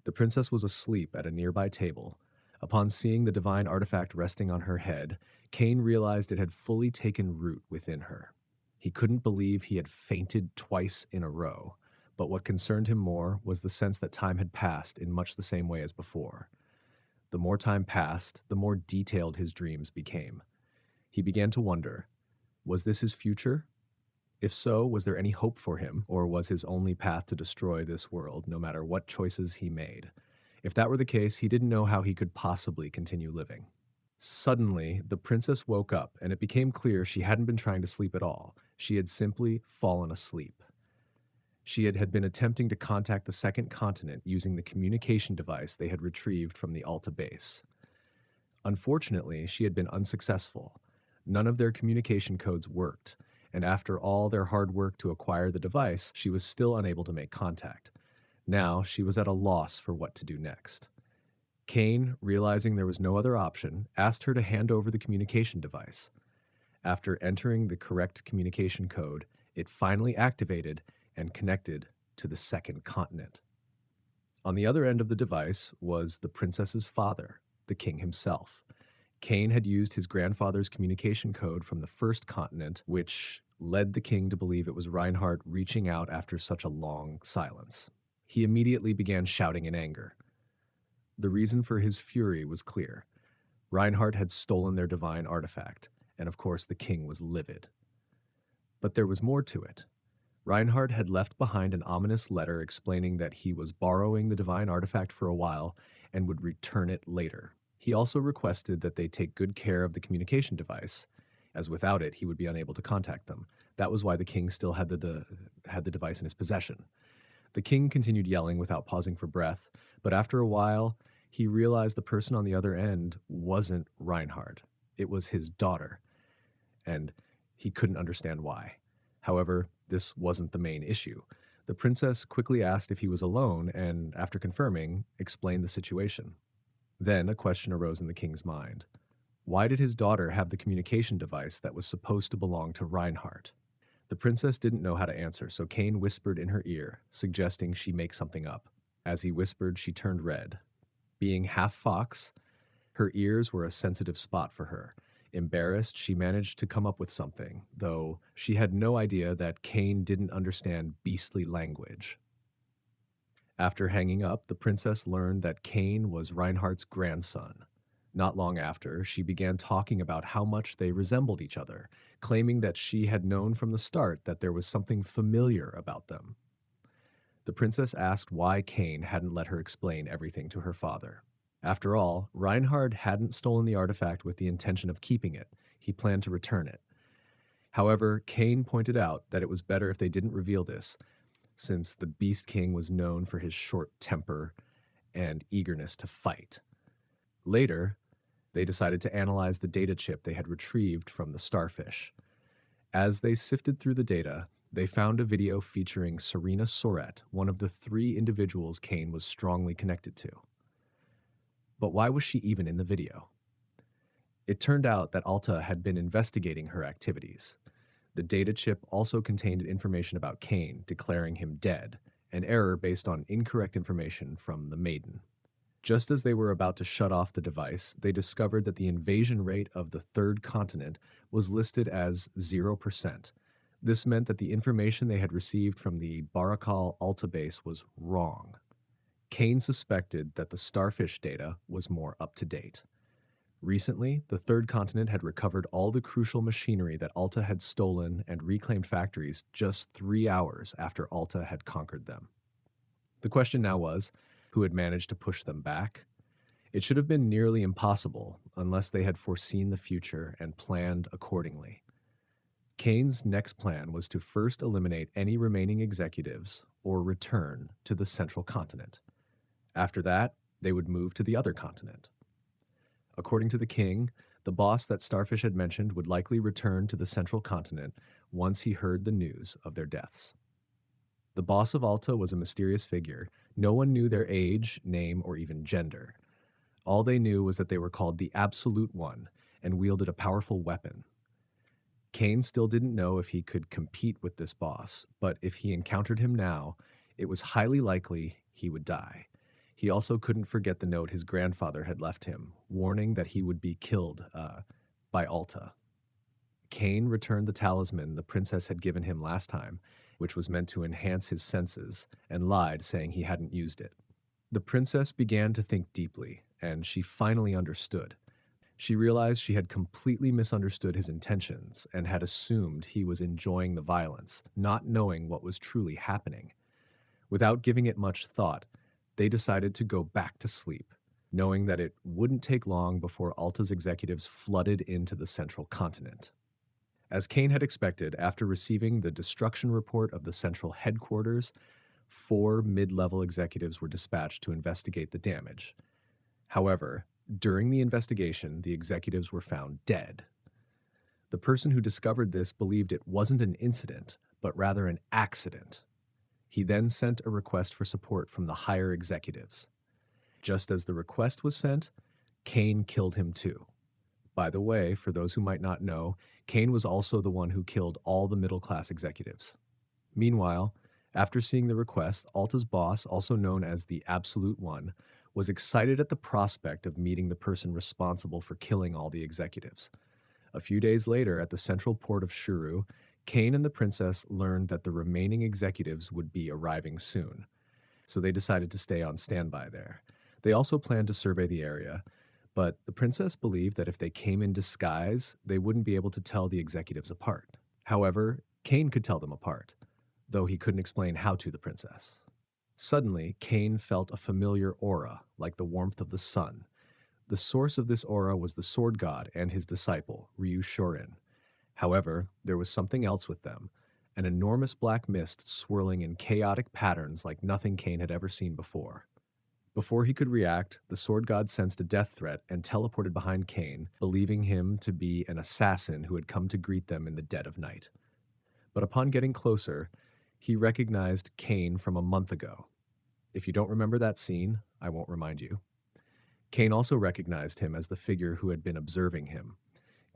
The princess was asleep at a nearby table. Upon seeing the divine artifact resting on her head, Cain realized it had fully taken root within her. He couldn't believe he had fainted twice in a row, but what concerned him more was the sense that time had passed in much the same way as before. The more time passed, the more detailed his dreams became. He began to wonder, was this his future? If so, was there any hope for him, or was his only path to destroy this world, no matter what choices he made? If that were the case, he didn't know how he could possibly continue living. Suddenly, the princess woke up, and it became clear she hadn't been trying to sleep at all. She had simply fallen asleep. She had been attempting to contact the second continent using the communication device they had retrieved from the Alta base. Unfortunately, she had been unsuccessful. None of their communication codes worked, and after all their hard work to acquire the device, she was still unable to make contact. Now, she was at a loss for what to do next. Cain, realizing there was no other option, asked her to hand over the communication device. After entering the correct communication code, it finally activated and connected to the second continent. On the other end of the device was the princess's father, the king himself. Cain had used his grandfather's communication code from the first continent, which led the king to believe it was Reinhardt reaching out after such a long silence. He immediately began shouting in anger. The reason for his fury was clear. Reinhardt had stolen their divine artifact, and of course the king was livid. But there was more to it. Reinhardt had left behind an ominous letter explaining that he was borrowing the divine artifact for a while and would return it later. He also requested that they take good care of the communication device, as without it he would be unable to contact them. That was why the king still had the device in his possession. The king continued yelling without pausing for breath, but after a while, he realized the person on the other end wasn't Reinhardt. It was his daughter, and he couldn't understand why. However, this wasn't the main issue. The princess quickly asked if he was alone and, after confirming, explained the situation. Then a question arose in the king's mind. Why did his daughter have the communication device that was supposed to belong to Reinhardt? The princess didn't know how to answer, so Cain whispered in her ear, suggesting she make something up. As he whispered, she turned red. Being half fox, her ears were a sensitive spot for her. Embarrassed, she managed to come up with something, though she had no idea that Cain didn't understand beastly language. After hanging up, the princess learned that Cain was Reinhardt's grandson. Not long after, she began talking about how much they resembled each other, claiming that she had known from the start that there was something familiar about them. The princess asked why Cain hadn't let her explain everything to her father. After all, Reinhardt hadn't stolen the artifact with the intention of keeping it. He planned to return it. However, Cain pointed out that it was better if they didn't reveal this, since the Beast King was known for his short temper and eagerness to fight. Later, They decided to analyze the data chip they had retrieved from the starfish. As they sifted through the data, they found a video featuring Serena Soret, one of the 3 individuals Kane was strongly connected to. But why was she even in the video? It turned out that Alta had been investigating her activities. The data chip also contained information about Kane, declaring him dead, an error based on incorrect information from the Maiden. Just as they were about to shut off the device, they discovered that the invasion rate of the third continent was listed as 0%. This meant that the information they had received from the Barakal Alta base was wrong. Kane suspected that the starfish data was more up to date. Recently, the third continent had recovered all the crucial machinery that Alta had stolen and reclaimed factories just 3 hours after Alta had conquered them. The question now was, who had managed to push them back? It should have been nearly impossible unless they had foreseen the future and planned accordingly. Kane's next plan was to first eliminate any remaining executives or return to the central continent. After that, they would move to the other continent. According to the king, the boss that Starfish had mentioned would likely return to the central continent once he heard the news of their deaths. The boss of Alta was a mysterious figure. No one knew their age, name, or even gender. All they knew was that they were called the Absolute One and wielded a powerful weapon. Kane still didn't know if he could compete with this boss, but if he encountered him now, it was highly likely he would die. He also couldn't forget the note his grandfather had left him, warning that he would be killed by Alta. Kane returned the talisman the princess had given him last time, which was meant to enhance his senses, and lied, saying he hadn't used it. The princess began to think deeply, and she finally understood. She realized she had completely misunderstood his intentions and had assumed he was enjoying the violence, not knowing what was truly happening. Without giving it much thought, they decided to go back to sleep, knowing that it wouldn't take long before Alta's executives flooded into the central continent. As Kane had expected, after receiving the destruction report of the central headquarters, 4 mid-level executives were dispatched to investigate the damage. However, during the investigation, the executives were found dead. The person who discovered this believed it wasn't an incident, but rather an accident. He then sent a request for support from the higher executives. Just as the request was sent, Kane killed him too. By the way, for those who might not know, Kane was also the one who killed all the middle-class executives. Meanwhile, after seeing the request, Alta's boss, also known as the Absolute One, was excited at the prospect of meeting the person responsible for killing all the executives. A few days later, at the central port of Shuru, Kane and the princess learned that the remaining executives would be arriving soon, so they decided to stay on standby there. They also planned to survey the area, but the princess believed that if they came in disguise, they wouldn't be able to tell the executives apart. However, Kane could tell them apart, though he couldn't explain how to the princess. Suddenly, Kane felt a familiar aura, like the warmth of the sun. The source of this aura was the sword god and his disciple, Ryu Shorin. However, there was something else with them, an enormous black mist swirling in chaotic patterns like nothing Kane had ever seen before. Before he could react, the sword god sensed a death threat and teleported behind Kane, believing him to be an assassin who had come to greet them in the dead of night. But upon getting closer, he recognized Kane from a month ago. If you don't remember that scene, I won't remind you. Kane also recognized him as the figure who had been observing him.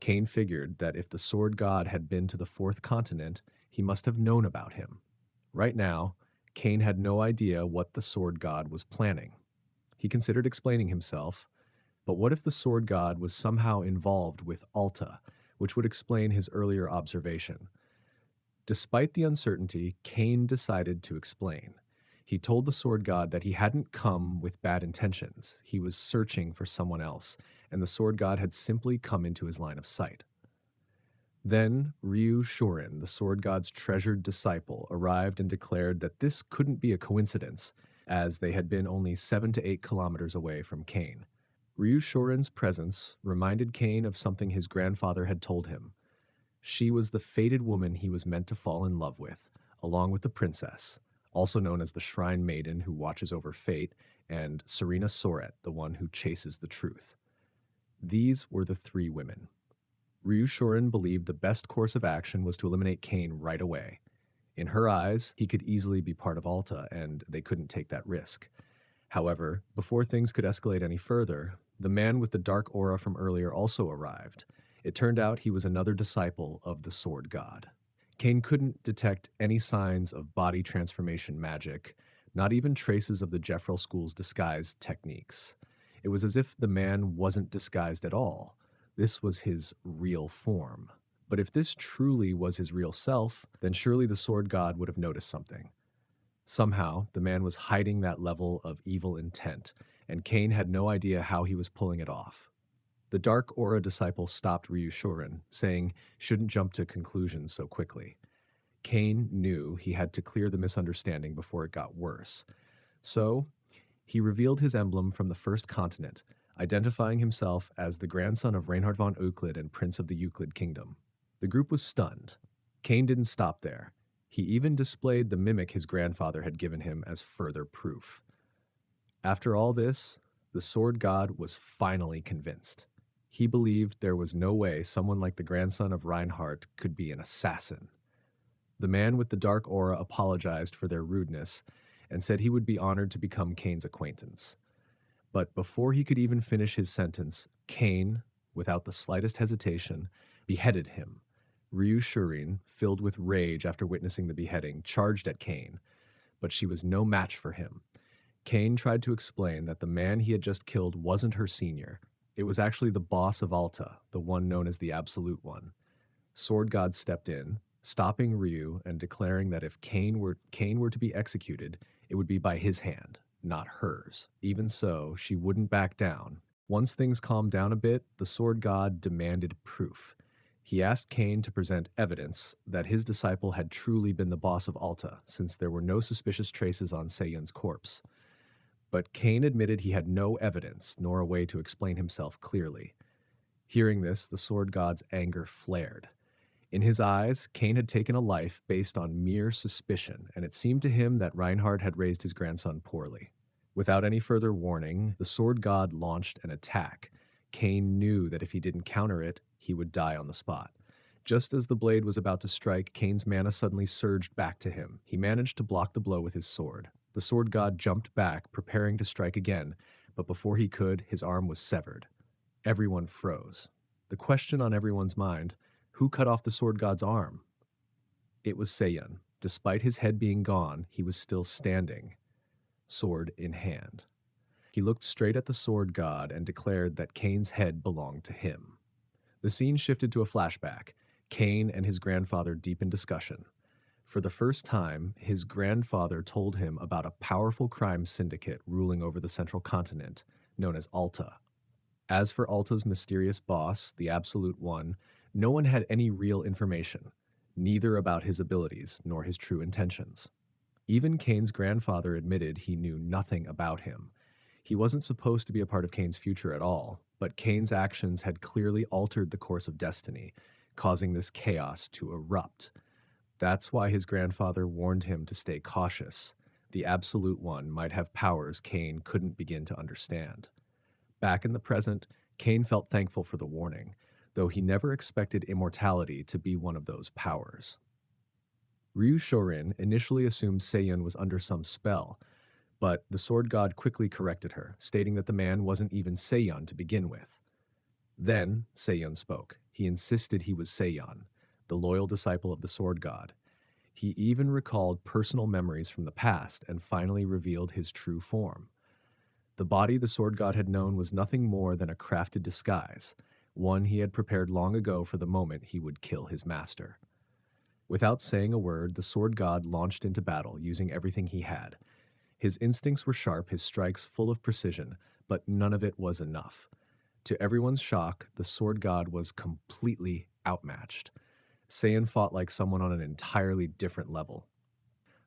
Kane figured that if the sword god had been to the 4th continent, he must have known about him. Right now, Kane had no idea what the sword god was planning. He considered explaining himself, but what if the sword god was somehow involved with Alta, which would explain his earlier observation? Despite the uncertainty, Kane decided to explain. He told the sword god that he hadn't come with bad intentions. He was searching for someone else, and the sword god had simply come into his line of sight. Then Ryu Shorin, the sword god's treasured disciple, arrived and declared that this couldn't be a coincidence, as they had been only 7 to 8 kilometers away from Kane. Ryu Shorin's presence reminded Kane of something his grandfather had told him. She was the fated woman he was meant to fall in love with, along with the princess, also known as the Shrine Maiden who watches over fate, and Serena Soret, the one who chases the truth. These were the three women. Ryushorin believed the best course of action was to eliminate Kane right away. In her eyes, he could easily be part of Alta, and they couldn't take that risk. However, before things could escalate any further, the man with the dark aura from earlier also arrived. It turned out he was another disciple of the Sword God. Kane couldn't detect any signs of body transformation magic, not even traces of the Jeffrel School's disguise techniques. It was as if the man wasn't disguised at all. This was his real form. But if this truly was his real self, then surely the Sword God would have noticed something. Somehow, the man was hiding that level of evil intent, and Kane had no idea how he was pulling it off. The Dark Aura disciple stopped Ryushorin, saying, "Shouldn't jump to conclusions so quickly." Kane knew he had to clear the misunderstanding before it got worse. So, he revealed his emblem from the first continent, identifying himself as the grandson of Reinhard von Euclid and Prince of the Euclid Kingdom. The group was stunned. Kane didn't stop there. He even displayed the mimic his grandfather had given him as further proof. After all this, the Sword God was finally convinced. He believed there was no way someone like the grandson of Reinhardt could be an assassin. The man with the dark aura apologized for their rudeness and said he would be honored to become Kane's acquaintance. But before he could even finish his sentence, Kane, without the slightest hesitation, beheaded him. Ryushorin, filled with rage after witnessing the beheading, charged at Kane, but she was no match for him. Kane tried to explain that the man he had just killed wasn't her senior. It was actually the boss of Alta, the one known as the Absolute One. Sword God stepped in, stopping Ryu and declaring that if Kane were to be executed, it would be by his hand, not hers. Even so, she wouldn't back down. Once things calmed down a bit, the Sword God demanded proof. He asked Kane to present evidence that his disciple had truly been the boss of Alta, since there were no suspicious traces on Seiyun's corpse. But Kane admitted he had no evidence, nor a way to explain himself clearly. Hearing this, the Sword God's anger flared. In his eyes, Kane had taken a life based on mere suspicion, and it seemed to him that Reinhardt had raised his grandson poorly. Without any further warning, the Sword God launched an attack. Kane knew that if he didn't counter it, he would die on the spot. Just as the blade was about to strike, Kane's mana suddenly surged back to him. He managed to block the blow with his sword. The Sword God jumped back, preparing to strike again, but before he could, his arm was severed. Everyone froze. The question on everyone's mind: who cut off the Sword God's arm? It was Seiyun. Despite his head being gone, he was still standing, sword in hand. He looked straight at the Sword God and declared that Kane's head belonged to him. The scene shifted to a flashback. Kane and his grandfather deep in discussion. For the first time, his grandfather told him about a powerful crime syndicate ruling over the central continent, known as Alta. As for Alta's mysterious boss, the Absolute One, no one had any real information, neither about his abilities nor his true intentions. Even Kane's grandfather admitted he knew nothing about him. He wasn't supposed to be a part of Kane's future at all, but Kane's actions had clearly altered the course of destiny, causing this chaos to erupt. That's why his grandfather warned him to stay cautious. The Absolute One might have powers Kane couldn't begin to understand. Back in the present, Kane felt thankful for the warning, though he never expected immortality to be one of those powers. Ryushorin initially assumed Seiyun was under some spell, but the Sword God quickly corrected her, stating that the man wasn't even Seiyun to begin with. Then Seiyun spoke. He insisted he was Seiyun, the loyal disciple of the Sword God. He even recalled personal memories from the past and finally revealed his true form. The body the Sword God had known was nothing more than a crafted disguise, one he had prepared long ago for the moment he would kill his master. Without saying a word, the Sword God launched into battle, using everything he had. His instincts were sharp, his strikes full of precision, but none of it was enough. To everyone's shock, the Sword God was completely outmatched. Seiyun fought like someone on an entirely different level.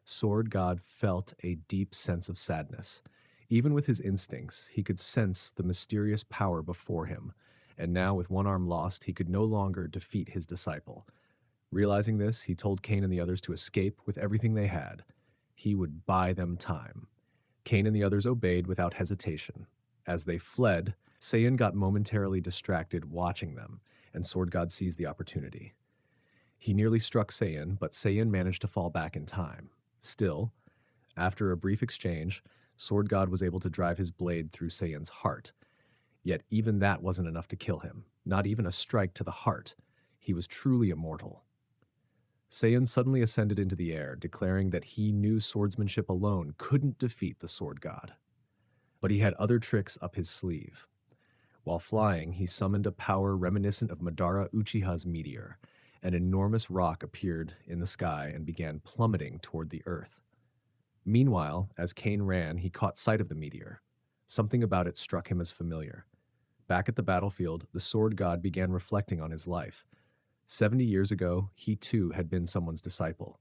Sword God felt a deep sense of sadness. Even with his instincts, he could sense the mysterious power before him, and now with one arm lost, he could no longer defeat his disciple. Realizing this, he told Kane and the others to escape with everything they had. He would buy them time. Kane and the others obeyed without hesitation. As they fled, Saiyan got momentarily distracted watching them, and Sword God seized the opportunity. He nearly struck Saiyan, but Saiyan managed to fall back in time. Still, after a brief exchange, Sword God was able to drive his blade through Saiyan's heart. Yet even that wasn't enough to kill him, not even a strike to the heart. He was truly immortal. Saiyan suddenly ascended into the air, declaring that he knew swordsmanship alone couldn't defeat the Sword God. But he had other tricks up his sleeve. While flying, he summoned a power reminiscent of Madara Uchiha's meteor. An enormous rock appeared in the sky and began plummeting toward the earth. Meanwhile, as Kane ran, he caught sight of the meteor. Something about it struck him as familiar. Back at the battlefield, the Sword God began reflecting on his life. 70 years ago, he too had been someone's disciple.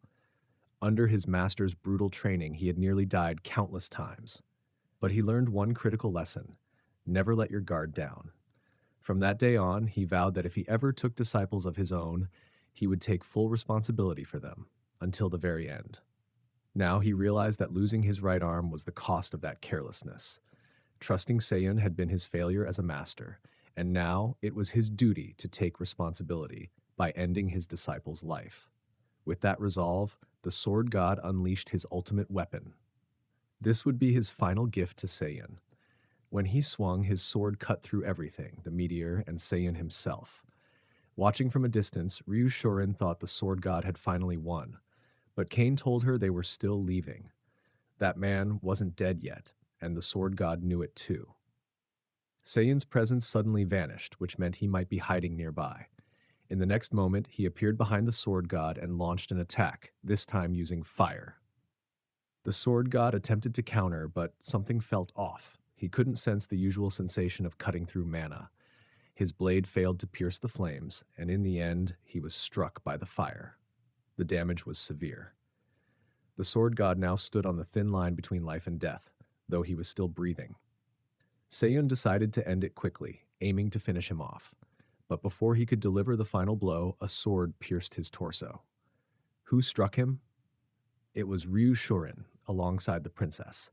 Under his master's brutal training, he had nearly died countless times. But he learned one critical lesson: never let your guard down. From that day on, he vowed that if he ever took disciples of his own, he would take full responsibility for them, until the very end. Now he realized that losing his right arm was the cost of that carelessness. Trusting Saiyan had been his failure as a master, and now it was his duty to take responsibility by ending his disciple's life. With that resolve, the Sword God unleashed his ultimate weapon. This would be his final gift to Saiyan. When he swung, his sword cut through everything, the meteor and Saiyan himself. Watching from a distance, Ryu Shorin thought the Sword God had finally won, but Kane told her they were still leaving. That man wasn't dead yet, and the Sword God knew it too. Saiyan's presence suddenly vanished, which meant he might be hiding nearby. In the next moment, he appeared behind the Sword God and launched an attack, this time using fire. The Sword God attempted to counter, but something felt off. He couldn't sense the usual sensation of cutting through mana. His blade failed to pierce the flames, and in the end, he was struck by the fire. The damage was severe. The Sword God now stood on the thin line between life and death, though he was still breathing. Saiyan decided to end it quickly, aiming to finish him off. But before he could deliver the final blow, a sword pierced his torso. Who struck him? It was Ryu Shorin, alongside the princess.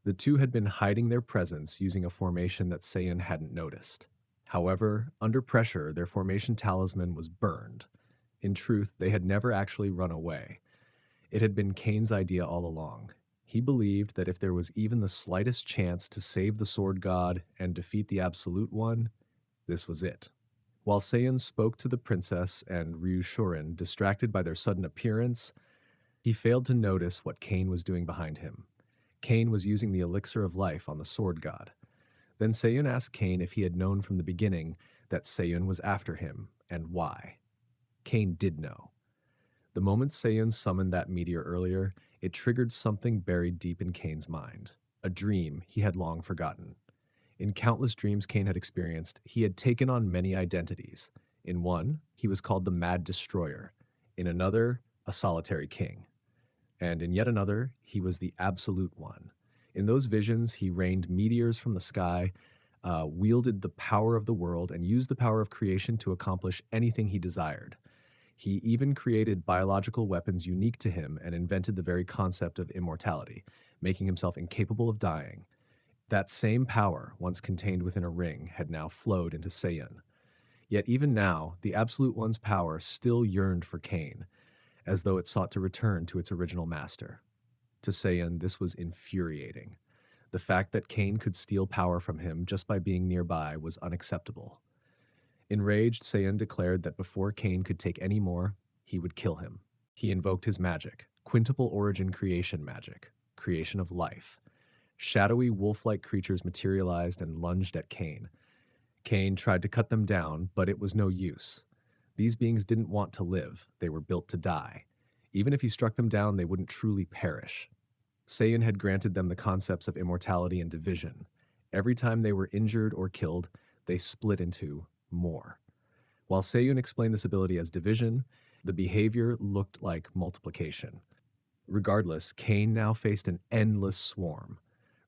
The two had been hiding their presence using a formation that Saiyan hadn't noticed. However, under pressure, their formation talisman was burned. In truth, they had never actually run away. It had been Kane's idea all along. He believed that if there was even the slightest chance to save the Sword God and defeat the Absolute One, this was it. While Saiyan spoke to the princess and Ryu Shorin, distracted by their sudden appearance, he failed to notice what Kane was doing behind him. Kane was using the elixir of life on the Sword God. Then Saiyan asked Kane if he had known from the beginning that Saiyan was after him, and why. Kane did know. The moment Saiyan summoned that meteor earlier, it triggered something buried deep in Kane's mind, a dream he had long forgotten. In countless dreams Kane had experienced, he had taken on many identities. In one, he was called the Mad Destroyer. In another, a solitary king. And in yet another, he was the Absolute One. In those visions, he rained meteors from the sky, wielded the power of the world, and used the power of creation to accomplish anything he desired. He even created biological weapons unique to him and invented the very concept of immortality, making himself incapable of dying. That same power, once contained within a ring, had now flowed into Saiyan. Yet even now, the Absolute One's power still yearned for Kane, as though it sought to return to its original master. To Saiyan, this was infuriating. The fact that Kane could steal power from him just by being nearby was unacceptable. Enraged, Saiyan declared that before Kane could take any more, he would kill him. He invoked his magic, quintuple origin creation magic, creation of life. Shadowy wolf-like creatures materialized and lunged at Kane. Kane tried to cut them down, but it was no use. These beings didn't want to live, they were built to die. Even if he struck them down, they wouldn't truly perish. Saiyan had granted them the concepts of immortality and division. Every time they were injured or killed, they split into more. While Saiyan explained this ability as division, the behavior looked like multiplication. Regardless, Kane now faced an endless swarm.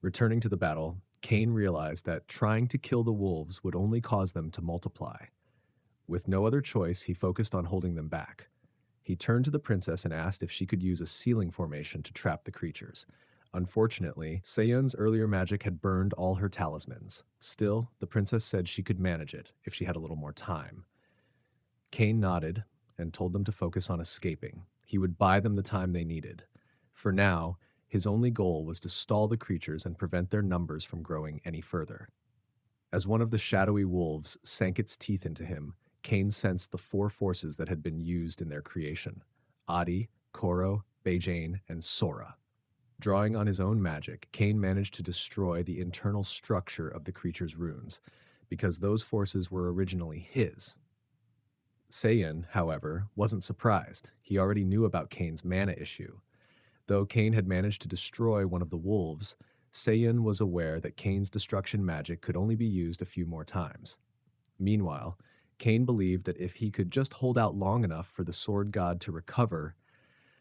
Returning to the battle, Kane realized that trying to kill the wolves would only cause them to multiply. With no other choice, he focused on holding them back. He turned to the princess and asked if she could use a sealing formation to trap the creatures, Unfortunately, Seiyun's earlier magic had burned all her talismans. Still, the princess said she could manage it if she had a little more time. Kane nodded and told them to focus on escaping. He would buy them the time they needed. For now, his only goal was to stall the creatures and prevent their numbers from growing any further. As one of the shadowy wolves sank its teeth into him, Kane sensed the four forces that had been used in their creation: Adi, Koro, Beijane, and Sora. Drawing on his own magic, Kane managed to destroy the internal structure of the creature's runes, because those forces were originally his. Seiyan, however, wasn't surprised. He already knew about Kane's mana issue. Though Kane had managed to destroy one of the wolves, Seiyan was aware that Kane's destruction magic could only be used a few more times. Meanwhile, Kane believed that if he could just hold out long enough for the sword god to recover,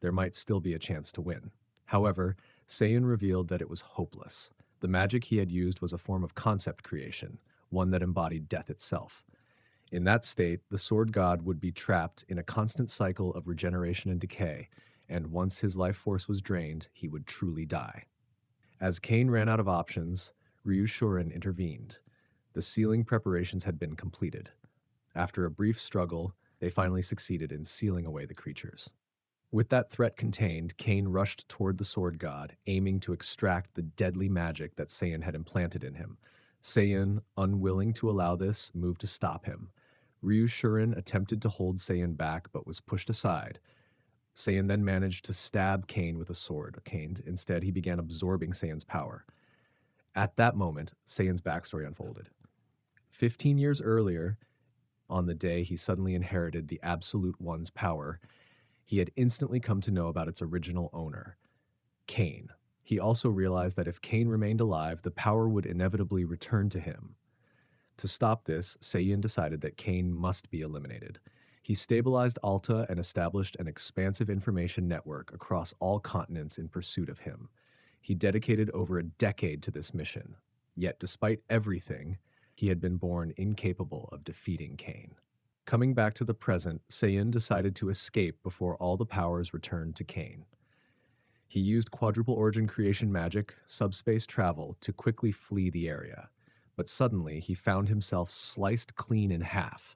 there might still be a chance to win. However, Seiyan revealed that it was hopeless. The magic he had used was a form of concept creation, one that embodied death itself. In that state, the sword god would be trapped in a constant cycle of regeneration and decay, and once his life force was drained, he would truly die. As Kane ran out of options, Ryushurin intervened. The sealing preparations had been completed. After a brief struggle, they finally succeeded in sealing away the creatures. With that threat contained, Kane rushed toward the sword god, aiming to extract the deadly magic that Seiyan had implanted in him. Seiyan, unwilling to allow this, moved to stop him. Ryushurin attempted to hold Seiyan back but was pushed aside. Seiyan then managed to stab Kane with a sword. Instead, he began absorbing Seiyan's power. At that moment, Seiyan's backstory unfolded. 15 years earlier, on the day he suddenly inherited the Absolute One's power, he had instantly come to know about its original owner, Kane. He also realized that if Kane remained alive, the power would inevitably return to him. To stop this, Seiyan decided that Kane must be eliminated. He stabilized Alta and established an expansive information network across all continents in pursuit of him. He dedicated over a decade to this mission. Yet, despite everything, he had been born incapable of defeating Kane. Coming back to the present, Seiyan decided to escape before all the powers returned to Kane. He used quadruple origin creation magic, subspace travel, to quickly flee the area. But suddenly, he found himself sliced clean in half.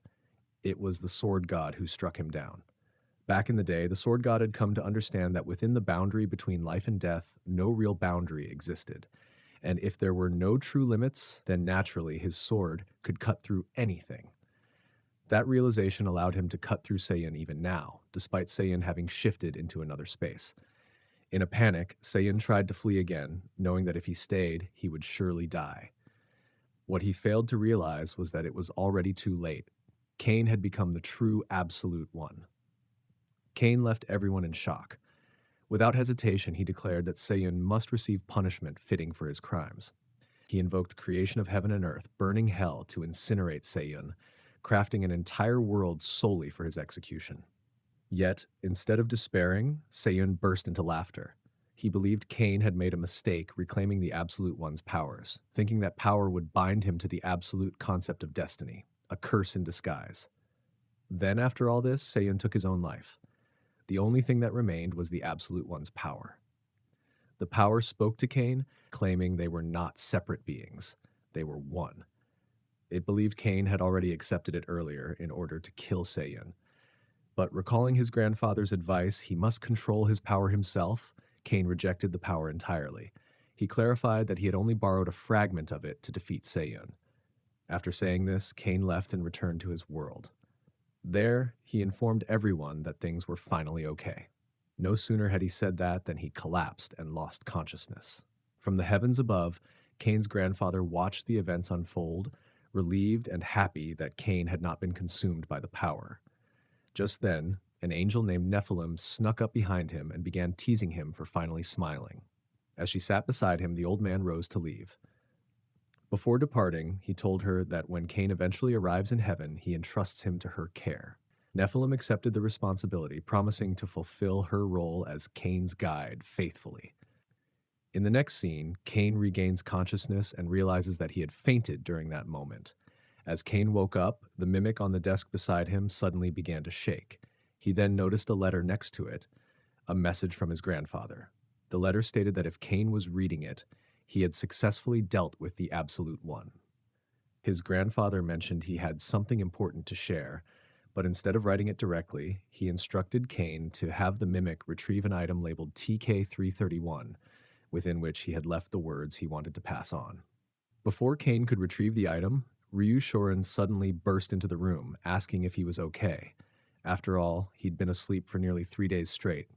It was the sword god who struck him down. Back in the day, the sword god had come to understand that within the boundary between life and death, no real boundary existed. And if there were no true limits, then naturally his sword could cut through anything. That realization allowed him to cut through Seiyan even now, despite Seiyan having shifted into another space. In a panic, Seiyan tried to flee again, knowing that if he stayed, he would surely die. What he failed to realize was that it was already too late. Kane had become the true Absolute One. Kane left everyone in shock. Without hesitation, he declared that Seiyan must receive punishment fitting for his crimes. He invoked creation of heaven and earth, burning hell to incinerate Seiyan, crafting an entire world solely for his execution. Yet, instead of despairing, Seiyan burst into laughter. He believed Kane had made a mistake reclaiming the Absolute One's powers, thinking that power would bind him to the absolute concept of destiny, a curse in disguise. Then, after all this, Seiyan took his own life. The only thing that remained was the Absolute One's power. The power spoke to Kane, claiming they were not separate beings. They were one. It believed Kane had already accepted it earlier in order to kill Seiyan. But recalling his grandfather's advice, he must control his power himself, Kane rejected the power entirely. He clarified that he had only borrowed a fragment of it to defeat Seiyan. After saying this, Kane left and returned to his world. There, he informed everyone that things were finally okay. No sooner had he said that than he collapsed and lost consciousness. From the heavens above, Kane's grandfather watched the events unfold, relieved and happy that Kane had not been consumed by the power. Just then, an angel named Nephilim snuck up behind him and began teasing him for finally smiling. As she sat beside him, the old man rose to leave. Before departing, he told her that when Kane eventually arrives in heaven, he entrusts him to her care. Nephilim accepted the responsibility, promising to fulfill her role as Kane's guide faithfully. In the next scene, Kane regains consciousness and realizes that he had fainted during that moment. As Kane woke up, the mimic on the desk beside him suddenly began to shake. He then noticed a letter next to it, a message from his grandfather. The letter stated that if Cain was reading it, he had successfully dealt with the Absolute One. His grandfather mentioned he had something important to share, but instead of writing it directly, he instructed Cain to have the mimic retrieve an item labeled TK331, within which he had left the words he wanted to pass on. Before Cain could retrieve the item, Ryu Shorin suddenly burst into the room, asking if he was okay. After all, he'd been asleep for nearly 3 days straight.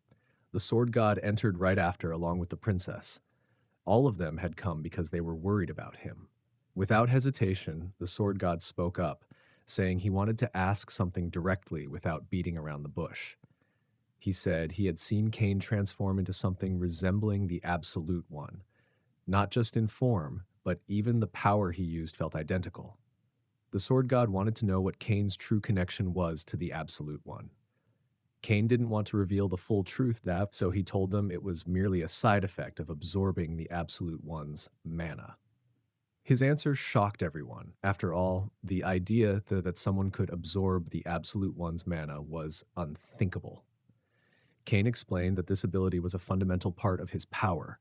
The sword god entered right after, along with the princess. All of them had come because they were worried about him. Without hesitation, the sword god spoke up, saying he wanted to ask something directly without beating around the bush. He said he had seen Cain transform into something resembling the Absolute One. Not just in form, but even the power he used felt identical. The sword god wanted to know what Cain's true connection was to the Absolute One. Cain didn't want to reveal the full truth, so he told them it was merely a side effect of absorbing the Absolute One's mana. His answer shocked everyone. After all, the idea that someone could absorb the Absolute One's mana was unthinkable. Cain explained that this ability was a fundamental part of his power,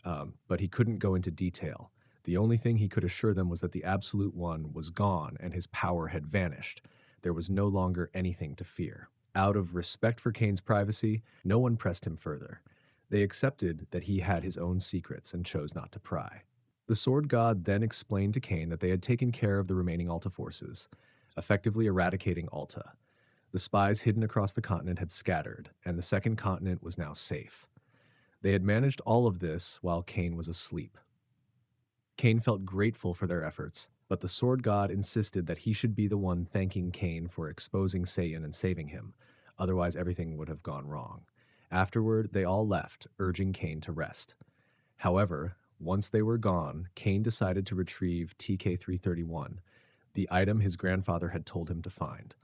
but he couldn't go into detail. The only thing he could assure them was that the Absolute One was gone and his power had vanished. There was no longer anything to fear. Out of respect for Cain's privacy, no one pressed him further. They accepted that he had his own secrets and chose not to pry. The sword god then explained to Cain that they had taken care of the remaining Alta forces, effectively eradicating Alta. The spies hidden across the continent had scattered, and the second continent was now safe. They had managed all of this while Cain was asleep. Cain felt grateful for their efforts, but the sword god insisted that he should be the one thanking Cain for exposing Seiyan and saving him, otherwise everything would have gone wrong. Afterward, they all left, urging Cain to rest. However, once they were gone, Cain decided to retrieve TK331, the item his grandfather had told him to find.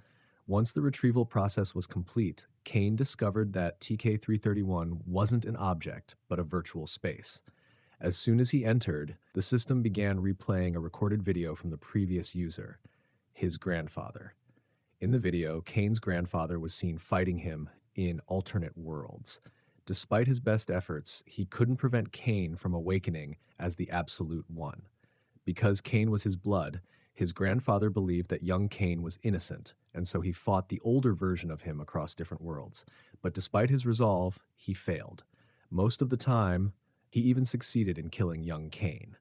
Once the retrieval process was complete, Cain discovered that TK331 wasn't an object, but a virtual space. As soon as he entered, the system began replaying a recorded video from the previous user, his grandfather. In the video, Cain's grandfather was seen fighting him in alternate worlds. Despite his best efforts, he couldn't prevent Cain from awakening as the Absolute One. Because Cain was his blood, his grandfather believed that young Cain was innocent, and so he fought the older version of him across different worlds. But despite his resolve, he failed. Most of the time, he even succeeded in killing young Cain.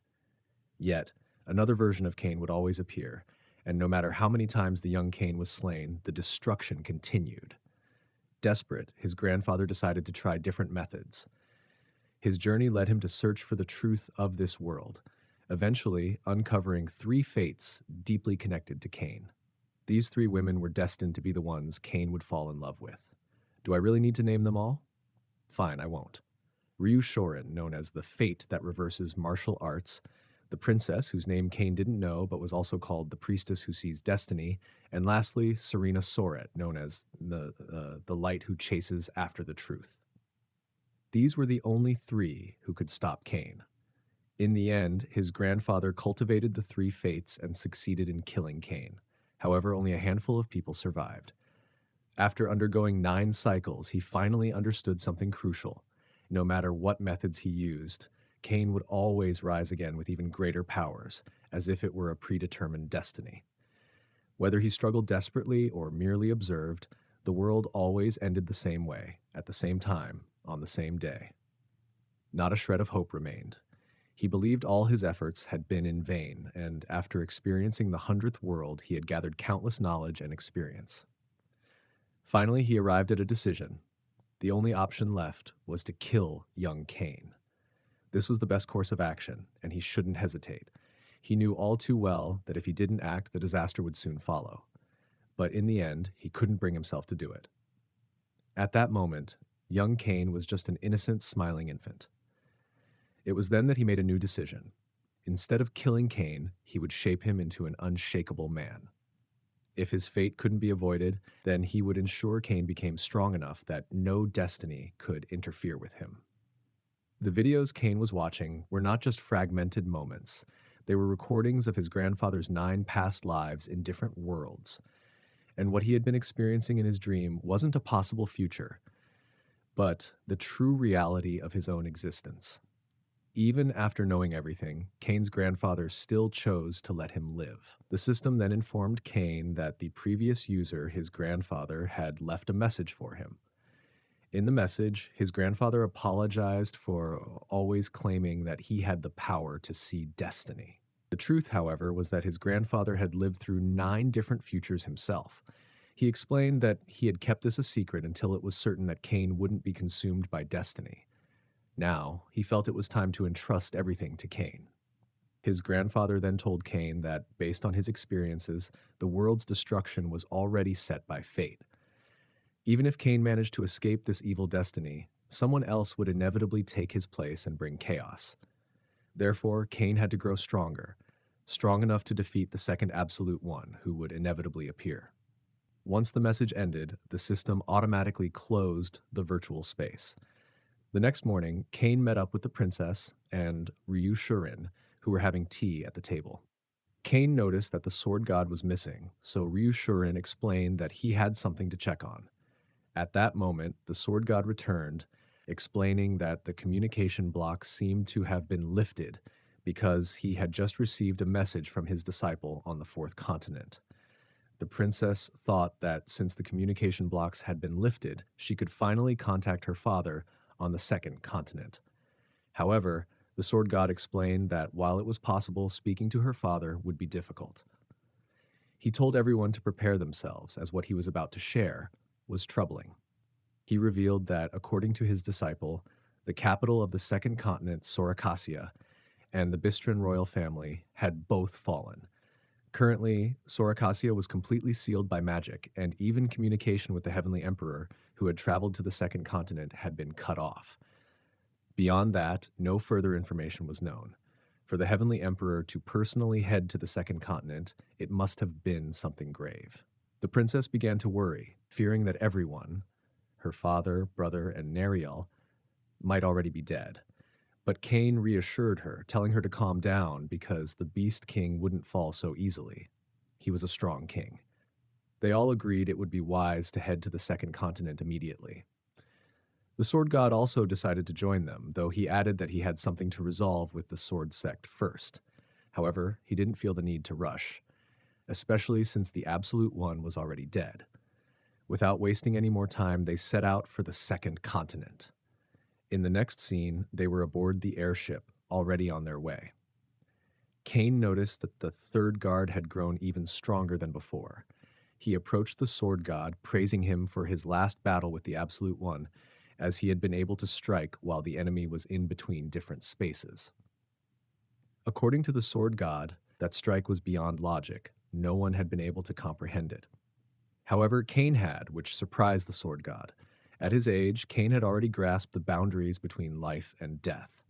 Yet, another version of Cain would always appear, and no matter how many times the young Cain was slain, the destruction continued. Desperate, his grandfather decided to try different methods. His journey led him to search for the truth of this world, eventually uncovering 3 fates deeply connected to Cain. These 3 women were destined to be the ones Cain would fall in love with. Do I really need to name them all? Fine, I won't. Ryu Shorin, known as the Fate that reverses martial arts, the princess, whose name Cain didn't know but was also called the priestess who sees destiny, and lastly, Serena Soret, known as the light who chases after the truth. These were the only 3 who could stop Cain. In the end, his grandfather cultivated the 3 fates and succeeded in killing Cain. However, only a handful of people survived. After undergoing 9 cycles, he finally understood something crucial. No matter what methods he used, Cain would always rise again with even greater powers, as if it were a predetermined destiny. Whether he struggled desperately or merely observed, the world always ended the same way, at the same time, on the same day. Not a shred of hope remained. He believed all his efforts had been in vain, and after experiencing the 100th world, he had gathered countless knowledge and experience. Finally, he arrived at a decision. The only option left was to kill young Cain. This was the best course of action, and he shouldn't hesitate. He knew all too well that if he didn't act, the disaster would soon follow. But in the end, he couldn't bring himself to do it. At that moment, young Cain was just an innocent, smiling infant. It was then that he made a new decision. Instead of killing Cain, he would shape him into an unshakable man. If his fate couldn't be avoided, then he would ensure Cain became strong enough that no destiny could interfere with him. The videos Cain was watching were not just fragmented moments. They were recordings of his grandfather's 9 past lives in different worlds. And what he had been experiencing in his dream wasn't a possible future, but the true reality of his own existence. Even after knowing everything, Cain's grandfather still chose to let him live. The system then informed Cain that the previous user, his grandfather, had left a message for him. In the message, his grandfather apologized for always claiming that he had the power to see destiny. The truth, however, was that his grandfather had lived through 9 different futures himself. He explained that he had kept this a secret until it was certain that Cain wouldn't be consumed by destiny. Now, he felt it was time to entrust everything to Cain. His grandfather then told Cain that, based on his experiences, the world's destruction was already set by fate. Even if Cain managed to escape this evil destiny, someone else would inevitably take his place and bring chaos. Therefore, Cain had to grow stronger, strong enough to defeat the second Absolute One, who would inevitably appear. Once the message ended, the system automatically closed the virtual space. The next morning, Cain met up with the princess and Ryu Shurin, who were having tea at the table. Cain noticed that the sword god was missing, so Ryu Shurin explained that he had something to check on. At that moment, the sword god returned, explaining that the communication block seemed to have been lifted because he had just received a message from his disciple on the 4th continent. The princess thought that since the communication blocks had been lifted, she could finally contact her father on the 2nd continent. However, the sword god explained that while it was possible, speaking to her father would be difficult. He told everyone to prepare themselves, as what he was about to share was troubling. He revealed that, according to his disciple, the capital of the 2nd continent, Sorakasia, and the Bistran royal family had both fallen. Currently, Sorakasia was completely sealed by magic, and even communication with the Heavenly Emperor, who had traveled to the 2nd continent, had been cut off. Beyond that, no further information was known. For the Heavenly Emperor to personally head to the 2nd continent, it must have been something grave. The princess began to worry, fearing that everyone, her father, brother, and Nariel, might already be dead. But Cain reassured her, telling her to calm down because the Beast King wouldn't fall so easily. He was a strong king. They all agreed it would be wise to head to the 2nd continent immediately. The sword god also decided to join them, though he added that he had something to resolve with the sword sect first. However, he didn't feel the need to rush, especially since the Absolute One was already dead. Without wasting any more time, they set out for the 2nd continent. In the next scene, they were aboard the airship, already on their way. Cain noticed that the 3rd guard had grown even stronger than before. He approached the sword god, praising him for his last battle with the Absolute One, as he had been able to strike while the enemy was in between different spaces. According to the sword god, that strike was beyond logic. No one had been able to comprehend it. However, Cain had, which surprised the sword god. At his age, Cain had already grasped the boundaries between life and death.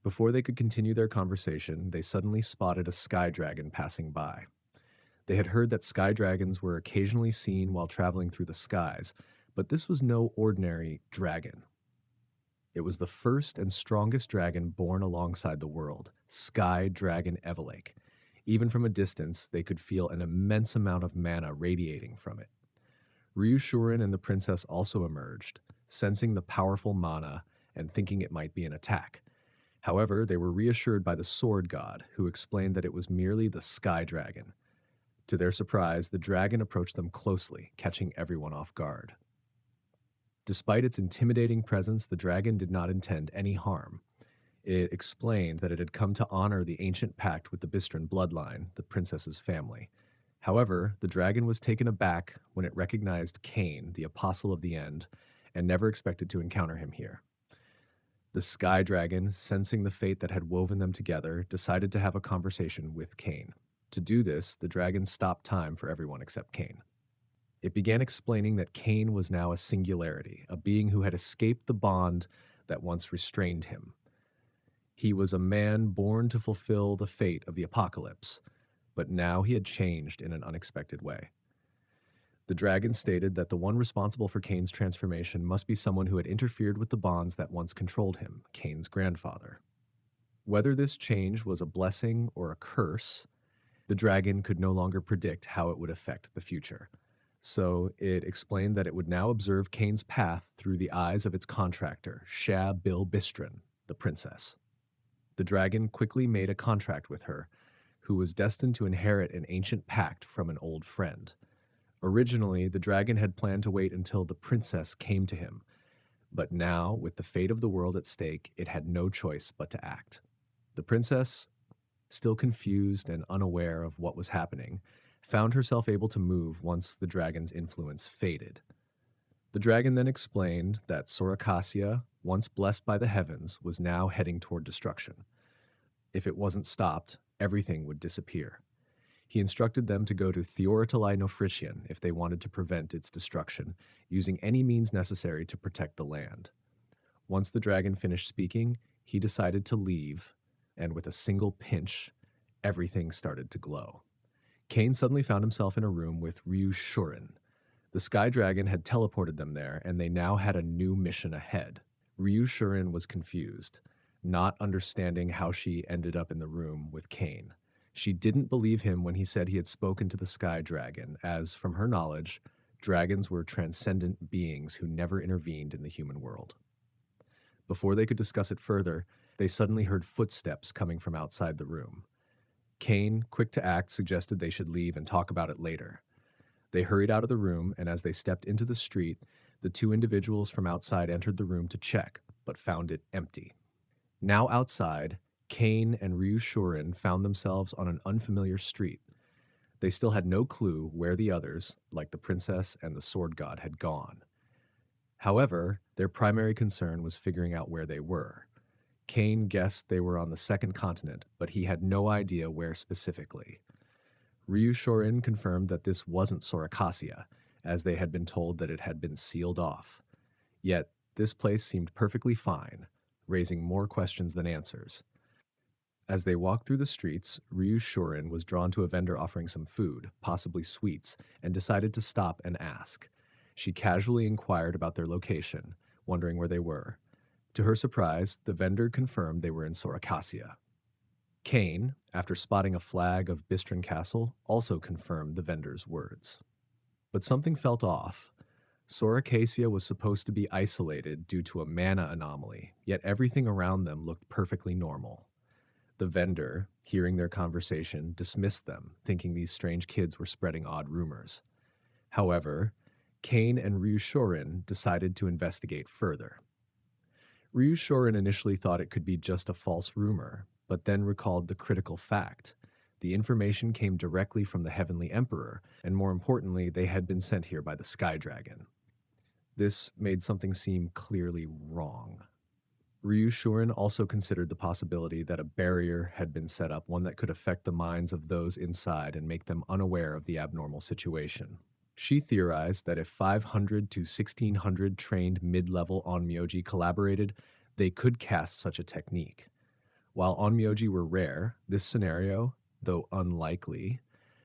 Before they could continue their conversation, they suddenly spotted a sky dragon passing by. They had heard that sky dragons were occasionally seen while traveling through the skies, but this was no ordinary dragon. It was the first and strongest dragon born alongside the world, Sky Dragon Evelake. Even from a distance, they could feel an immense amount of mana radiating from it. Ryu Shurin and the princess also emerged, sensing the powerful mana and thinking it might be an attack. However, they were reassured by the sword god, who explained that it was merely the sky dragon. To their surprise, the dragon approached them closely, catching everyone off guard. Despite its intimidating presence, the dragon did not intend any harm. It explained that it had come to honor the ancient pact with the Bistran bloodline, the princess's family. However, the dragon was taken aback when it recognized Cain, the apostle of the end, and never expected to encounter him here. The sky dragon, sensing the fate that had woven them together, decided to have a conversation with Cain. To do this, the dragon stopped time for everyone except Cain. It began explaining that Cain was now a singularity, a being who had escaped the bond that once restrained him. He was a man born to fulfill the fate of the apocalypse, but now he had changed in an unexpected way. The dragon stated that the one responsible for Cain's transformation must be someone who had interfered with the bonds that once controlled him, Cain's grandfather. Whether this change was a blessing or a curse, the dragon could no longer predict how it would affect the future. So it explained that it would now observe Kane's path through the eyes of its contractor, Shah Bil Bistrin, the princess. The dragon quickly made a contract with her, who was destined to inherit an ancient pact from an old friend. Originally, the dragon had planned to wait until the princess came to him, but now, with the fate of the world at stake, it had no choice but to act. The princess, still confused and unaware of what was happening, found herself able to move once the dragon's influence faded. The dragon then explained that Sorakasia, once blessed by the heavens, was now heading toward destruction. If it wasn't stopped, everything would disappear. He instructed them to go to Theoratalai no Frisian if they wanted to prevent its destruction, using any means necessary to protect the land. Once the dragon finished speaking, he decided to leave, and with a single pinch, everything started to glow. Kane suddenly found himself in a room with Ryu Shurin. The Sky Dragon had teleported them there, and they now had a new mission ahead. Ryu Shurin was confused, not understanding how she ended up in the room with Kane. She didn't believe him when he said he had spoken to the Sky Dragon, as, from her knowledge, dragons were transcendent beings who never intervened in the human world. Before they could discuss it further, they suddenly heard footsteps coming from outside the room. Kane, quick to act, suggested they should leave and talk about it later. They hurried out of the room, and as they stepped into the street, the two individuals from outside entered the room to check, but found it empty. Now outside, Kane and Ryu Shurin found themselves on an unfamiliar street. They still had no clue where the others, like the princess and the sword god, had gone. However, their primary concern was figuring out where they were. Kane guessed they were on the second continent, but he had no idea where specifically. Ryu Shurin confirmed that this wasn't Sorakasia, as they had been told that it had been sealed off. Yet, this place seemed perfectly fine, raising more questions than answers. As they walked through the streets, Ryu Shurin was drawn to a vendor offering some food, possibly sweets, and decided to stop and ask. She casually inquired about their location, wondering where they were. To her surprise, the vendor confirmed they were in Sorakasia. Kane, after spotting a flag of Bistrin Castle, also confirmed the vendor's words. But something felt off. Sorakasia was supposed to be isolated due to a mana anomaly, yet everything around them looked perfectly normal. The vendor, hearing their conversation, dismissed them, thinking these strange kids were spreading odd rumors. However, Kane and Ryu Shurin decided to investigate further. Ryu Shurin initially thought it could be just a false rumor, but then recalled the critical fact. The information came directly from the Heavenly Emperor, and more importantly, they had been sent here by the Sky Dragon. This made something seem clearly wrong. Ryu Shurin also considered the possibility that a barrier had been set up, one that could affect the minds of those inside and make them unaware of the abnormal situation. She theorized that if 500 to 1,600 trained mid-level onmyoji collaborated, they could cast such a technique. While onmyoji were rare, this scenario, though unlikely,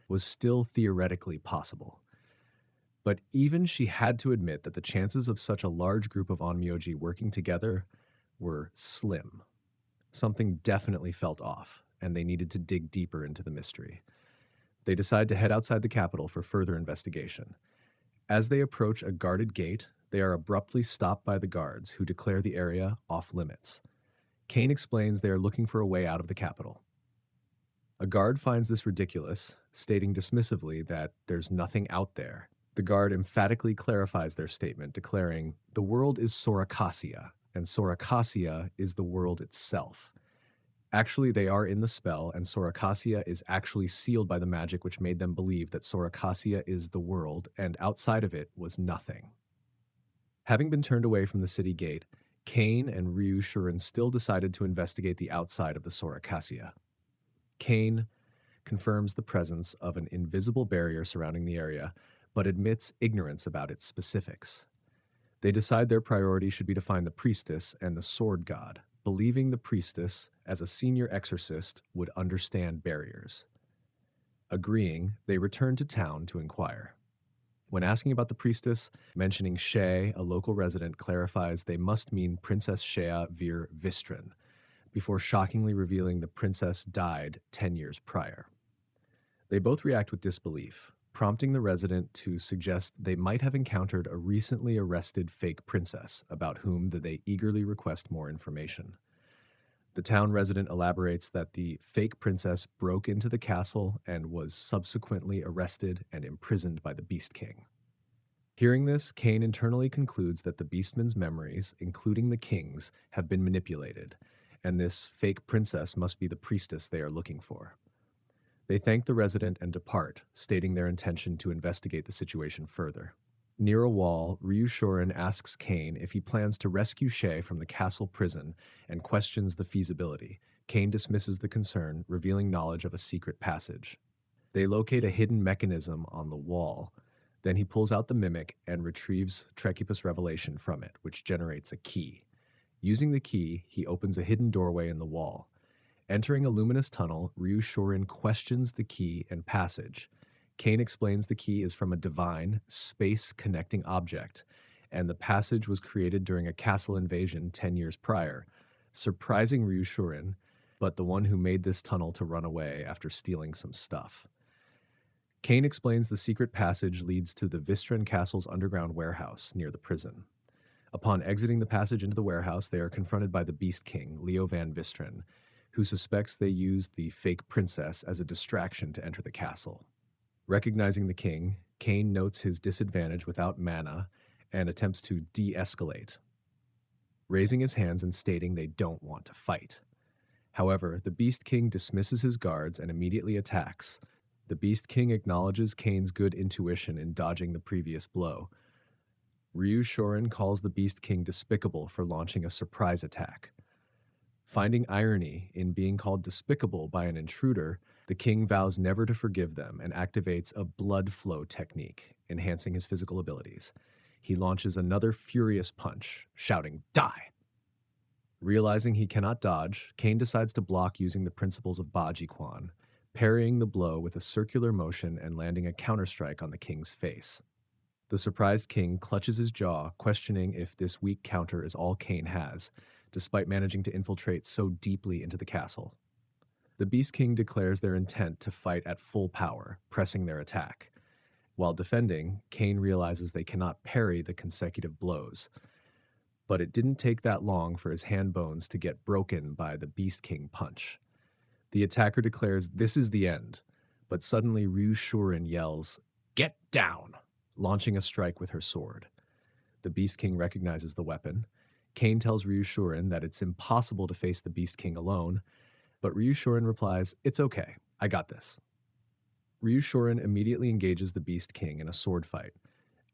was still theoretically possible. But even she had to admit that the chances of such a large group of onmyoji working together were slim. Something definitely felt off, and they needed to dig deeper into the mystery. They decide to head outside the capital for further investigation. As they approach a guarded gate, they are abruptly stopped by the guards, who declare the area off limits. Kane explains they are looking for a way out of the capital. A guard finds this ridiculous, stating dismissively that there's nothing out there. The guard emphatically clarifies their statement, declaring, "The world is Sorakasia, and Sorakasia is the world itself." Actually, they are in the spell, and Sorakasia is actually sealed by the magic which made them believe that Sorakasia is the world, and outside of it was nothing. Having been turned away from the city gate, Kane and Ryu Shurin still decided to investigate the outside of the Sorakasia. Kane confirms the presence of an invisible barrier surrounding the area, but admits ignorance about its specifics. They decide their priority should be to find the priestess and the sword god, believing the priestess, as a senior exorcist, would understand barriers. Agreeing, they return to town to inquire. When asking about the priestess, mentioning Shea, a local resident, clarifies they must mean Princess Shea Vir Vistrin, before shockingly revealing the princess died 10 years prior. They both react with disbelief. prompting the resident to suggest they might have encountered a recently arrested fake princess about whom they eagerly request more information. The town resident elaborates that the fake princess broke into the castle and was subsequently arrested and imprisoned by the Beast King. Hearing this, Cain internally concludes that the Beastman's memories, including the king's, have been manipulated, and this fake princess must be the priestess they are looking for. They thank the resident and depart, stating their intention to investigate the situation further. Near a wall, Ryushorin asks Cain if he plans to rescue Shay from the castle prison and questions the feasibility. Cain dismisses the concern, revealing knowledge of a secret passage. They locate a hidden mechanism on the wall. Then he pulls out the mimic and retrieves Trecupus' revelation from it, which generates a key. Using the key, he opens a hidden doorway in the wall. Entering a luminous tunnel, Ryushorin questions the key and passage. Cain explains the key is from a divine, space-connecting object, and the passage was created during a castle invasion 10 years prior, surprising Ryushorin, but the one who made this tunnel to run away after stealing some stuff. Cain explains the secret passage leads to the Vistran Castle's underground warehouse near the prison. Upon exiting the passage into the warehouse, they are confronted by the Beast King, Leo Van Vistran, who suspects they used the fake princess as a distraction to enter the castle. Recognizing the king, Cain notes his disadvantage without mana and attempts to de-escalate, raising his hands and stating they don't want to fight. However, the Beast King dismisses his guards and immediately attacks. The Beast King acknowledges Cain's good intuition in dodging the previous blow. Ryushorin calls the Beast King despicable for launching a surprise attack. Finding irony in being called despicable by an intruder, the king vows never to forgive them and activates a blood flow technique, enhancing his physical abilities. He launches another furious punch, shouting, "Die!" Realizing he cannot dodge, Cain decides to block using the principles of Baji-Kwan, parrying the blow with a circular motion and landing a counterstrike on the king's face. The surprised king clutches his jaw, questioning if this weak counter is all Cain has, despite managing to infiltrate so deeply into the castle. The Beast King declares their intent to fight at full power, pressing their attack. While defending, Cain realizes they cannot parry the consecutive blows. But it didn't take that long for his hand bones to get broken by the Beast King punch. The attacker declares this is the end, but suddenly Ryushorin yells, "Get down!" launching a strike with her sword. The Beast King recognizes the weapon. Cain tells Ryushorin that it's impossible to face the Beast King alone, but Ryushorin replies, "It's okay, I got this." Ryushorin immediately engages the Beast King in a sword fight.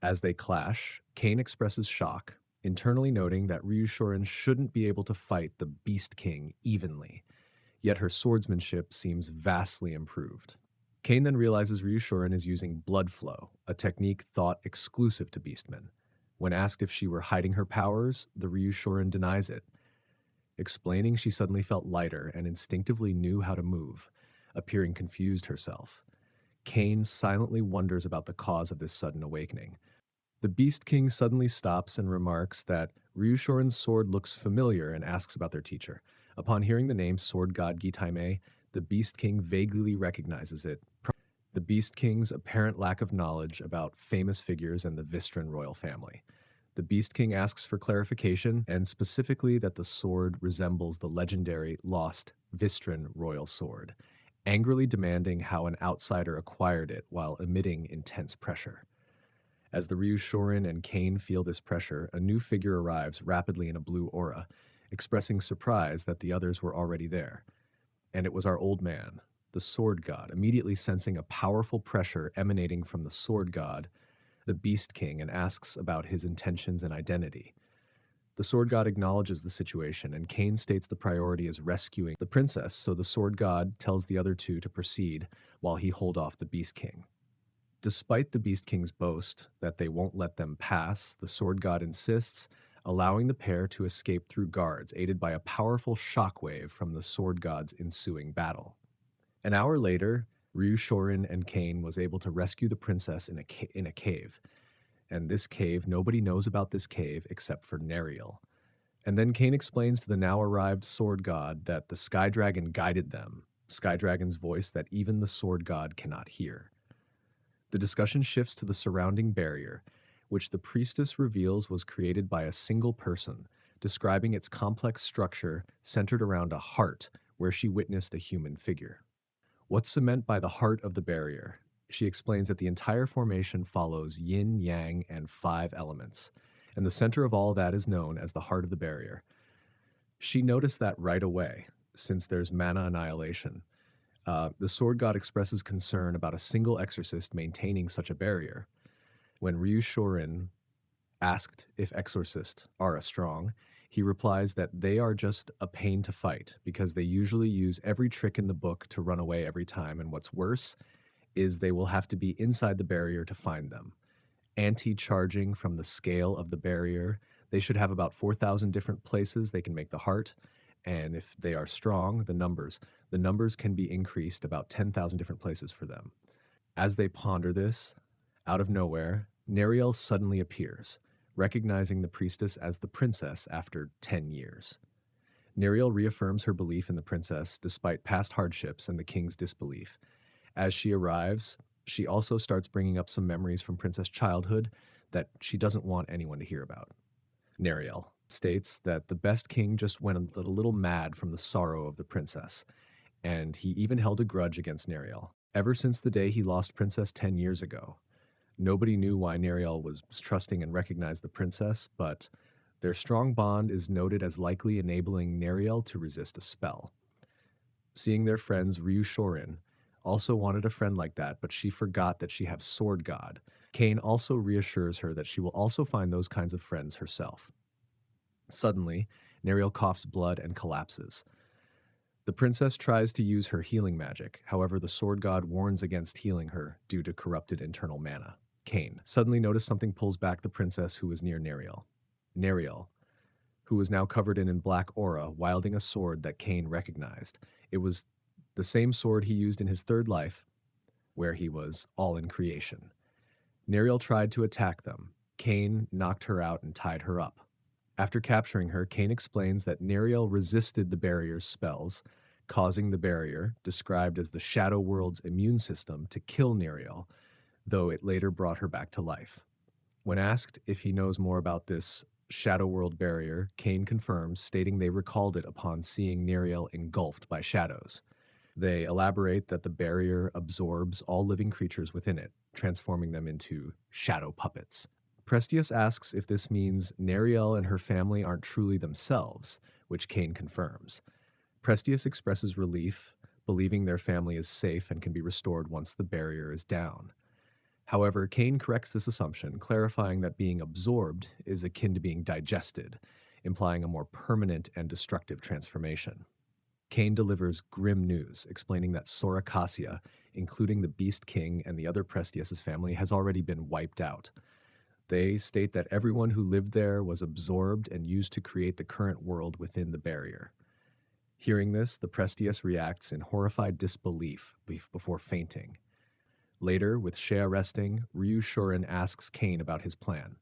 As they clash, Cain expresses shock, internally noting that Ryushorin shouldn't be able to fight the Beast King evenly, yet her swordsmanship seems vastly improved. Cain then realizes Ryushorin is using blood flow, a technique thought exclusive to Beastmen. When asked if she were hiding her powers, the Ryushorin denies it, explaining she suddenly felt lighter and instinctively knew how to move, appearing confused herself. Cain silently wonders about the cause of this sudden awakening. The Beast King suddenly stops and remarks that Ryushorin's sword looks familiar and asks about their teacher. Upon hearing the name Sword God Gitaime, the Beast King vaguely recognizes it. The Beast King's apparent lack of knowledge about famous figures and the Vistran royal family. The Beast King asks for clarification, and specifically that the sword resembles the legendary lost Vistran royal sword, angrily demanding how an outsider acquired it while emitting intense pressure. As the Ryushorin and Cain feel this pressure, a new figure arrives rapidly in a blue aura, expressing surprise that the others were already there. And it was our old man, the Sword God, immediately sensing a powerful pressure emanating from the Sword God, the Beast King, and asks about his intentions and identity. The Sword God acknowledges the situation, and Cain states the priority is rescuing the princess, so the Sword God tells the other two to proceed while he hold off the Beast King. Despite the Beast King's boast that they won't let them pass, the Sword God insists, allowing the pair to escape through guards, aided by a powerful shockwave from the Sword God's ensuing battle. An hour later, Ryushorin and Cain was able to rescue the princess in a cave. And this cave, nobody knows about this cave except for Neriel. And then Cain explains to the now-arrived Sword God that the Sky Dragon guided them, Sky Dragon's voice that even the Sword God cannot hear. The discussion shifts to the surrounding barrier, which the priestess reveals was created by a single person, describing its complex structure centered around a heart where she witnessed a human figure. What's meant by the heart of the barrier? She explains that the entire formation follows yin, yang, and 5 elements, and the center of all that is known as the heart of the barrier. She noticed that right away, since there's mana annihilation. The sword god expresses concern about a single exorcist maintaining such a barrier. When Ryu Shorin asked if exorcists are a strong, he replies that they are just a pain to fight because they usually use every trick in the book to run away every time, and what's worse is they will have to be inside the barrier to find them. Anti-charging from the scale of the barrier, they should have about 4,000 different places they can make the heart, and if they are strong, the numbers can be increased about 10,000 different places for them. As they ponder this, out of nowhere, Neriel suddenly appears, recognizing the priestess as the princess after 10 years. Neriel reaffirms her belief in the princess despite past hardships and the king's disbelief. As she arrives, she also starts bringing up some memories from Princess childhood that she doesn't want anyone to hear about. Neriel states that the best king just went a little mad from the sorrow of the princess, and he even held a grudge against Neriel. Ever since the day he lost Princess 10 years ago, nobody knew why Neriel was trusting and recognized the princess, but their strong bond is noted as likely enabling Neriel to resist a spell. Seeing their friends Ryu Shorin also wanted a friend like that, but she forgot that she has Sword God. Kane also reassures her that she will also find those kinds of friends herself. Suddenly, Neriel coughs blood and collapses. The princess tries to use her healing magic, however the Sword God warns against healing her due to corrupted internal mana. Kane suddenly noticed something pulls back the princess who was near Neriel. Neriel, who was now covered in black aura, wielding a sword that Kane recognized. It was the same sword he used in his third life, where he was all in creation. Neriel tried to attack them. Kane knocked her out and tied her up. After capturing her, Kane explains that Neriel resisted the barrier's spells, causing the barrier, described as the Shadow World's immune system, to kill Neriel, though it later brought her back to life. When asked if he knows more about this Shadow World barrier, Kane confirms, stating they recalled it upon seeing Neriel engulfed by shadows. They elaborate that the barrier absorbs all living creatures within it, transforming them into shadow puppets. Prestius asks if this means Neriel and her family aren't truly themselves, which Kane confirms. Prestius expresses relief, believing their family is safe and can be restored once the barrier is down. However, Kane corrects this assumption, clarifying that being absorbed is akin to being digested, implying a more permanent and destructive transformation. Kane delivers grim news, explaining that Sorakasia, including the Beast King and the other Prestius' family, has already been wiped out. They state that everyone who lived there was absorbed and used to create the current world within the barrier. Hearing this, the Prestius reacts in horrified disbelief before fainting. Later, with Shea resting, Ryu Shorin asks Kane about his plan.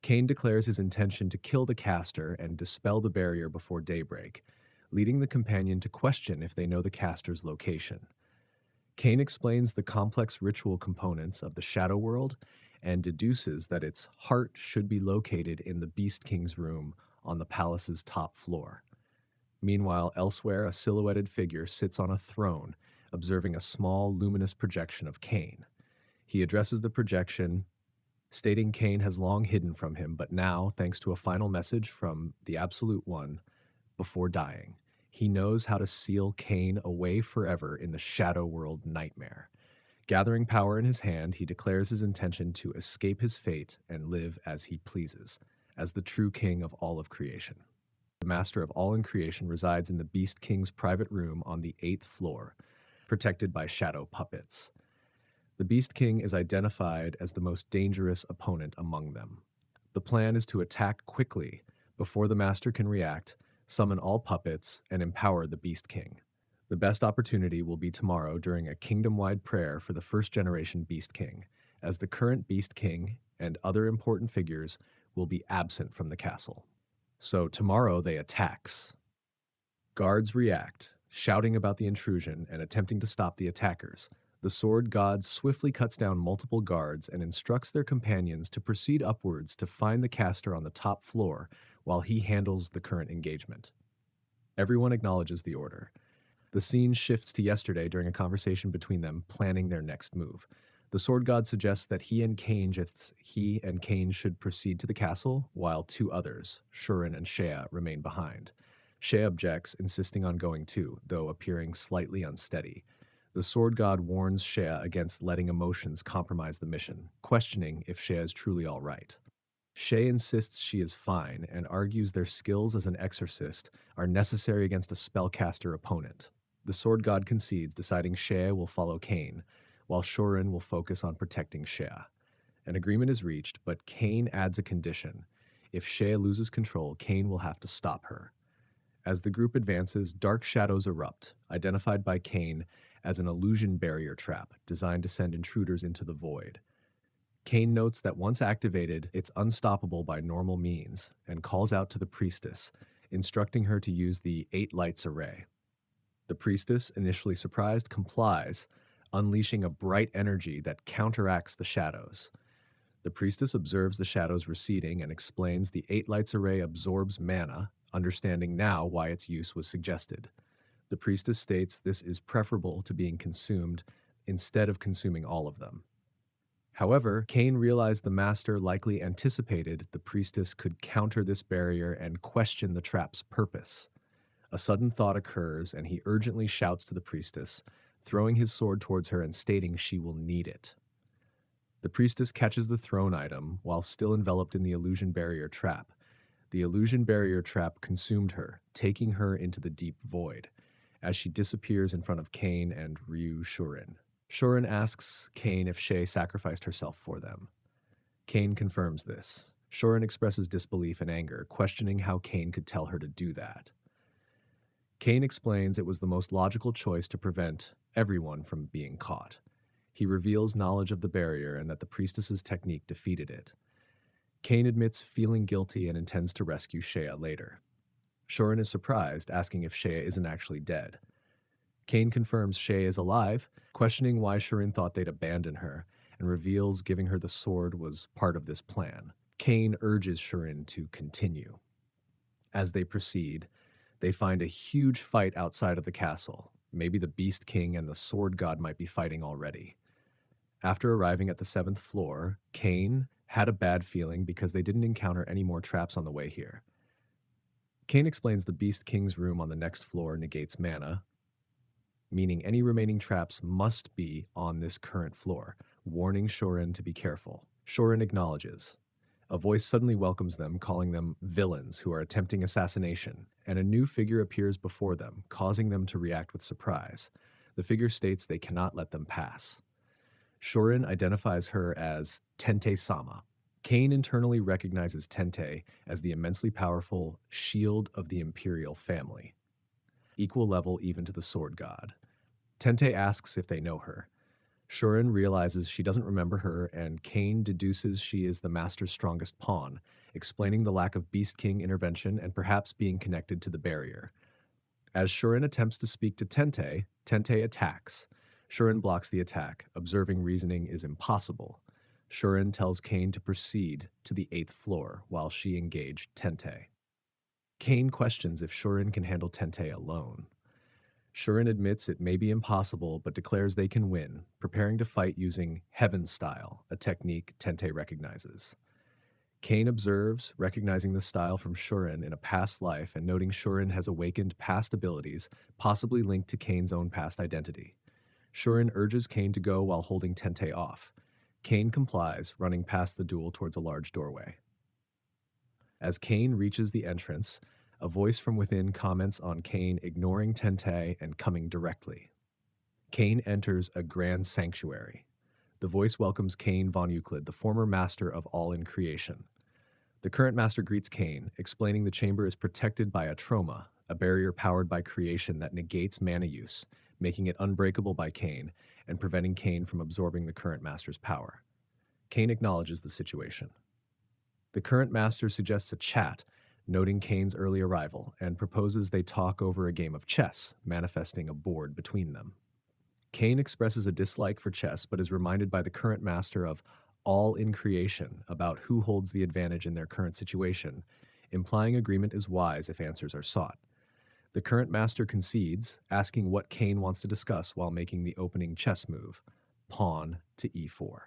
Kane declares his intention to kill the caster and dispel the barrier before daybreak, leading the companion to question if they know the caster's location. Kane explains the complex ritual components of the Shadow World and deduces that its heart should be located in the Beast King's room on the palace's top floor. Meanwhile, elsewhere, a silhouetted figure sits on a throne, observing a small, luminous projection of Kane. He addresses the projection, stating Kane has long hidden from him, but now, thanks to a final message from the Absolute One, before dying, he knows how to seal Kane away forever in the Shadow World nightmare. Gathering power in his hand, he declares his intention to escape his fate and live as he pleases, as the true king of all of creation. The master of all in creation resides in the Beast King's private room on the 8th floor, protected by shadow puppets. The Beast King is identified as the most dangerous opponent among them. The plan is to attack quickly before the master can react, summon all puppets, and empower the Beast King. The best opportunity will be tomorrow during a kingdom-wide prayer for the first-generation Beast King, as the current Beast King and other important figures will be absent from the castle. So tomorrow they attacks. Guards react, shouting about the intrusion and attempting to stop the attackers. The sword god swiftly cuts down multiple guards and instructs their companions to proceed upwards to find the caster on the top floor while he handles the current engagement. Everyone acknowledges the order. The scene shifts to yesterday during a conversation between them, planning their next move. The sword god suggests that he and Cain should proceed to the castle, while two others, Shurin and Shea, remain behind. Shea objects, insisting on going too, though appearing slightly unsteady. The sword god warns Shea against letting emotions compromise the mission, questioning if Shea is truly all right. Shea insists she is fine and argues their skills as an exorcist are necessary against a spellcaster opponent. The sword god concedes, deciding Shea will follow Cain, while Shurin will focus on protecting Shea. An agreement is reached, but Cain adds a condition. If Shea loses control, Cain will have to stop her. As the group advances, dark shadows erupt, identified by Cain as an illusion barrier trap designed to send intruders into the void. Cain notes that once activated, it's unstoppable by normal means, and calls out to the priestess, instructing her to use the 8 lights array. The priestess, initially surprised, complies, unleashing a bright energy that counteracts the shadows. The priestess observes the shadows receding and explains the 8 lights array absorbs mana, understanding now why its use was suggested. The priestess states this is preferable to being consumed instead of consuming all of them. However, Cain realized the master likely anticipated the priestess could counter this barrier and question the trap's purpose. A sudden thought occurs, and he urgently shouts to the priestess, throwing his sword towards her and stating she will need it. The priestess catches the thrown item while still enveloped in the illusion barrier trap. The illusion barrier trap consumed her, taking her into the deep void, as she disappears in front of Cain and Ryu Shurin. Shurin asks Cain if Shea sacrificed herself for them. Cain confirms this. Shurin expresses disbelief and anger, questioning how Cain could tell her to do that. Cain explains it was the most logical choice to prevent everyone from being caught. He reveals knowledge of the barrier and that the priestess's technique defeated it. Cain admits feeling guilty and intends to rescue Shea later. Shurin is surprised, asking if Shea isn't actually dead. Cain confirms Shea is alive, questioning why Shurin thought they'd abandon her, and reveals giving her the sword was part of this plan. Cain urges Shurin to continue. As they proceed, they find a huge fight outside of the castle. Maybe the Beast King and the Sword God might be fighting already. After arriving at the 7th floor, Cain had a bad feeling because they didn't encounter any more traps on the way here. Cain explains the Beast King's room on the next floor negates mana, meaning any remaining traps must be on this current floor, warning Shurin to be careful. Shurin acknowledges. A voice suddenly welcomes them, calling them villains who are attempting assassination, and a new figure appears before them, causing them to react with surprise. The figure states they cannot let them pass. Shurin identifies her as Tente-sama. Cain internally recognizes Tente as the immensely powerful shield of the imperial family, equal level even to the sword god. Tente asks if they know her. Shurin realizes she doesn't remember her, and Cain deduces she is the master's strongest pawn, explaining the lack of Beast King intervention and perhaps being connected to the barrier. As Shurin attempts to speak to Tente, Tente attacks. Shurin blocks the attack, observing reasoning is impossible. Shurin tells Cain to proceed to the 8th floor while she engaged Tente. Cain questions if Shurin can handle Tente alone. Shurin admits it may be impossible, but declares they can win, preparing to fight using Heaven Style, a technique Tente recognizes. Cain observes, recognizing the style from Shurin in a past life and noting Shurin has awakened past abilities, possibly linked to Cain's own past identity. Shurin urges Cain to go while holding Tente off. Cain complies, running past the duel towards a large doorway. As Cain reaches the entrance, a voice from within comments on Cain ignoring Tente and coming directly. Cain enters a grand sanctuary. The voice welcomes Cain von Euclid, the former master of all in creation. The current master greets Cain, explaining the chamber is protected by a trauma, a barrier powered by creation that negates mana use, making it unbreakable by Cain and preventing Cain from absorbing the current master's power. Cain acknowledges the situation. The current master suggests a chat, noting Cain's early arrival, and proposes they talk over a game of chess, manifesting a board between them. Cain expresses a dislike for chess, but is reminded by the current master of all in creation about who holds the advantage in their current situation, implying agreement is wise if answers are sought. The current master concedes, asking what Cain wants to discuss while making the opening chess move, pawn to e4.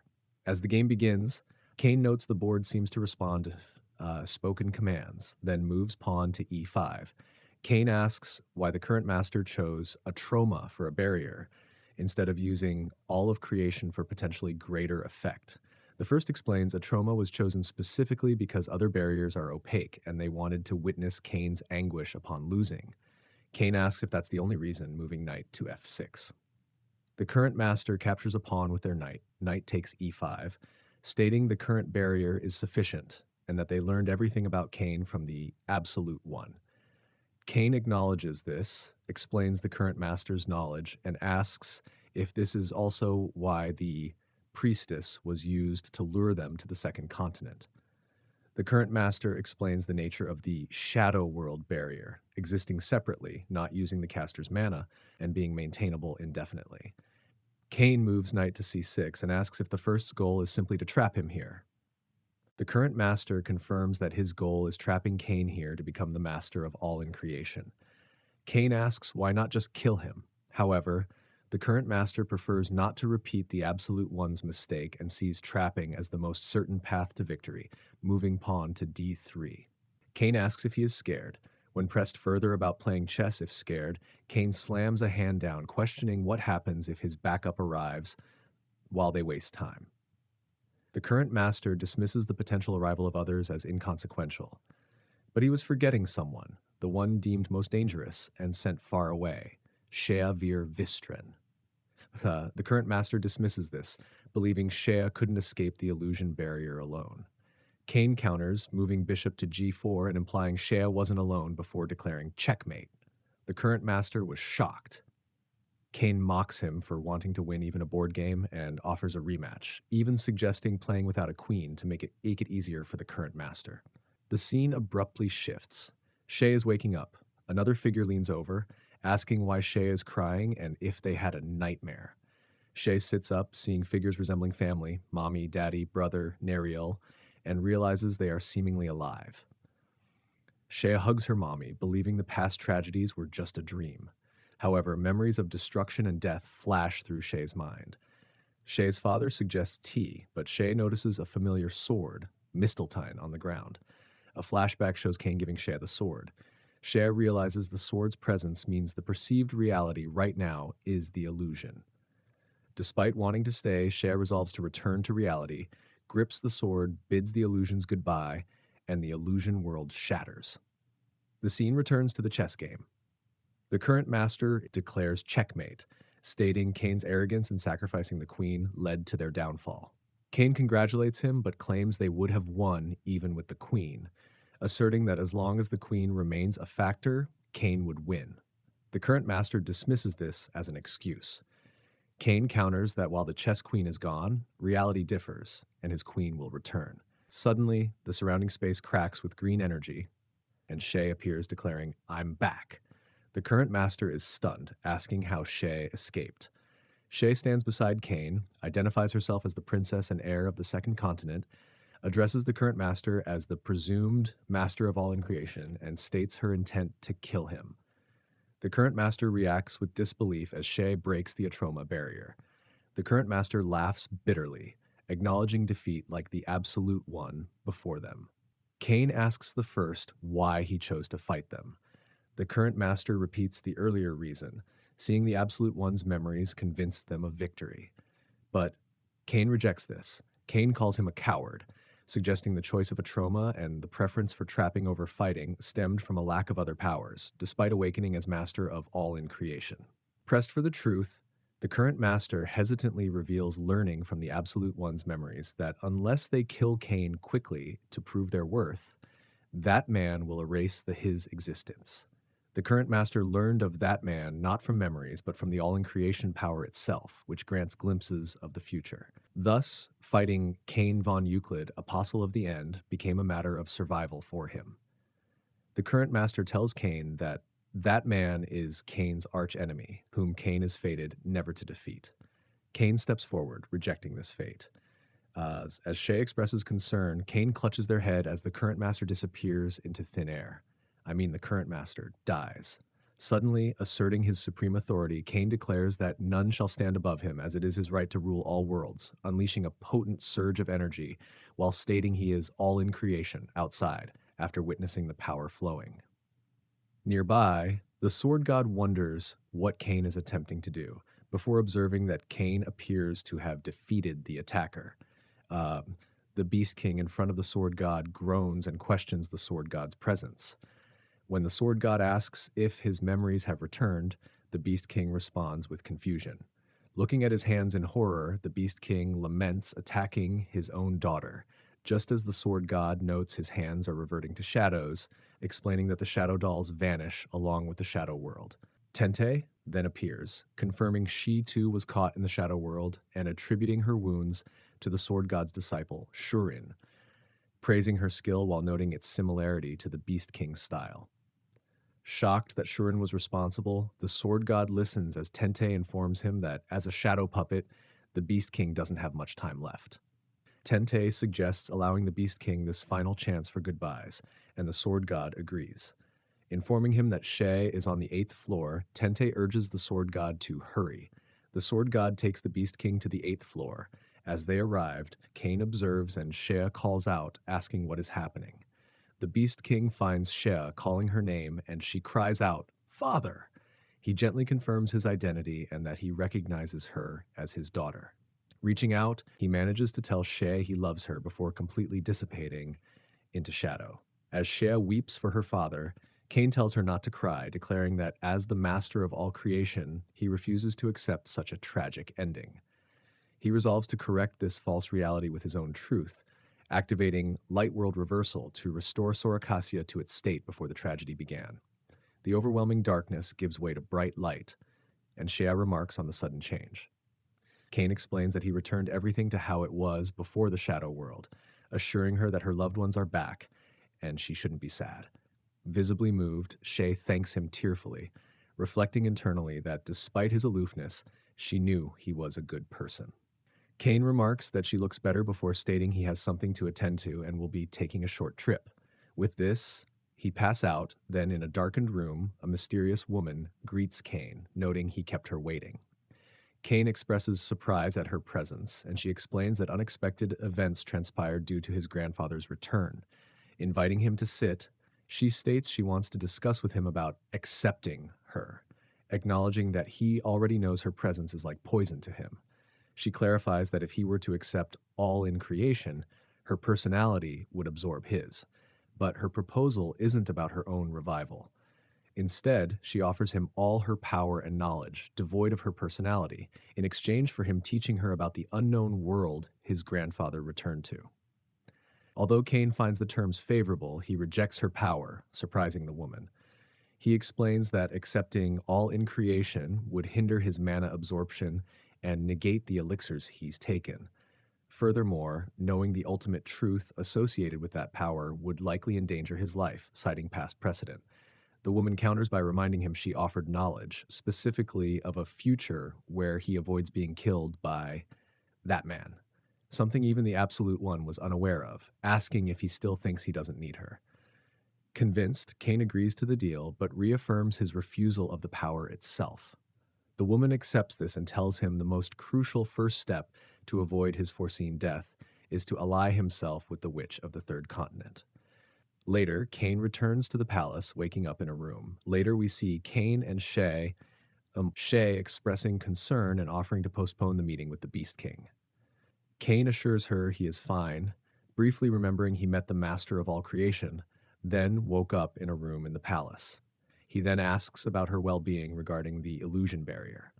As the game begins, Cain notes the board seems to respond to spoken commands, then moves pawn to e5. Cain asks why the current master chose a trauma for a barrier, instead of using all of creation for potentially greater effect. The first explains a trauma was chosen specifically because other barriers are opaque, and they wanted to witness Cain's anguish upon losing. Cain asks if that's the only reason, moving knight to f6. The current master captures a pawn with their knight. Knight takes e5, stating the current barrier is sufficient, and that they learned everything about Cain from the absolute one. Cain acknowledges this, explains the current master's knowledge, and asks if this is also why the priestess was used to lure them to the second continent. The current master explains the nature of the shadow world barrier, existing separately, not using the caster's mana, and being maintainable indefinitely. Cain moves knight to c6 and asks if the first goal is simply to trap him here. The current master confirms that his goal is trapping Cain here to become the master of all in creation. Cain asks why not just kill him. However, the current master prefers not to repeat the absolute one's mistake and sees trapping as the most certain path to victory, moving pawn to d3. Cain asks if he is scared. When pressed further about playing chess if scared, Cain slams a hand down, questioning what happens if his backup arrives while they waste time. The current master dismisses the potential arrival of others as inconsequential. But he was forgetting someone, the one deemed most dangerous and sent far away, Shea Vir Vistren. The current master dismisses this, believing Shea couldn't escape the illusion barrier alone. Cain counters, moving bishop to g4 and implying Shea wasn't alone before declaring checkmate. The current master was shocked. Cain mocks him for wanting to win even a board game and offers a rematch, even suggesting playing without a queen to make it easier for the current master. The scene abruptly shifts. Shea is waking up. Another figure leans over, asking why Shea is crying and if they had a nightmare. Shea sits up, seeing figures resembling family, mommy, daddy, brother, Nariel, and realizes they are seemingly alive. Shea hugs her mommy, believing the past tragedies were just a dream. However, memories of destruction and death flash through Shea's mind. Shea's father suggests tea, but Shea notices a familiar sword, Misteltein, on the ground. A flashback shows Cain giving Shea the sword. Shea realizes the sword's presence means the perceived reality right now is the illusion. Despite wanting to stay, Shea resolves to return to reality, grips the sword, bids the illusions goodbye, and the illusion world shatters. The scene returns to the chess game. The current master declares checkmate, stating Cain's arrogance in sacrificing the queen led to their downfall. Cain congratulates him, but claims they would have won even with the queen, asserting that as long as the queen remains a factor, Cain would win. The current master dismisses this as an excuse. Cain counters that while the chess queen is gone, reality differs, and his queen will return. Suddenly, the surrounding space cracks with green energy, and Shea appears declaring, "I'm back." The current master is stunned, asking how Shea escaped. Shea stands beside Cain, identifies herself as the princess and heir of the second continent, addresses the current master as the presumed master of all in creation, and states her intent to kill him. The current master reacts with disbelief as Shea breaks the Atroma barrier. The current master laughs bitterly, acknowledging defeat like the absolute one before them. Cain asks the first why he chose to fight them. The current master repeats the earlier reason, seeing the absolute one's memories convinced them of victory. But Cain rejects this. Cain calls him a coward, suggesting the choice of Atroma and the preference for trapping over fighting stemmed from a lack of other powers, despite awakening as master of all in creation. Pressed for the truth, the current master hesitantly reveals learning from the absolute one's memories that unless they kill Cain quickly to prove their worth, that man will erase his existence. The current master learned of that man not from memories, but from the all-in-creation power itself, which grants glimpses of the future. Thus, fighting Cain von Euclid, Apostle of the End, became a matter of survival for him. The current master tells Cain that That man is Cain's archenemy, whom Cain is fated never to defeat. Cain steps forward, rejecting this fate. As Shay expresses concern, Cain clutches their head as the current master disappears into thin air. I mean, the current master dies. Suddenly, asserting his supreme authority, Cain declares that none shall stand above him, as it is his right to rule all worlds, unleashing a potent surge of energy, while stating he is all in creation, outside, after witnessing the power flowing. Nearby, the sword god wonders what Cain is attempting to do, before observing that Cain appears to have defeated the attacker. The Beast King in front of the sword god groans and questions the sword god's presence. When the sword god asks if his memories have returned, the Beast King responds with confusion. Looking at his hands in horror, the Beast King laments attacking his own daughter, just as the sword god notes his hands are reverting to shadows, explaining that the shadow dolls vanish along with the shadow world. Tente then appears, confirming she too was caught in the shadow world and attributing her wounds to the sword god's disciple, Shurin, praising her skill while noting its similarity to the Beast King's style. Shocked that Shurin was responsible, the sword god listens as Tente informs him that, as a shadow puppet, the Beast King doesn't have much time left. Tente suggests allowing the Beast King this final chance for goodbyes, and the sword god agrees. Informing him that Shay is on the 8th floor, Tente urges the sword god to hurry. The sword god takes the Beast King to the 8th floor. As they arrived, Cain observes and Shea calls out, asking what is happening. The Beast King finds Shea calling her name, and she cries out, "Father!" He gently confirms his identity and that he recognizes her as his daughter. Reaching out, he manages to tell Shea he loves her before completely dissipating into shadow. As Shea weeps for her father, Cain tells her not to cry, declaring that as the master of all creation, he refuses to accept such a tragic ending. He resolves to correct this false reality with his own truth, activating Light World Reversal to restore Sorakasia to its state before the tragedy began. The overwhelming darkness gives way to bright light, and Shea remarks on the sudden change. Cain explains that he returned everything to how it was before the Shadow World, assuring her that her loved ones are back, and she shouldn't be sad. Visibly moved, Shea thanks him tearfully, reflecting internally that despite his aloofness, she knew he was a good person. Cain remarks that she looks better before stating he has something to attend to and will be taking a short trip. With this, he pass out, then in a darkened room, a mysterious woman greets Cain, noting he kept her waiting. Cain expresses surprise at her presence, and she explains that unexpected events transpired due to his grandfather's return. Inviting him to sit, she states she wants to discuss with him about accepting her, acknowledging that he already knows her presence is like poison to him. She clarifies that if he were to accept all in creation, her personality would absorb his. But her proposal isn't about her own revival. Instead, she offers him all her power and knowledge, devoid of her personality, in exchange for him teaching her about the unknown world his grandfather returned to. Although Cain finds the terms favorable, he rejects her power, surprising the woman. He explains that accepting all in creation would hinder his mana absorption and negate the elixirs he's taken. Furthermore, knowing the ultimate truth associated with that power would likely endanger his life, citing past precedent. The woman counters by reminding him she offered knowledge, specifically of a future where he avoids being killed by that man, something even the Absolute One was unaware of, asking if he still thinks he doesn't need her. Convinced, Cain agrees to the deal, but reaffirms his refusal of the power itself. The woman accepts this and tells him the most crucial first step to avoid his foreseen death is to ally himself with the Witch of the Third Continent. Later, Cain returns to the palace, waking up in a room. Later, we see Cain and Shay expressing concern and offering to postpone the meeting with the Beast King. Cain assures her he is fine, briefly remembering he met the master of all creation, then woke up in a room in the palace. He then asks about her well-being regarding the illusion barrier.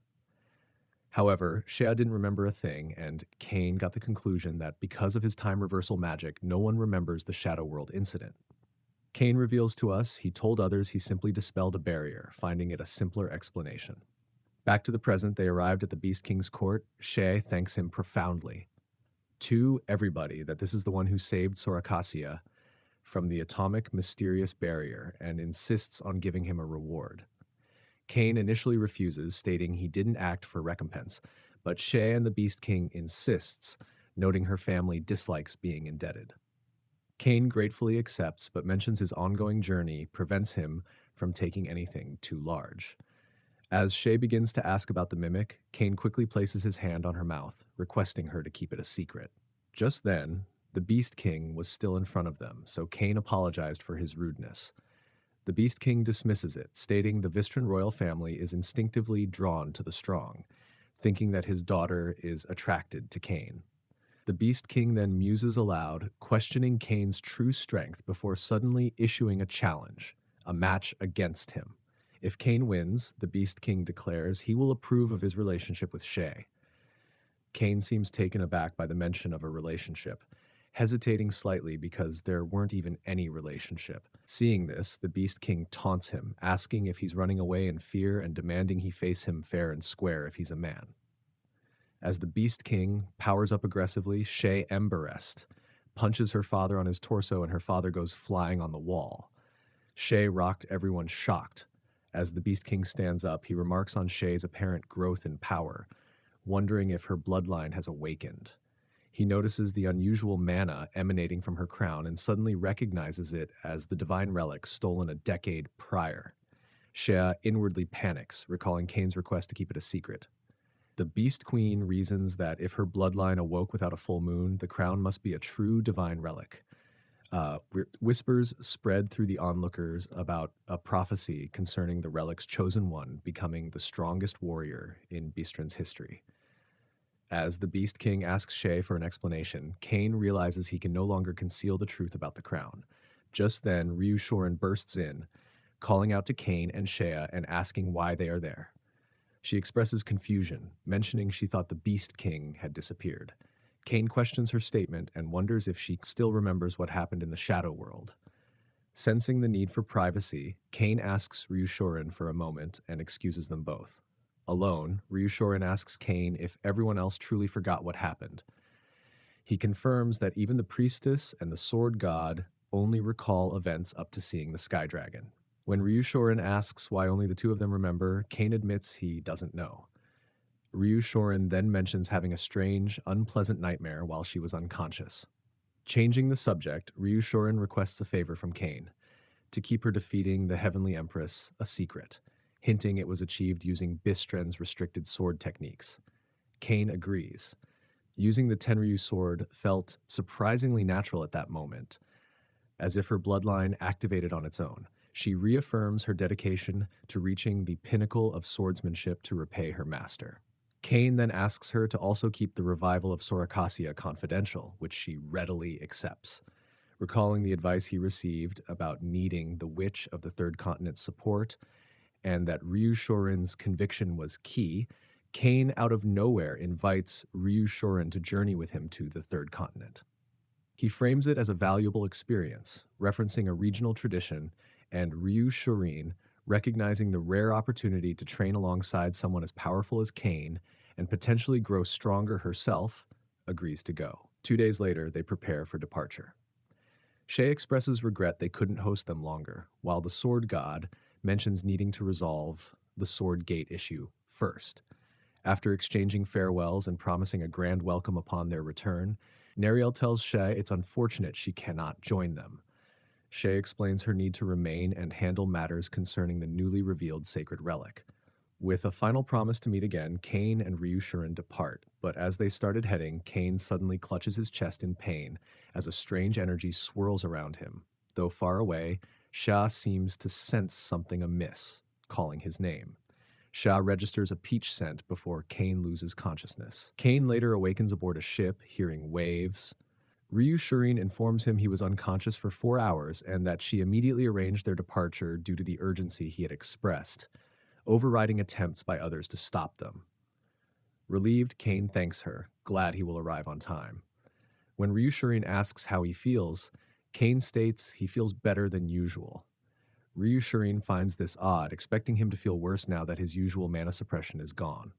However, Shea didn't remember a thing, and Cain got the conclusion that because of his time reversal magic, no one remembers the Shadow World incident. Cain reveals to us he told others he simply dispelled a barrier, finding it a simpler explanation. Back to the present, they arrived at the Beast King's court. Shea thanks him profoundly. To everybody that this is the one who saved Sorakasia from the atomic mysterious barrier and insists on giving him a reward. Cain initially refuses, stating he didn't act for recompense, but Shay and the Beast King insists, noting her family dislikes being indebted. Cain gratefully accepts, but mentions his ongoing journey prevents him from taking anything too large. As Shay begins to ask about the mimic, Cain quickly places his hand on her mouth, requesting her to keep it a secret. Just then, the Beast King was still in front of them, so Cain apologized for his rudeness. The Beast King dismisses it, stating the Vistran royal family is instinctively drawn to the strong, thinking that his daughter is attracted to Cain. The Beast King then muses aloud, questioning Cain's true strength before suddenly issuing a challenge, a match against him. If Cain wins, the Beast King declares he will approve of his relationship with Shay. Cain seems taken aback by the mention of a relationship, hesitating slightly because there weren't even any relationship. Seeing this, the Beast King taunts him, asking if he's running away in fear and demanding he face him fair and square if he's a man. As the Beast King powers up aggressively, Shay Emberest punches her father on his torso and her father goes flying on the wall. Shay rocked everyone shocked. As the Beast King stands up, he remarks on Shay's apparent growth in power, wondering if her bloodline has awakened. He notices the unusual mana emanating from her crown and suddenly recognizes it as the divine relic stolen a decade prior. Shea inwardly panics, recalling Cain's request to keep it a secret. The Beast Queen reasons that if her bloodline awoke without a full moon, the crown must be a true divine relic. Whispers spread through the onlookers about a prophecy concerning the relic's chosen one becoming the strongest warrior in Beastran's history. As the Beast King asks Shay for an explanation, Cain realizes he can no longer conceal the truth about the crown. Just then, Ryushorin bursts in, calling out to Cain and Shea and asking why they are there. She expresses confusion, mentioning she thought the Beast King had disappeared. Cain questions her statement and wonders if she still remembers what happened in the Shadow World. Sensing the need for privacy, Cain asks Ryushorin for a moment and excuses them both. Alone, Ryushorin asks Cain if everyone else truly forgot what happened. He confirms that even the priestess and the sword god only recall events up to seeing the Sky Dragon. When Ryushorin asks why only the two of them remember, Cain admits he doesn't know. Ryushorin then mentions having a strange, unpleasant nightmare while she was unconscious. Changing the subject, Ryushorin requests a favor from Cain, to keep her defeating the Heavenly Empress a secret, hinting it was achieved using Bistran's restricted sword techniques. Cain agrees. Using the Tenryu sword felt surprisingly natural at that moment, as if her bloodline activated on its own. She reaffirms her dedication to reaching the pinnacle of swordsmanship to repay her master. Cain then asks her to also keep the revival of Sorakasia confidential, which she readily accepts. Recalling the advice he received about needing the Witch of the Third Continent's support, and that Ryushorin's conviction was key, Cain out of nowhere invites Ryushorin to journey with him to the Third Continent. He frames it as a valuable experience, referencing a regional tradition, and Ryushorin, recognizing the rare opportunity to train alongside someone as powerful as Cain and potentially grow stronger herself, agrees to go. 2 days later, they prepare for departure. Shay expresses regret they couldn't host them longer, while the sword god mentions needing to resolve the sword gate issue first. After exchanging farewells and promising a grand welcome upon their return, Nariel tells Shay it's unfortunate she cannot join them. Shay explains her need to remain and handle matters concerning the newly revealed sacred relic. With a final promise to meet again, Cain and Ryushorin depart, but as they started heading, Cain suddenly clutches his chest in pain as a strange energy swirls around him. Though far away, Sha seems to sense something amiss, calling his name. Sha registers a peach scent before Cain loses consciousness. Cain later awakens aboard a ship, hearing waves. Ryushorin informs him he was unconscious for 4 hours and that she immediately arranged their departure due to the urgency he had expressed, overriding attempts by others to stop them. Relieved, Cain thanks her, glad he will arrive on time. When Ryushorin asks how he feels, Cain states he feels better than usual. Ryushorin finds this odd, expecting him to feel worse now that his usual mana suppression is gone.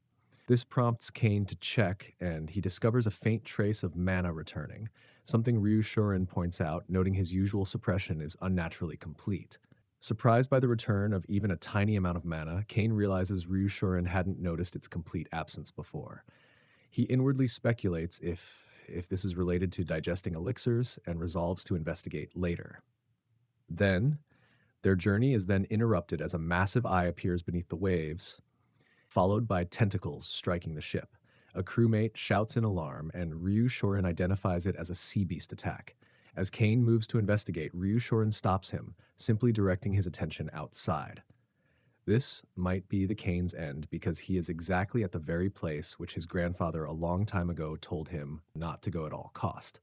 This prompts Cain to check, and he discovers a faint trace of mana returning, something Ryu Shuren points out, noting his usual suppression is unnaturally complete. Surprised by the return of even a tiny amount of mana, Kane realizes Ryu Shuren hadn't noticed its complete absence before. He inwardly speculates if this is related to digesting elixirs and resolves to investigate later. Then, their journey is then interrupted as a massive eye appears beneath the waves, followed by tentacles striking the ship. A crewmate shouts in alarm, and Ryu Shorin identifies it as a sea beast attack. As Kane moves to investigate, Ryu Shorin stops him, simply directing his attention outside. This might be the Kane's end because he is exactly at the very place which his grandfather a long time ago told him not to go at all cost.